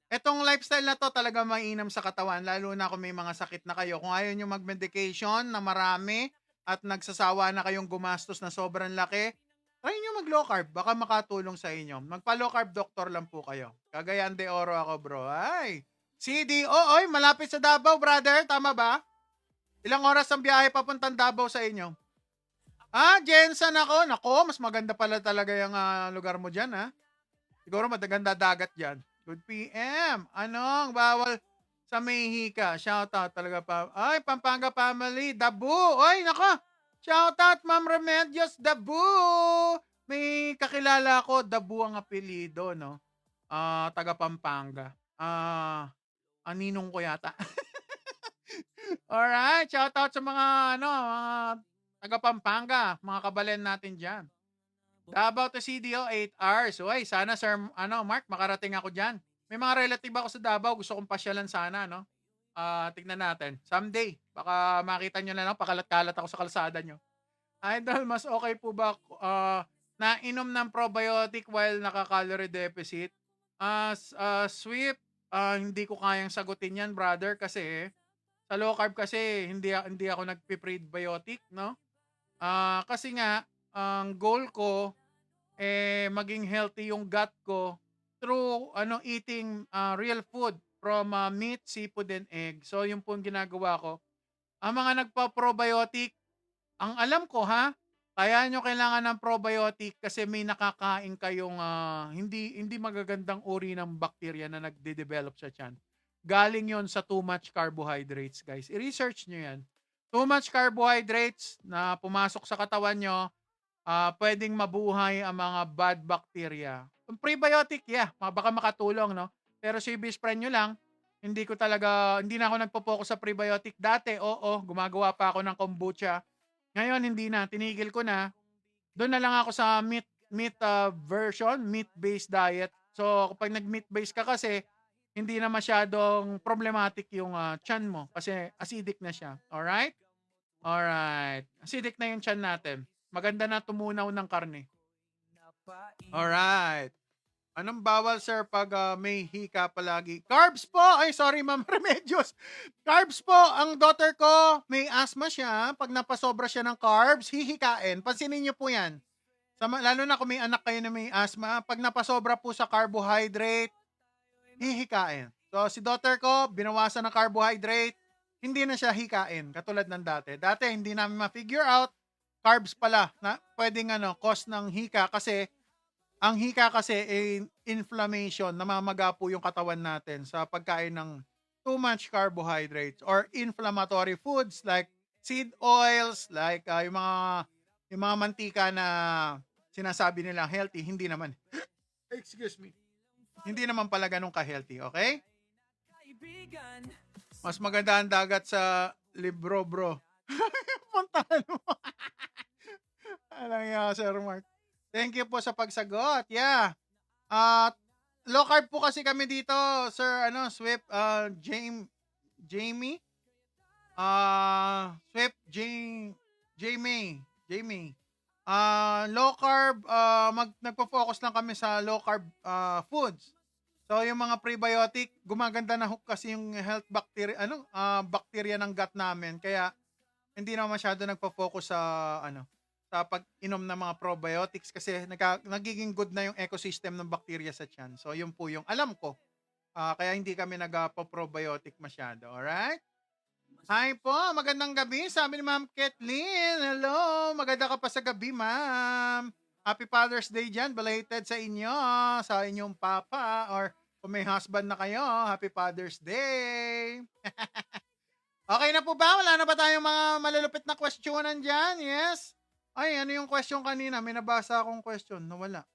Etong lifestyle na to talaga mainam sa katawan, lalo na kung may mga sakit na kayo. Kung ayaw nyo mag-medication na marami at nagsasawa na kayong gumastos na sobrang laki, try nyo mag-low carb. Baka makatulong sa inyo. Magpa-low carb doctor lang po kayo. Cagayan de Oro ako, bro. Ay, CDO, oy, malapit sa Davao, brother. Tama ba? Ilang oras ang biyahe papuntang Davao sa inyo? Jensen ako. Nako, mas maganda pala talaga yung lugar mo dyan, ha? Siguro maganda dagat dyan. Good PM. Anong bawal sa Mexico? Shoutout talaga pa. Ay, Pampanga family. Dabu. Ay, nako. Shoutout, Ma'am Remedios. Dabu. May kakilala ko. Dabu ang apelido, no? Taga Pampanga. Aninong ko yata. Alright. Shoutout sa mga, mga taga Pampanga. Mga kabalen natin dyan. Davao to CDO, 8 hours. Uy, sana Sir, Mark, makarating ako dyan. May mga relative ako sa Davao. Gusto kong pasyalan sana, no? Tignan natin. Someday, baka makita nyo na lang, pakalat-kalat ako sa kalsada nyo. Idol, mas okay po ba nainom ng probiotic while naka-calorie deficit? Sweep, hindi ko kayang sagutin yan, brother, kasi sa low carb kasi hindi ako nagpi-prebiotic, no? Kasi nga, ang goal ko maging healthy yung gut ko through eating real food from meat, seafood, and egg. So yung po yung ginagawa ko. Ang mga nagpa-probiotic, ang alam ko kaya nyo kailangan ng probiotic kasi may nakakain kayong hindi magagandang uri ng bacteria na nagde-develop sa tiyan. Galing yon sa too much carbohydrates, guys. I-research nyo yan. Too much carbohydrates na pumasok sa katawan nyo, pwedeng mabuhay ang mga bad bacteria. Yung prebiotic, baka makatulong, no? Pero si best friend nyo lang, hindi na ako nagpo-focus sa prebiotic. Dati, gumagawa pa ako ng kombucha. Ngayon, hindi na. Tinigil ko na. Doon na lang ako sa meat version, meat-based diet. So, kapag nag-meat-based ka kasi, hindi na masyadong problematic yung tiyan mo kasi acidic na siya. Alright? Alright. Acidic na yung tiyan natin. Maganda na tumunaw ng karne. Alright. Anong bawal, sir, pag may hika palagi? Carbs po! Ay, sorry, Ma'am Remedios. Carbs po. Ang daughter ko, may asthma siya. Pag napasobra siya ng carbs, hihikain. Pansinin niyo po yan. Lalo na kung may anak kayo na may asthma, pag napasobra po sa carbohydrate, hihikain. So, si daughter ko, binawasan ng carbohydrate, hindi na siya hikain, katulad ng dati. Dati, hindi namin ma-figure out, carbs pala, na pwedeng cause ng hika kasi, ang hika kasi inflammation, namamaga po yung katawan natin sa pagkain ng too much carbohydrates or inflammatory foods like seed oils, like yung mga mantika na sinasabi nila healthy, hindi naman. Excuse me. Hindi naman pala ganun ka-healthy, okay? Mas maganda ang dagat sa libro, bro. Puntahan mo. Alam niya, Sir Mark. Thank you po sa pagsagot. Yeah. Low carb po kasi kami dito, Sir, Swift, Jamie. Swift, Jamie. Low carb, nagpo-focus lang kami sa low carb foods. So yung mga prebiotic, gumaganda na hook kasi yung health bacteria, bacteria ng gut namin. Kaya hindi na masyado nagpo-focus sa sa pag-inom ng mga probiotics kasi nagiging good na yung ecosystem ng bacteria sa tiyan. So yun po yung alam ko. Kaya hindi kami nagpo-probiotic masyado. Alright? Hi po, magandang gabi. Sabi ni Ma'am Kathleen. Hello, maganda ka pa sa gabi, Ma'am. Happy Father's Day dyan. Belated sa inyo, sa inyong papa. Or kung may husband na kayo, Happy Father's Day. Okay na po ba? Wala na ba tayong mga malulupit na questionan dyan? Yes? Ay, ano yung question kanina? May nabasa akong question. Nawala.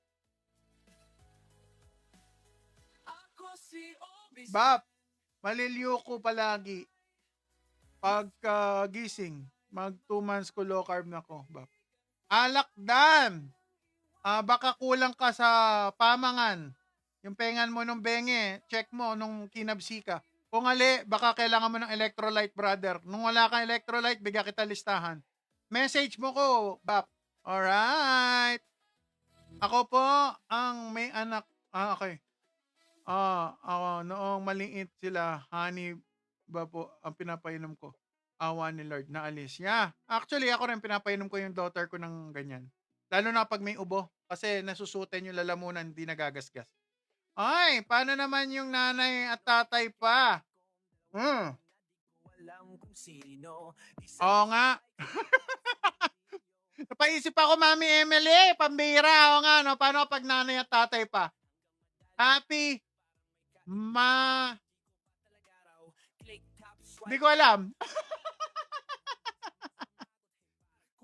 Ako si Obis. Bap, maliliw ko palagi. Pagkagising, mag 2 months ko low carb na ko. Bap. Alakdan! Baka kulang ka sa pamangan. Yung pengan mo nung benge, check mo nung kinabsi ka. Kung ali, baka kailangan mo ng electrolyte, brother. Nung wala kang electrolyte, bigyan kita listahan. Message mo ko, Bap. Alright. Ako po ang may anak. Okay. Noong maliit sila, honey ba po ang pinapainom ko. Awa ni Lord na alis. Yeah. Actually, ako rin pinapainom ko yung daughter ko ng ganyan. Lalo na pag may ubo. Kasi nasusutin yung lalamunan, hindi nagagasgas. Ay, paano naman yung nanay at tatay pa? Alam kung sino. Oo nga. Napaisip ako, Mami Emily, pambira. Oo nga, no? Paano pag nanay at tatay pa? Happy Hindi ko alam.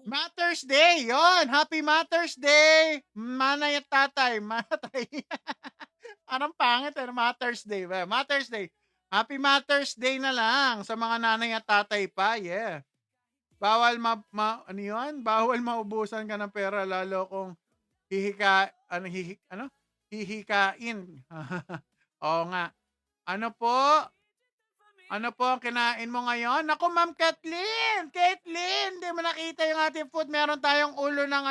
Mother's Day, yon. Happy Mother's Day. Manay at tatay. Matay. Anong pangit, Mother's Day. Mother's Day. Happy Mother's Day na lang sa mga nanay at tatay pa. Yeah. Bawal ano yun? Bawal maubusan ka ng pera lalo kung hihikain. Oo nga. Ano po ang kinain mo ngayon? Naku, Ma'am Kathleen! Kathleen! Hindi mo nakita yung ating food. Meron tayong ulo ng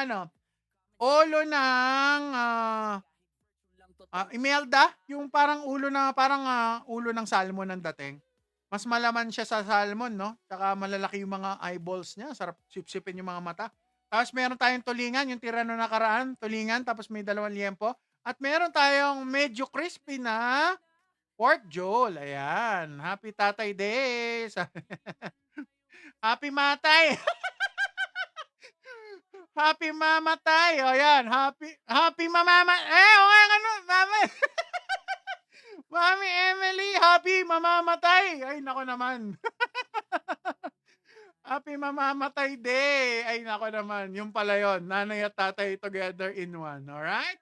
Imelda. Yung parang ulo ng salmon ang dating. Mas malaman siya sa salmon, no? Tsaka malalaki yung mga eyeballs niya. Sarap sipsipin yung mga mata. Tapos meron tayong tulingan, yung tira no nakaraan. Tulingan, tapos may 2 liempo. At meron tayong medyo crispy na pork jol. Ayan. Happy Tatay Day. Happy Matay. Happy Mamatay. O yan. Happy Mamama. Mami. Mami Emily. Happy Mamamatay. Ay, nako naman. Happy Mamamatay Day. Ay, nako naman. Yung pala yun. Nanay at tatay together in one. Alright?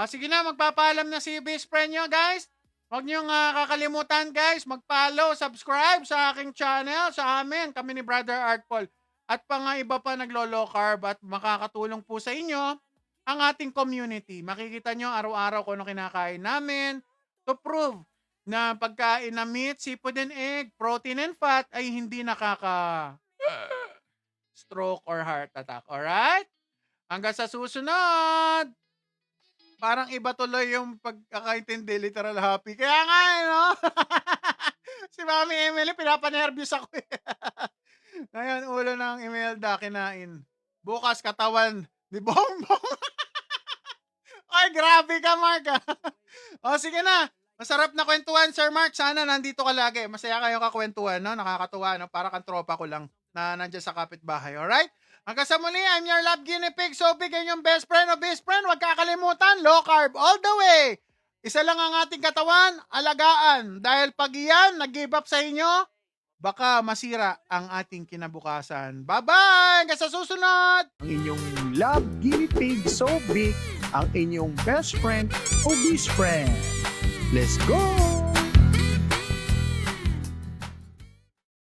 Sige na. Magpapaalam na si best friend nyo, guys. Huwag nyo kakalimutan, guys, mag-follow, subscribe sa aking channel, sa amin, kami ni Brother Art Paul. At iba pa naglo-low carb at makakatulong po sa inyo ang ating community. Makikita nyo araw-araw kung ano kinakain namin to prove na pagkain na meat, seafood and egg, protein and fat ay hindi stroke or heart attack. Alright? Hanggang sa susunod! Parang iba tuloy yung pagkakaintindi, literal happy. Kaya nga, no? Si Mami Emily, pinapanervyos ako. Ngayon, ulo ng Imelda kinain. Bukas, katawan ni Bongbong. Ay, grabe ka, Mark. Sige na. Masarap na kwentuhan, Sir Mark. Sana nandito ka lagi. Masaya kayo kakwentuhan, no? Nakakatuwa, no? Para kang tropa ko lang na nandiyan sa kapitbahay. Alright? Hanggang sa muli, I'm your love guinea pig, Sophie, yung best friend o best friend. Huwag kakalimutan, low carb all the way. Isa lang ang ating katawan, alagaan. Dahil pag iyan, nag-give up sa inyo, baka masira ang ating kinabukasan. Bye-bye! Hanggang sa susunod! Ang inyong love guinea pig so big, ang inyong best friend o best friend. Let's go!